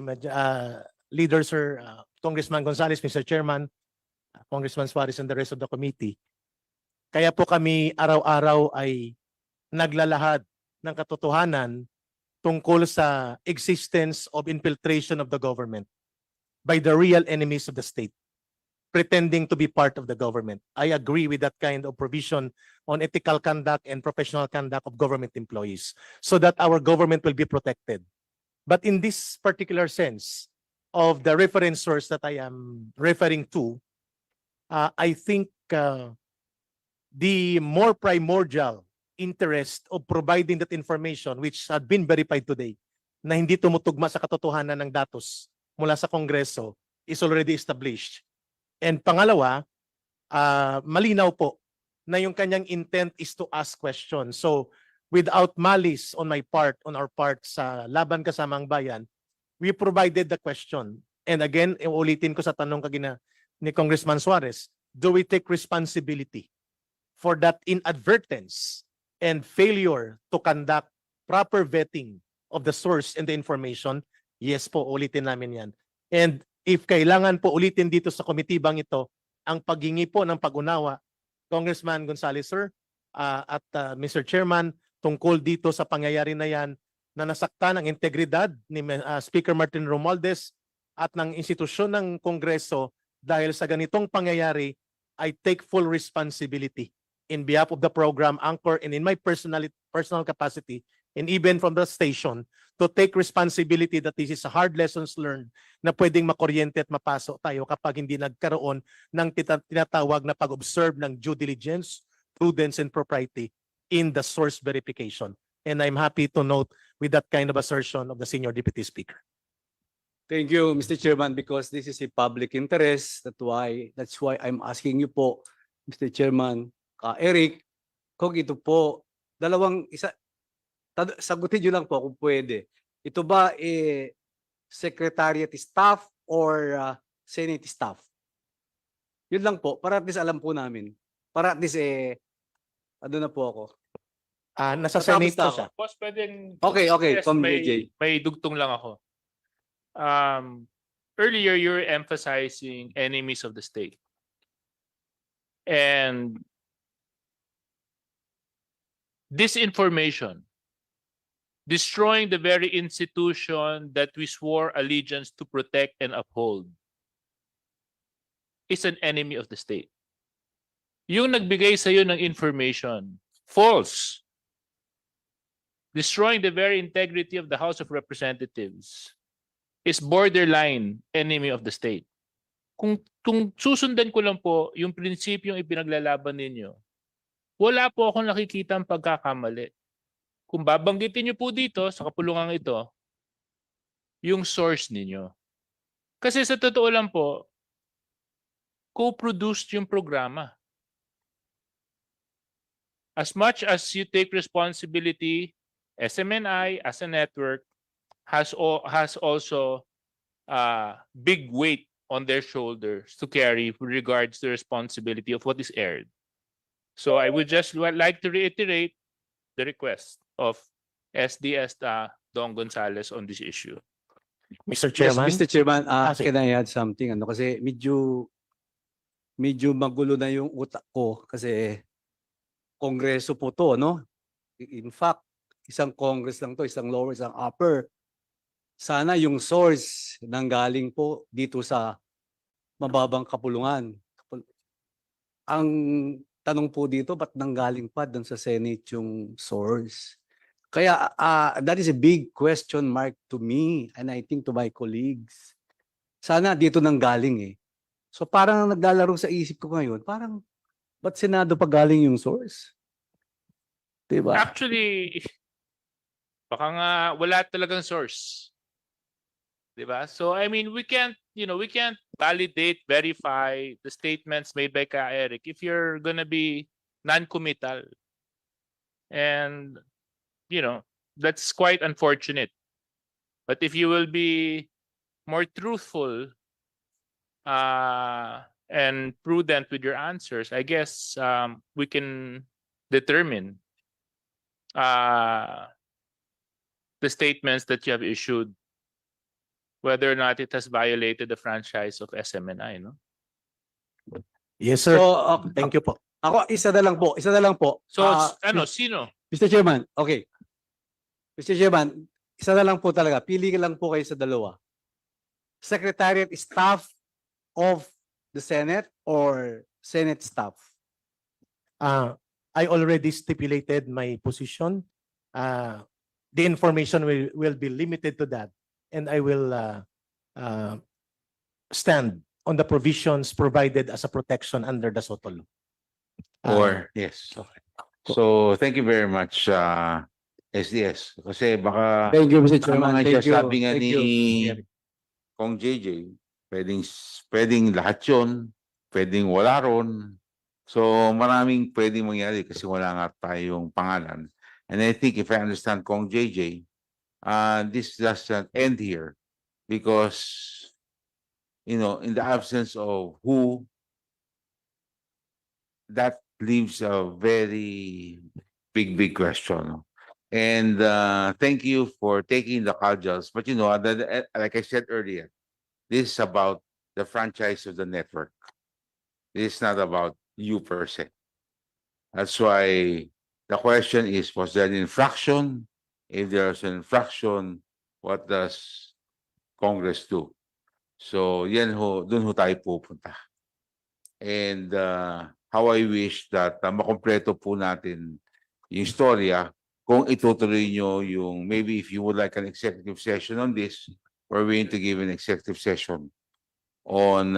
Leader, sir, Congressman Gonzales, Mr. Chairman, Congressman Suarez, and the rest of the committee. Kaya po kami araw-araw ay naglalahad ng katotohanan tungkol sa existence of infiltration of the government by the real enemies of the state, pretending to be part of the government. I agree with that kind of provision on ethical conduct and professional conduct of government employees so that our government will be protected. But in this particular sense of the reference source that I am referring to, I think the more primordial interest of providing that information which had been verified today na hindi tumutugma sa katotohanan ng datos mula sa Kongreso is already established. And pangalawa, malinaw po na yung kanyang intent is to ask questions. So without malice on our part sa Laban Kasamang Bayan, we provided the question. And again, ulitin ko sa tanong kagina ni Congressman Suarez, do we take responsibility for that inadvertence and failure to conduct proper vetting of the source and the information? Yes po, ulitin namin yan. And if kailangan po ulitin dito sa komitibang ito, ang paghingi po ng pag-unawa, Congressman Gonzales, sir, at Mr. Chairman, tungkol dito sa pangyayari na yan na nasaktan ang integridad ni Speaker Martin Romualdez at ng institusyon ng Kongreso dahil sa ganitong pangyayari, I take full responsibility in behalf of the program anchor and in my personal capacity and even from the station to take responsibility that this is a hard lessons learned na pwedeng makuryente at mapasok tayo kapag hindi nagkaroon ng tinatawag na pag-observe ng due diligence, prudence, and propriety in the source verification. And I'm happy to note with that kind of assertion of the Senior Deputy Speaker. Thank you, Mr. Chairman, because this is a public interest. That's why I'm asking you po, Mr. Chairman, Eric, kung ito po, sagutin nyo lang po kung pwede. Ito ba Secretariat staff or Senate staff? Yun lang po, para at least alam po namin. Para at least ano na po ako. Nasa Matapos Senate na po ako. siya. Boss, pwedeng Okay, yes, Tom may, JJ. may dugtong lang ako. Earlier you were emphasizing enemies of the state. And disinformation, destroying the very institution that we swore allegiance to protect and uphold, is an enemy of the state. Yung nagbigay sa iyo ng information, false, destroying the very integrity of the House of Representatives, is borderline enemy of the state. Kung susundan ko lang po yung prinsipyong ipinaglalaban ninyo, wala po akong nakikita ang pagkakamali. Kung babanggitin nyo po dito sa kapulungan ito, yung source ninyo. Kasi sa totoo lang po, co-produced yung programa. As much as you take responsibility, SMNI as a network has also big weight on their shoulders to carry with regards to the responsibility of what is aired. So I would just like to reiterate the request of SDS Don Gonzales on this issue. Mr. Yes, Chairman. Mr. Chairman, sige. can I add something? Kasi medyo magulo na yung utak ko kasi kongreso po to, no? In fact, isang congress lang to, isang lower, isang upper. Sana yung source nanggaling po dito sa mababang kapulungan. Ang tanong po dito, ba't nanggaling pa doon sa Senate yung source? Kaya that is a big question mark to me and I think to my colleagues. Sana dito nanggaling eh. So parang naglalaro sa isip ko ngayon, parang ba't Senado pa galing yung source? Diba? Actually, baka nga wala talagang source. Diba? So I mean, we can't validate, verify the statements made by Ka Eric if you're gonna be non-committal. And that's quite unfortunate. But if you will be more truthful and prudent with your answers, I guess we can determine the statements that you have issued, whether or not it has violated the franchise of SMNI, no? Yes, sir. So, Thank you po. Ako, isa na lang po. So, sino? Mr. Chairman, okay. Mr. Chairman, isa na lang po talaga. Pili ka lang po kayo sa dalawa. Secretariat staff of the Senate or Senate staff? I already stipulated my position. The information will be limited to that, and I will stand on the provisions provided as a protection under the SOTO law. Yes. Okay. So thank you very much, SDS. Kasi baka Thank you, Mr. Chairman. mga Thank you. sabi nga Thank ni you. Kong JJ, pwedeng lahat yun, pwedeng wala ron. So maraming pwedeng mangyari kasi wala nga tayong pangalan. And I think if I understand Kong JJ, this doesn't end here because, in the absence of who, that leaves a very big question. And thank you for taking the cudgels. But like I said earlier, this is about the franchise of the network. This is not about you per se. That's why the question is, was there an infraction? If there's an infraction, what does Congress do? So dun ho tayo pupunta. And how I wish that makompleto po natin yung istorya kung itutuloy nyo yung, maybe if you would like an executive session on this, we're willing to give an executive session on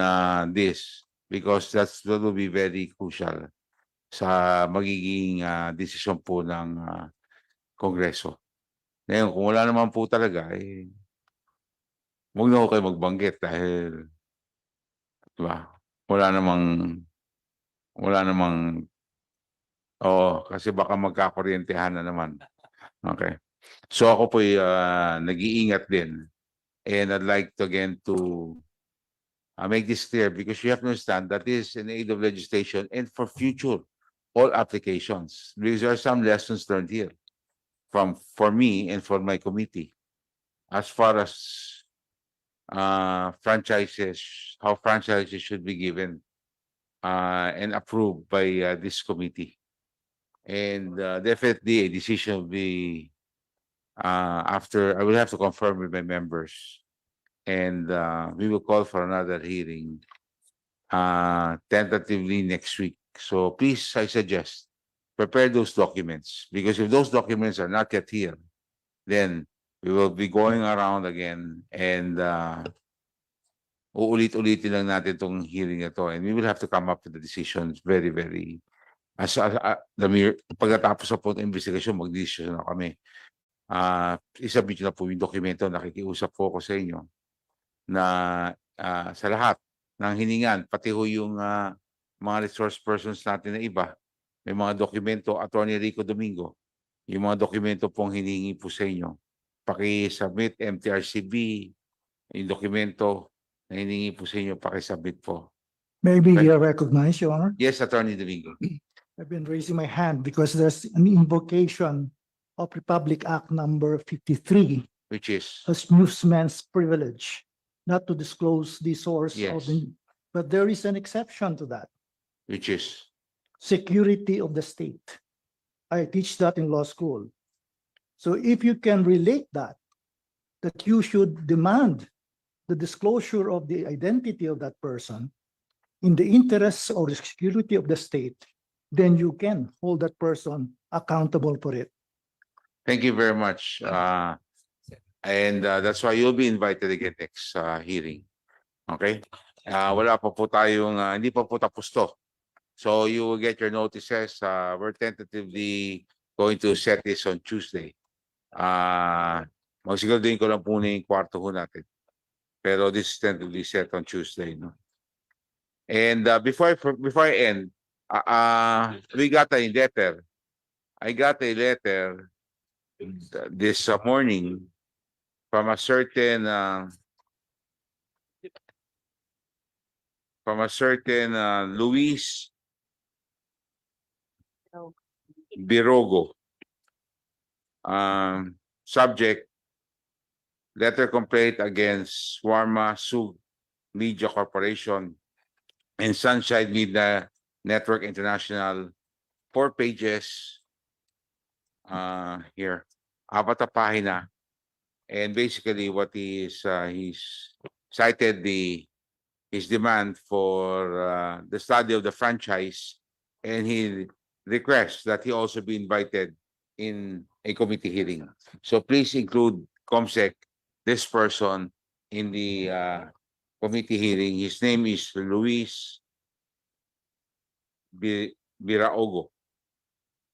this because that will be very crucial sa magiging desisyon po ng Kongreso. Ngayon, kung wala naman po talaga, huwag na ho kayo magbanggit dahil, diba, wala namang, kasi baka magkakuryentehan na naman. Okay. So ako po nag-iingat din. And I'd like to again to make this clear because you have to understand that this is in aid of legislation and for future all applications. Because there are some lessons learned here for me and for my committee as far as franchises, how franchises should be given and approved by this committee. And definitely a decision will be after, I will have to confirm with my members. And we will call for another hearing tentatively next week. So please, I suggest, prepare those documents because if those documents are not yet here, then we will be going around again and uulit-ulitin lang natin itong hearing na to and we will have to come up with the decisions very, very pagkatapos po ng investigasyon, mag-decision na kami. Isabit na po yung dokumento, nakikiusap po ako sa inyo na sa lahat ng hiningan, pati ho yung mga resource persons natin na iba, may mga dokumento, Attorney Rico Domingo, yung mga dokumento pong hinihingi po sa inyo, paki-submit MTRCB, yung dokumento na hinihingi po sa inyo, paki-submit po. Maybe you recognize, Your Honor. Yes, Attorney Domingo. I've been raising my hand because there's an invocation of Republic Act number 53 Which is? as newsman's privilege, not to disclose the source of Yes. the, but there is an exception to that, Which is? security of the state. I teach that in law school. So if you can relate that you should demand the disclosure of the identity of that person in the interests of the security of the state, then you can hold that person accountable for it. Thank you very much. And that's why you'll be invited again next hearing. Okay? Wala pa po tayong, hindi pa po tapos to. So you will get your notices. We're tentatively going to set this on Tuesday. Magsiguraduhin ko lang po na yung kwarto ho natin. Pero this is tentatively set on Tuesday. No? And before I end, we got a letter. I got a letter this morning from a certain Luis Birogo. Subject, letter complaint against Warma Sug Media Corporation and Sunshine Media Network International, 4 pages here, 4 na pahina. And basically what he's cited his demand for the study of the franchise, and he requests that he also be invited in a committee hearing. So please include COMSEC, this person, in the committee hearing. His name is Luis Biraogo.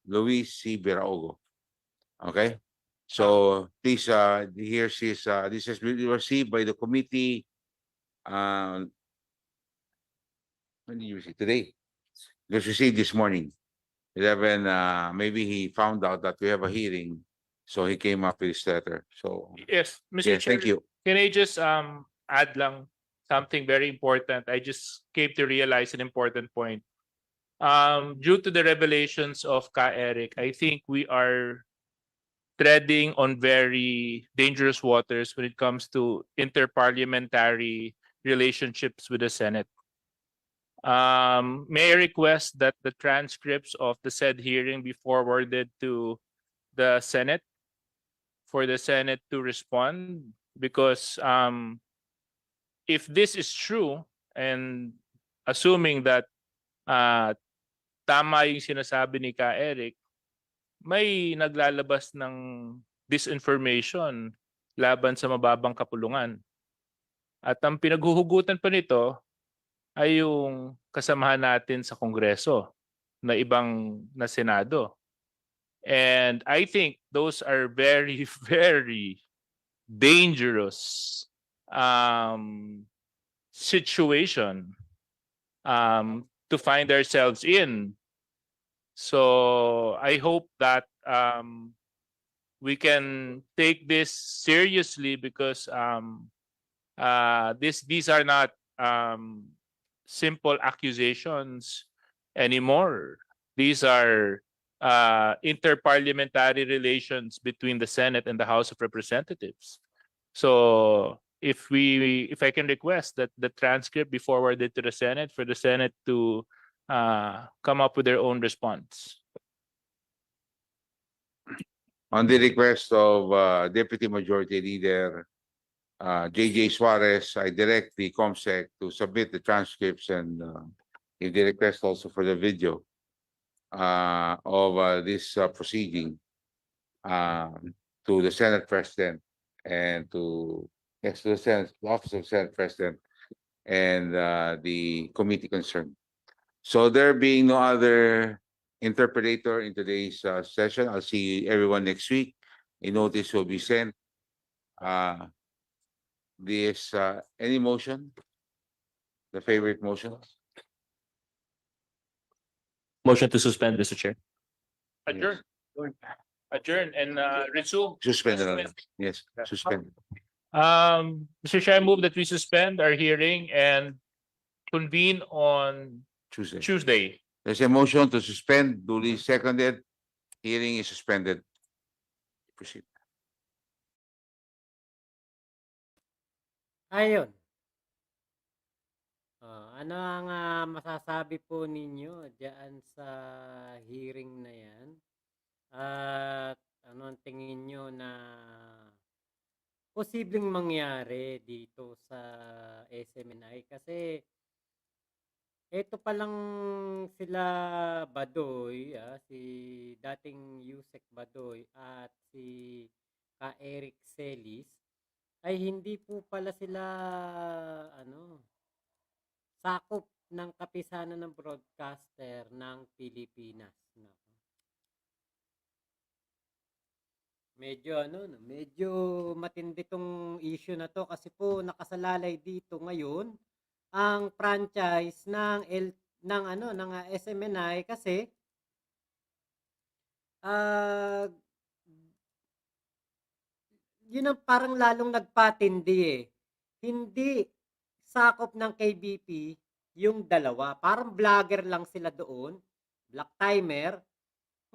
Luis C. Biraogo. Okay? So please, here's his, this has been received by the committee. When did you receive? Today. It was received this morning. 11, maybe he found out that we have a hearing, so he came up with this letter. So Yes, Mr. yes, Chair. thank you. Can I just add lang something very important? I just came to realize an important point. Due to the revelations of Ka Eric, I think we are treading on very dangerous waters when it comes to interparliamentary relationships with the Senate. May I request that the transcripts of the said hearing be forwarded to the Senate for the Senate to respond? Because if this is true, and assuming that tama yung sinasabi ni Ka Eric, may naglalabas ng disinformation laban sa mababang kapulungan. At ang pinaghuhugutan pa nito ay yung kasamahan natin sa Kongreso na ibang na Senado. And I think those are very, very dangerous situation to find ourselves in. So I hope that we can take this seriously because these are not simple accusations anymore. These are interparliamentary relations between the Senate and the House of Representatives. So if I can request that the transcript be forwarded to the Senate for the Senate to come up with their own response. On the request of Deputy Majority Leader JJ Suarez, I direct the COMSEC to submit the transcripts and if they request also for the video of this proceeding to the Senate President and to the Senate Office of Senate President and the committee concerned. So there being no other interpreter in today's session, I'll see everyone next week. A notice will be sent. Any motion? The favorite motion? Motion to suspend, Mr. Chair. Adjourn. Adjourn and resume. Suspend. Yes, suspend. Mr. Chair, I move that we suspend our hearing and convene on Tuesday. There's a motion to suspend, duly seconded. Hearing is suspended. Proceed. Ayun. Ano ang masasabi po ninyo diyan sa hearing na yan? At ano ang tingin nyo na posibleng mangyari dito sa SMNI? Kasi ito pa lang sila Badoy, si dating Yusek Badoy at si Ka Eric Celis ay hindi po pala sila sakop ng kapisanan ng broadcaster ng Pilipinas. Medyo matindi tong issue na to kasi po nakasalalay dito ngayon ang franchise ng SMNI kasi yun ang parang lalong nagpatindi Hindi sakop ng KBP yung dalawa. Parang vlogger lang sila doon, black timer.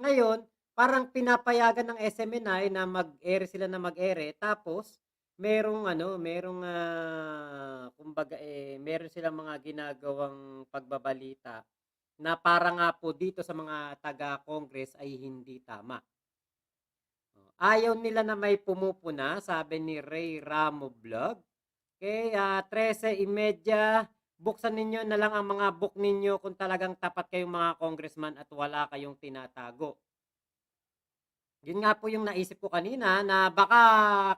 Ngayon, parang pinapayagan ng SMNI na mag-ere sila na mag-ere tapos merong kumbaga meron silang mga ginagawang pagbabalita na para nga po dito sa mga taga-Congress ay hindi tama. Ayaw nila na may pumupuna, sabi ni Ray Ramo Vlog. Okay, 13:30, buksan ninyo na lang ang mga book ninyo kung talagang tapat kayong mga congressman at wala kayong tinatago. Yun nga po yung naisip ko kanina na baka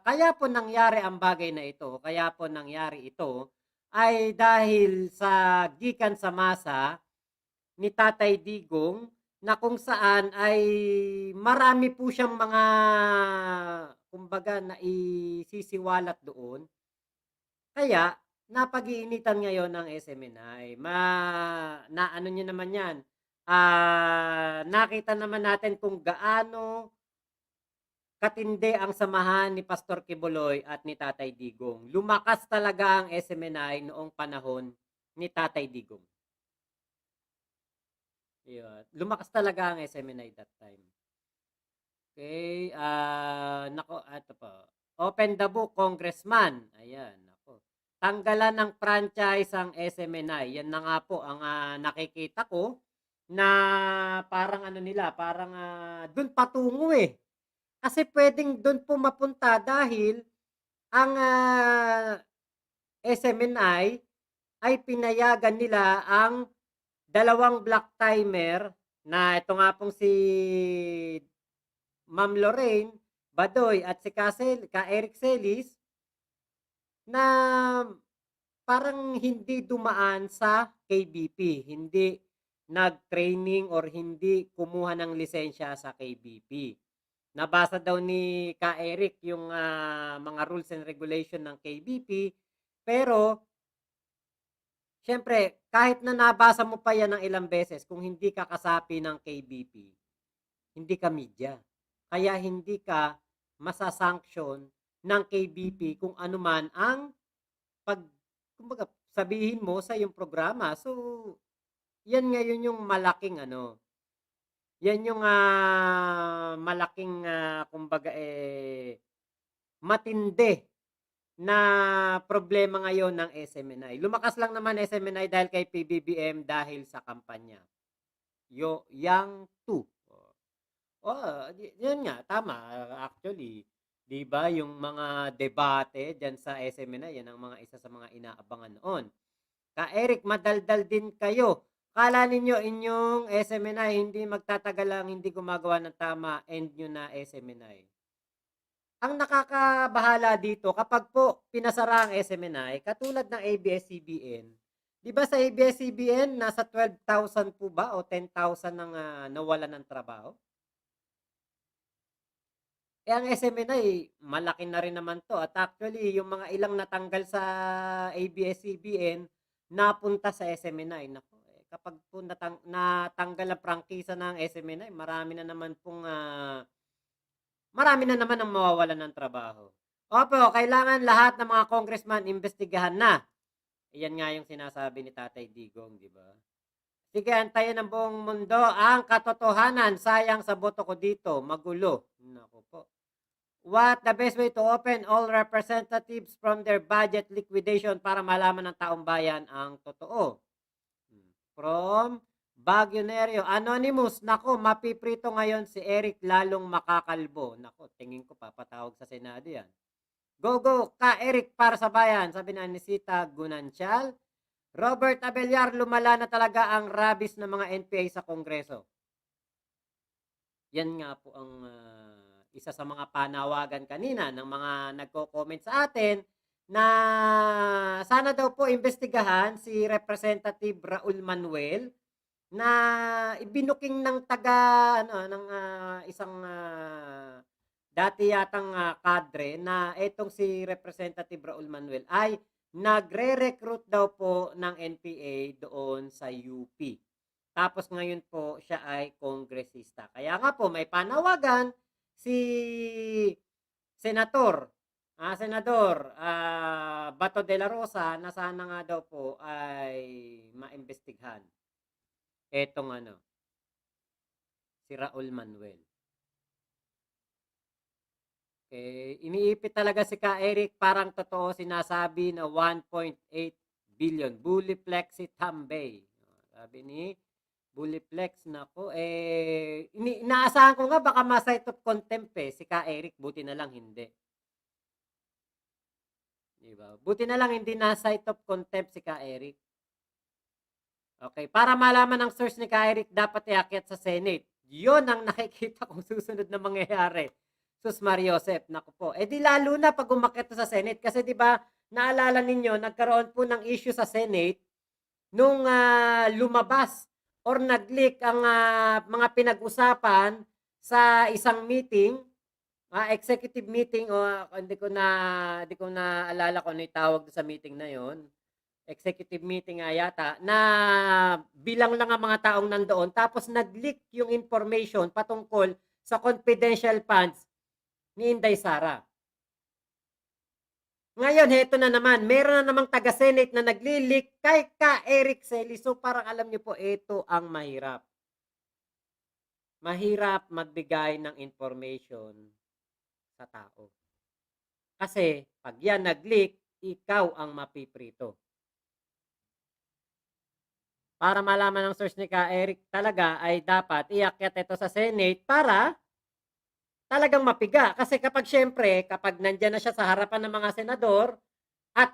kaya po nangyari ang bagay na ito, kaya po nangyari ito ay dahil sa gikan sa masa ni Tatay Digong na kung saan ay marami po siyang mga kumbaga na isisiwalat doon. Kaya napag-iinitan ngayon ng SMNI. Naano niyo naman yan. Nakita naman natin kung gaano katindi ang samahan ni Pastor Kibuloy at ni Tatay Digong. Lumakas talaga ang SMNI noong panahon ni Tatay Digong. Yun. Lumakas talaga ang SMNI that time. Okay, ito po. Open the book, Congressman. Ayan, nako. Tanggalan ng franchise ang SMNI. Yan na nga po ang nakikita ko na parang parang doon patungo Kasi pwedeng doon po mapunta dahil ang SMNI ay pinayagan nila ang dalawang black timer na ito nga pong si Ma'am Lorraine Badoy at si Ka Eric Celis na parang hindi dumaan sa KBP, hindi nag-training or hindi kumuha ng lisensya sa KBP. Nabasa daw ni Ka Eric yung mga rules and regulation ng KBP, pero syempre, kahit na nabasa mo pa yan ng ilang beses, kung hindi ka kasapi ng KBP, hindi ka media. Kaya hindi ka masasanction ng KBP kung ano man ang kumbaga, sabihin mo sa yung programa. So, yan ngayon yung malaking yan yung malaking kumbaga matindi na problema ngayon ng SMNI. Lumakas lang naman SMNI dahil kay PBBM dahil sa kampanya. Yang 2. Yun nga, tama. Actually, 'di ba, yung mga debate diyan sa SMNI, yan ang mga isa sa mga inaabangan noon. Ka Eric, madaldal din kayo. Kala ninyo inyong SMNI hindi magtatagal lang hindi gumagawa ng tama, end nyo na SMNI. Ang nakakabahala dito, kapag po pinasara ang SMNI, katulad ng ABS-CBN, di ba sa ABS-CBN, nasa 12,000 po ba o 10,000 nang nawalan ng trabaho? Ang SMNI, malaki na rin naman to. At actually, yung mga ilang natanggal sa ABS-CBN, napunta sa SMNI. Naku, kapag po natanggal ang prangkisa ng SMNI, marami na naman ang mawawalan ng trabaho. Opo, kailangan lahat ng mga congressman investigahan na. Iyan nga yung sinasabi ni Tatay Digong, di ba? Sige, antayin ng buong mundo ang katotohanan. Sayang sa boto ko dito. Magulo. Naku po. What the best way to open all representatives from their budget liquidation para malaman ng taong bayan ang totoo? From Baguio Nereo. Anonymous, nako, mapiprito ngayon si Eric lalong makakalbo. Nako, tingin ko papatawag sa Senado yan. Go, Ka Eric para sa bayan, sabi na ni Sita Gunanchal. Robert Abellar, lumala na talaga ang rabis ng mga NPA sa Kongreso. Yan nga po ang isa sa mga panawagan kanina ng mga nagko-comment sa atin na sana daw po imbestigahan si Representative Raul Manuel na ibinuking ng isang dati yatang kadre na etong si Representative Raul Manuel ay nagre-recruit daw po ng NPA doon sa UP. Tapos ngayon po siya ay kongresista. Kaya nga po may panawagan si Senador Bato de la Rosa na sana nga daw po ay maimbestigahan etong si Raul Manuel. Okay, iniipit talaga si Ka Eric, parang totoo sinasabi na 1.8 billion. Bullyplexi Tambay. Sabi ni Bullyplex, nako, inaasahan ko nga baka ma-cite of contempt si Ka Eric, buti na lang hindi. Diba? Buti na lang hindi na-cite of contempt si Ka Eric. Okay, para malaman ang source ni Ka Eric, dapat iakyat sa Senate. Yun ang nakikita kong susunod na mangyayari. Sus Mariosep, naku po. Di lalo na pag umakyat sa Senate, kasi di ba naalala ninyo, nagkaroon po ng issue sa Senate nung lumabas or nag-leak ang mga pinag-usapan sa isang meeting, executive meeting, o hindi ko na alala kung ano yung tawag sa meeting na yon. Executive meeting yata, na bilang lang ang mga taong nandoon, tapos nag-leak yung information patungkol sa confidential funds ni Inday Sara. Ngayon, heto na naman, meron na namang taga-Senate na nagli-leak kay Ka Eric Celis. So parang alam niyo po, ito ang mahirap. Mahirap magbigay ng information sa tao. Kasi pag yan nag-leak, ikaw ang mapiprito. Para malaman ng source ni Ka Eric talaga ay dapat iakyat ito sa Senate para talagang mapiga. Kasi kapag syempre, kapag nandyan na siya sa harapan ng mga senador at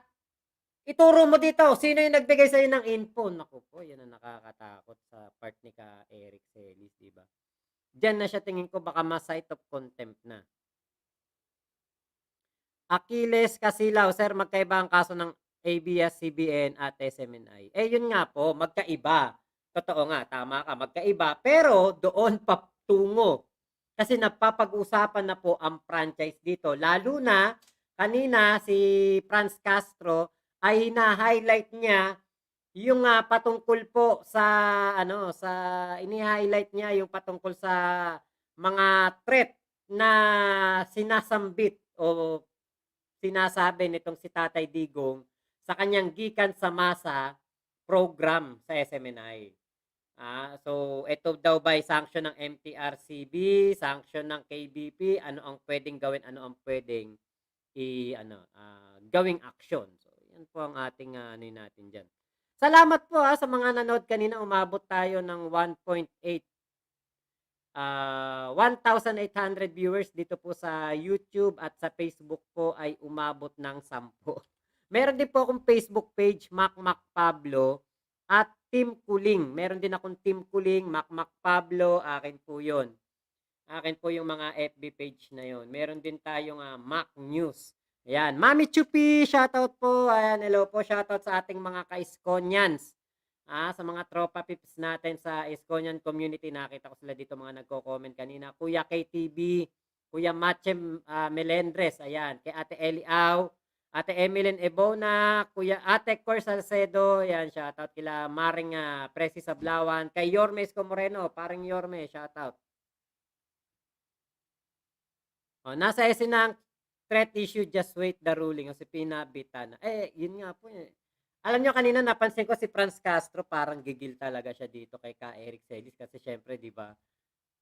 ituro mo dito, sino yung nagbigay sa'yo ng info? Naku po, yan ang nakakatakot sa part ni Ka Eric Celis, diba? Diyan na siya tingin ko baka ma-cite of contempt na. Achilles Casilaw, sir, magkaiba ang kaso ng ABS-CBN at SMNI. Eh, yun nga po, magkaiba. Totoo nga, tama ka, magkaiba. Pero doon patungo. Kasi napapag-usapan na po ang franchise dito. Lalo na, kanina si Franz Castro ay na-highlight niya yung patungkol po sa ini-highlight niya yung patungkol sa mga threat na sinasambit o sinasabi nitong si Tatay Digong sa kanyang gikan sa masa program sa SMNI. So ito daw ba ay sanction ng MTRCB, sanction ng KBP, ano ang pwedeng gawin, ano ang pwedeng gawing action. So yan po ang ating natin diyan. Salamat po sa mga nanood kanina, umabot tayo ng 1,800 viewers dito po sa YouTube at sa Facebook po ay umabot ng 10. Meron din po akong Facebook page, Mac Pablo at Team Kuling. Meron din akong Team Kuling, Mac Pablo, akin po 'yon. Akin po yung mga FB page na 'yon. Meron din tayong Mac News. Ayan, Mami Chupi, shoutout po. Ayan, hello po, shoutout sa ating mga ka-Iskonians. Sa mga tropa pips natin sa Iskonian community, nakita ko sila dito mga nagko-comment kanina. Kuya KTB, Kuya Machem Melendres, ayan, kay Ate Eliaw, Ate Emeline Ebona, Kuya Ate Cor Salcedo, ayan, shoutout kila Maring Presi Sablawan, kay Yorme Esco Moreno, paring Yorme, shoutout. Nasa SNA threat issue, just wait the ruling o si pinabitan. Yun nga po eh. Alam nyo, kanina napansin ko si Franz Castro, parang gigil talaga siya dito kay Ka Eric Celis kasi syempre, di ba,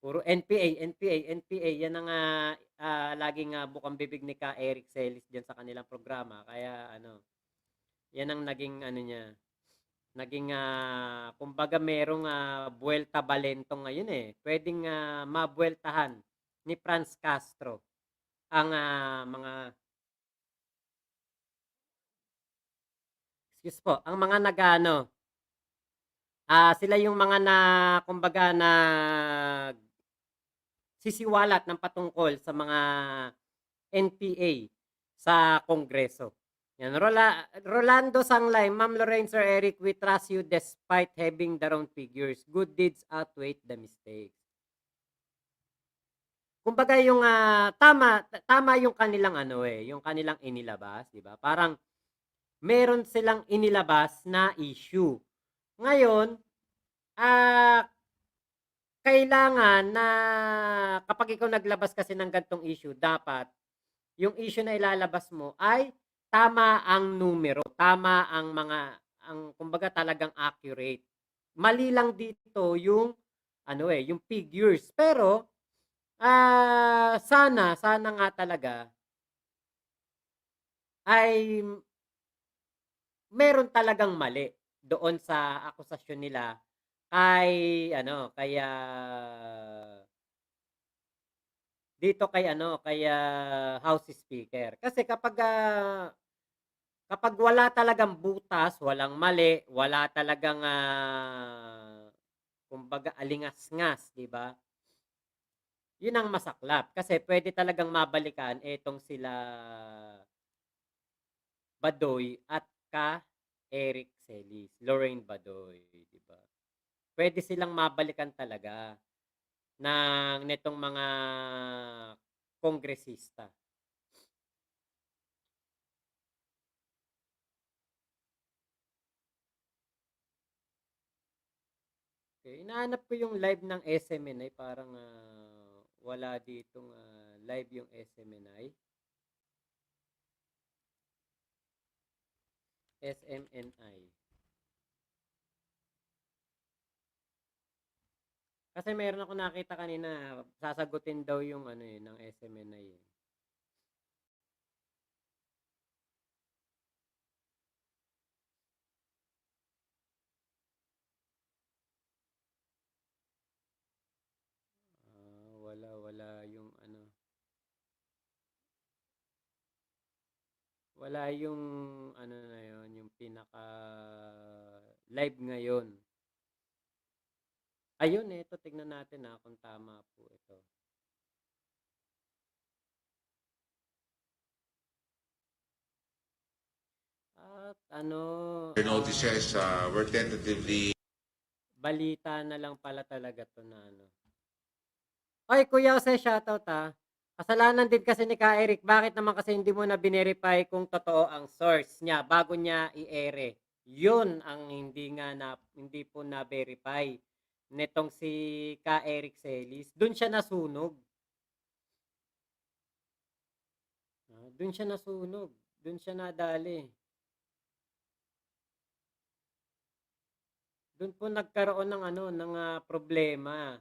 puro NPA. Yan ang laging bukang bibig ni Ka Eric Celis diyan sa kanilang programa. Kaya yan ang naging niya. Naging kumbaga merong buwelta balento ngayon eh. Pwedeng mabueltahan ni Franz Castro ang mga ang mga nagano sila yung mga na kumbaga na sisiwalat ng patungkol sa mga NPA sa Kongreso. Yan, Rolando Sanglay, Ma'am Lorraine, Sir Eric, we trust you despite having the wrong figures. Good deeds outweigh the mistakes. Kumbaga yung tama yung kanilang yung kanilang inilabas, di ba? Parang meron silang inilabas na issue. Ngayon, kailangan na kapag ikaw naglabas kasi ng gantong issue, dapat yung issue na ilalabas mo ay tama ang numero, tama ang kumbaga talagang accurate. Mali lang dito yung yung figures. Pero sana nga talaga ay meron talagang mali doon sa akusasyon nila kay kaya dito kay House Speaker. Kasi kapag wala talagang butas, walang mali, wala talagang kumbaga alingas-ngas, di ba? Yun ang masaklap kasi pwede talagang mabalikan etong sila Badoy at ka Eric Celis, Lorraine Badoy, di ba? Pwede silang mabalikan talaga ng netong mga kongresista. Okay, inahanap ko yung live ng SMNI, parang wala ditong live yung SMNI. SMNI. Kasi meron ako nakita kanina, sasagutin daw yung ng SMNI. Wala yung wala yung na yun, yung pinaka live ngayon. Ayun, ito tignan natin kung tama po ito. At ano, Your notices, we're tentatively balita na lang pala talaga to na ano. Oy, Kuya Jose, shoutout Kasalanan din kasi ni Ka Eric. Bakit naman kasi hindi mo na binerify kung totoo ang source niya bago niya i-ere? Yun ang hindi po na-verify nitong si Ka Eric Celis. Doon siya nasunog. Doon siya nasunog. Doon siya nadali. Doon po nagkaroon ng problema.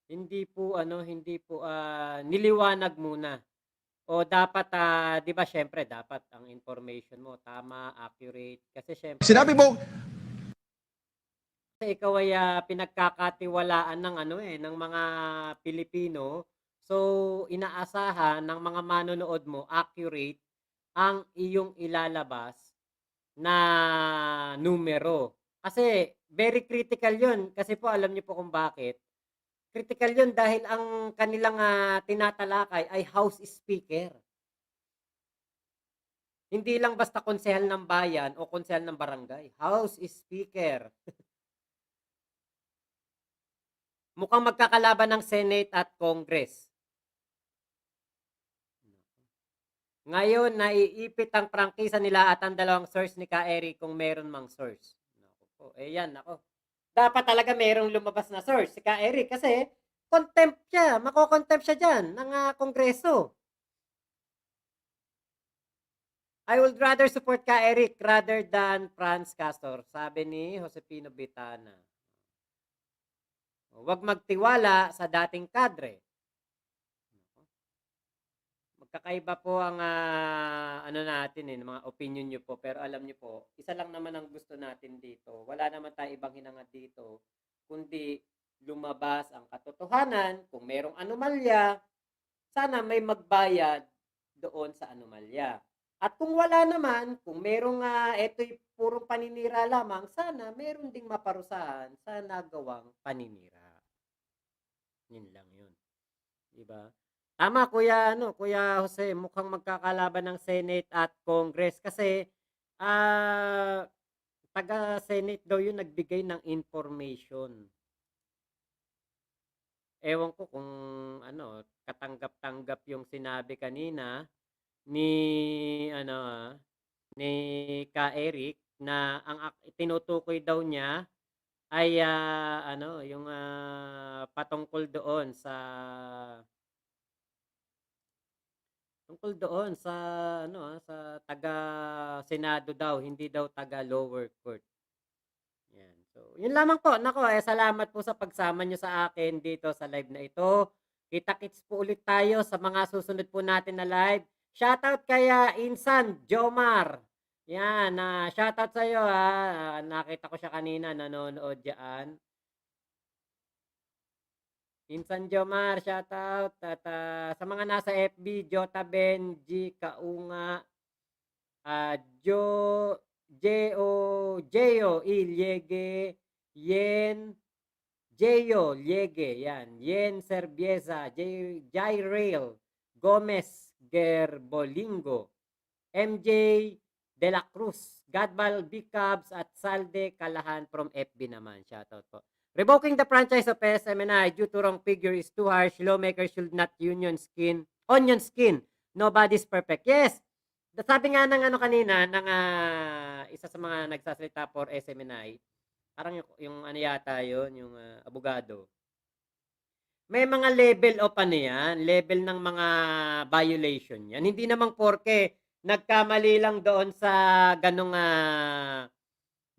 Hindi po niliwanag muna. O dapat 'di ba syempre dapat ang information mo tama, accurate kasi syempre Sinabi mo, kasi ikaw ay pinagkakatiwalaan ng ng mga Pilipino. So inaasahan ng mga manonood mo accurate ang iyong ilalabas na numero. Kasi very critical 'yun kasi po alam niyo po kung bakit. Critical 'yun dahil ang kanilang tinatalakay ay House Speaker. Hindi lang basta konsehal ng bayan o konsehal ng barangay. House Speaker. Mukhang magkakalaban ng Senate at Congress. Ngayon, naiipit ang prangkisa nila at ang dalawang source ni Ka Eric kung meron mang source. Naku po, yan, ako. Dapat talaga merong lumabas na source si Ka Eric kasi contempt siya, makokontempt siya dyan ng Kongreso. I would rather support Ka Eric rather than Franz Castor, sabi ni Josepino Bitana. Huwag magtiwala sa dating kadre. Magkakaiba po ang natin mga opinion nyo po, pero alam nyo po, isa lang naman ang gusto natin dito. Wala naman tayo ibang hinangad dito, kundi lumabas ang katotohanan. Kung merong anomalya, sana may magbayad doon sa anomalya. At kung wala naman, kung merong ito'y purong paninira lamang, sana meron ding maparusahan sa nagawang paninira. Yun lang yun. Diba? Tama, Kuya Jose, mukhang magkakalaban ng Senate at Congress kasi taga-Senate daw yung nagbigay ng information. Ewan ko kung katanggap-tanggap yung sinabi kanina ni Ka Eric na ang tinutukoy daw niya ay yung patungkol doon sa sa taga Senado daw, hindi daw taga lower court. Yan. So, yun lamang po. Nako, salamat po sa pagsama nyo sa akin dito sa live na ito. Kita-kits po ulit tayo sa mga susunod po natin na live. Shoutout kay Insan Jomar. Yan, shoutout sa iyo nakita ko siya kanina nanonood diyan. Insan Jomar, shoutout. At sa mga nasa FB, Jota Ben, G Kaunga, Jeo Ilyege, Yen Jeo Liege, yan. Yen Serbieza, Jairail, Gomez Gerbolingo, MJ De La Cruz, Gadbal Bicabs at Salde Kalahan from FB naman. Shoutout po. Revoking the franchise of SMNI due to wrong figure is too harsh. Lawmakers should not onion skin. Nobody's perfect. Yes. Sabi nga ng kanina ng isa sa mga nagsasalita for SMNI, parang yung yata yun, yung abogado. May mga level of level ng mga violation yan. Hindi naman porke nagkamali lang doon sa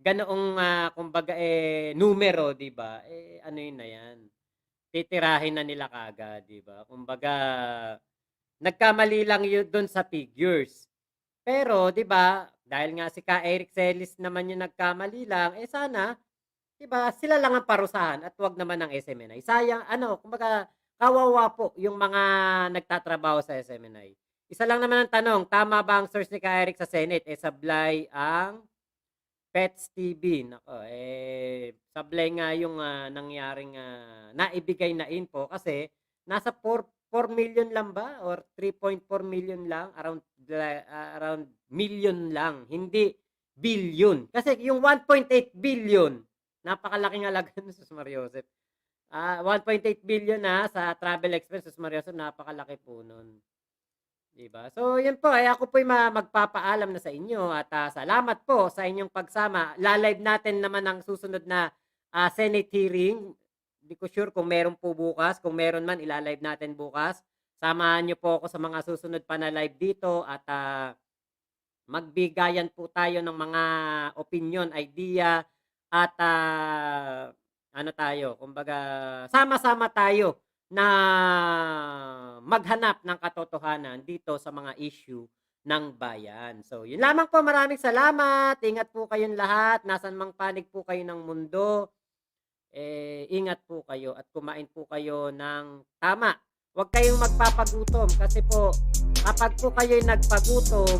ganoong kumbaga numero, 'di ba? Yun na yan. Titirahin na nila kaagad, 'di ba? Kumbaga nagkamali lang yun doon sa figures. Pero 'di ba, dahil nga si Ka Eric Celis naman yung nagkamali lang, sana 'di ba, sila lang ang parusahan at 'wag naman ng SMNI. Sayang kumbaga kawawa po yung mga nagtatrabaho sa SMNI. Isa lang naman ang tanong, tama ba ang source ni Ka Eric sa Senate? Sablay ang Pets TV. Nako, sablay nga yung nangyaring naibigay na info kasi nasa 4 million lang ba or 3.4 million lang, around million lang, hindi billion. Kasi yung 1.8 billion, napakalaking halaga nun, Sus Mariosep. 1.8 billion na sa travel expenses, Mariosep, napakalaki po nun. Diba? So, yun po, ako po magpapaalam na sa inyo at salamat po sa inyong pagsama. Live natin naman ang susunod na Senate hearing. Hindi ko sure kung meron po bukas. Kung meron man, ilalive natin bukas. Samahan niyo po ako sa mga susunod pa na live dito at magbigayan po tayo ng mga opinion, idea at ano tayo, kumbaga sama-sama tayo na maghanap ng katotohanan dito sa mga issue ng bayan. So, yun lamang po. Maraming salamat. Ingat po kayong lahat. Nasan mang panig po kayo ng mundo. Ingat po kayo at kumain po kayo ng tama. Huwag kayong magpapagutom kasi po kapag po kayo nagpagutom,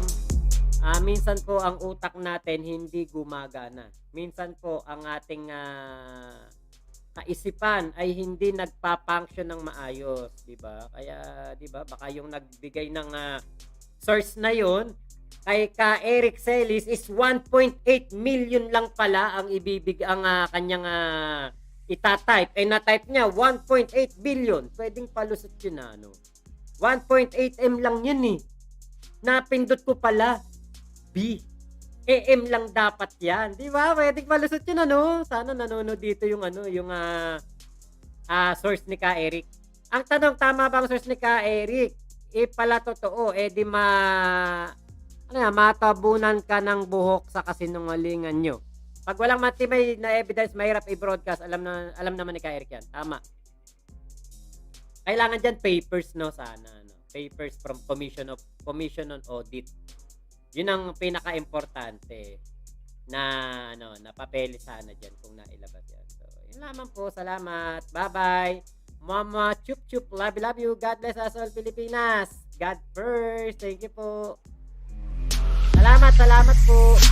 minsan po ang utak natin hindi gumagana. Minsan po ang ating kaisipan ay hindi nagpa-function ng maayos, 'di ba? Kaya 'di ba, baka yung nagbigay ng source na 'yon kay ka Eric Celis is 1.8 million lang pala ang ang kanyang ita-type. Na-type niya 1.8 billion. Pwedeng palusot 'yun na 1.8 M lang 'yun Napindot ko pala B. AM lang dapat yan. Di ba? Pwedeng malusot yun, Sana nanonood dito yung source ni Ka Eric. Ang tanong, tama ba ang source ni Ka Eric? Pala totoo, di matabunan ka ng buhok sa kasinungalingan nyo. Pag walang matibay na evidence, mahirap i-broadcast. Alam naman ni Ka Eric yan. Tama. Kailangan dyan papers, sana. Papers from Commission on Audit. Yun ang pinaka-importante na na papeles sana diyan kung nailabas yan. So, yun lamang po. Salamat. Bye-bye. Mama chup chup. Love you. God bless us all, Pilipinas. God first. Thank you po. Salamat po.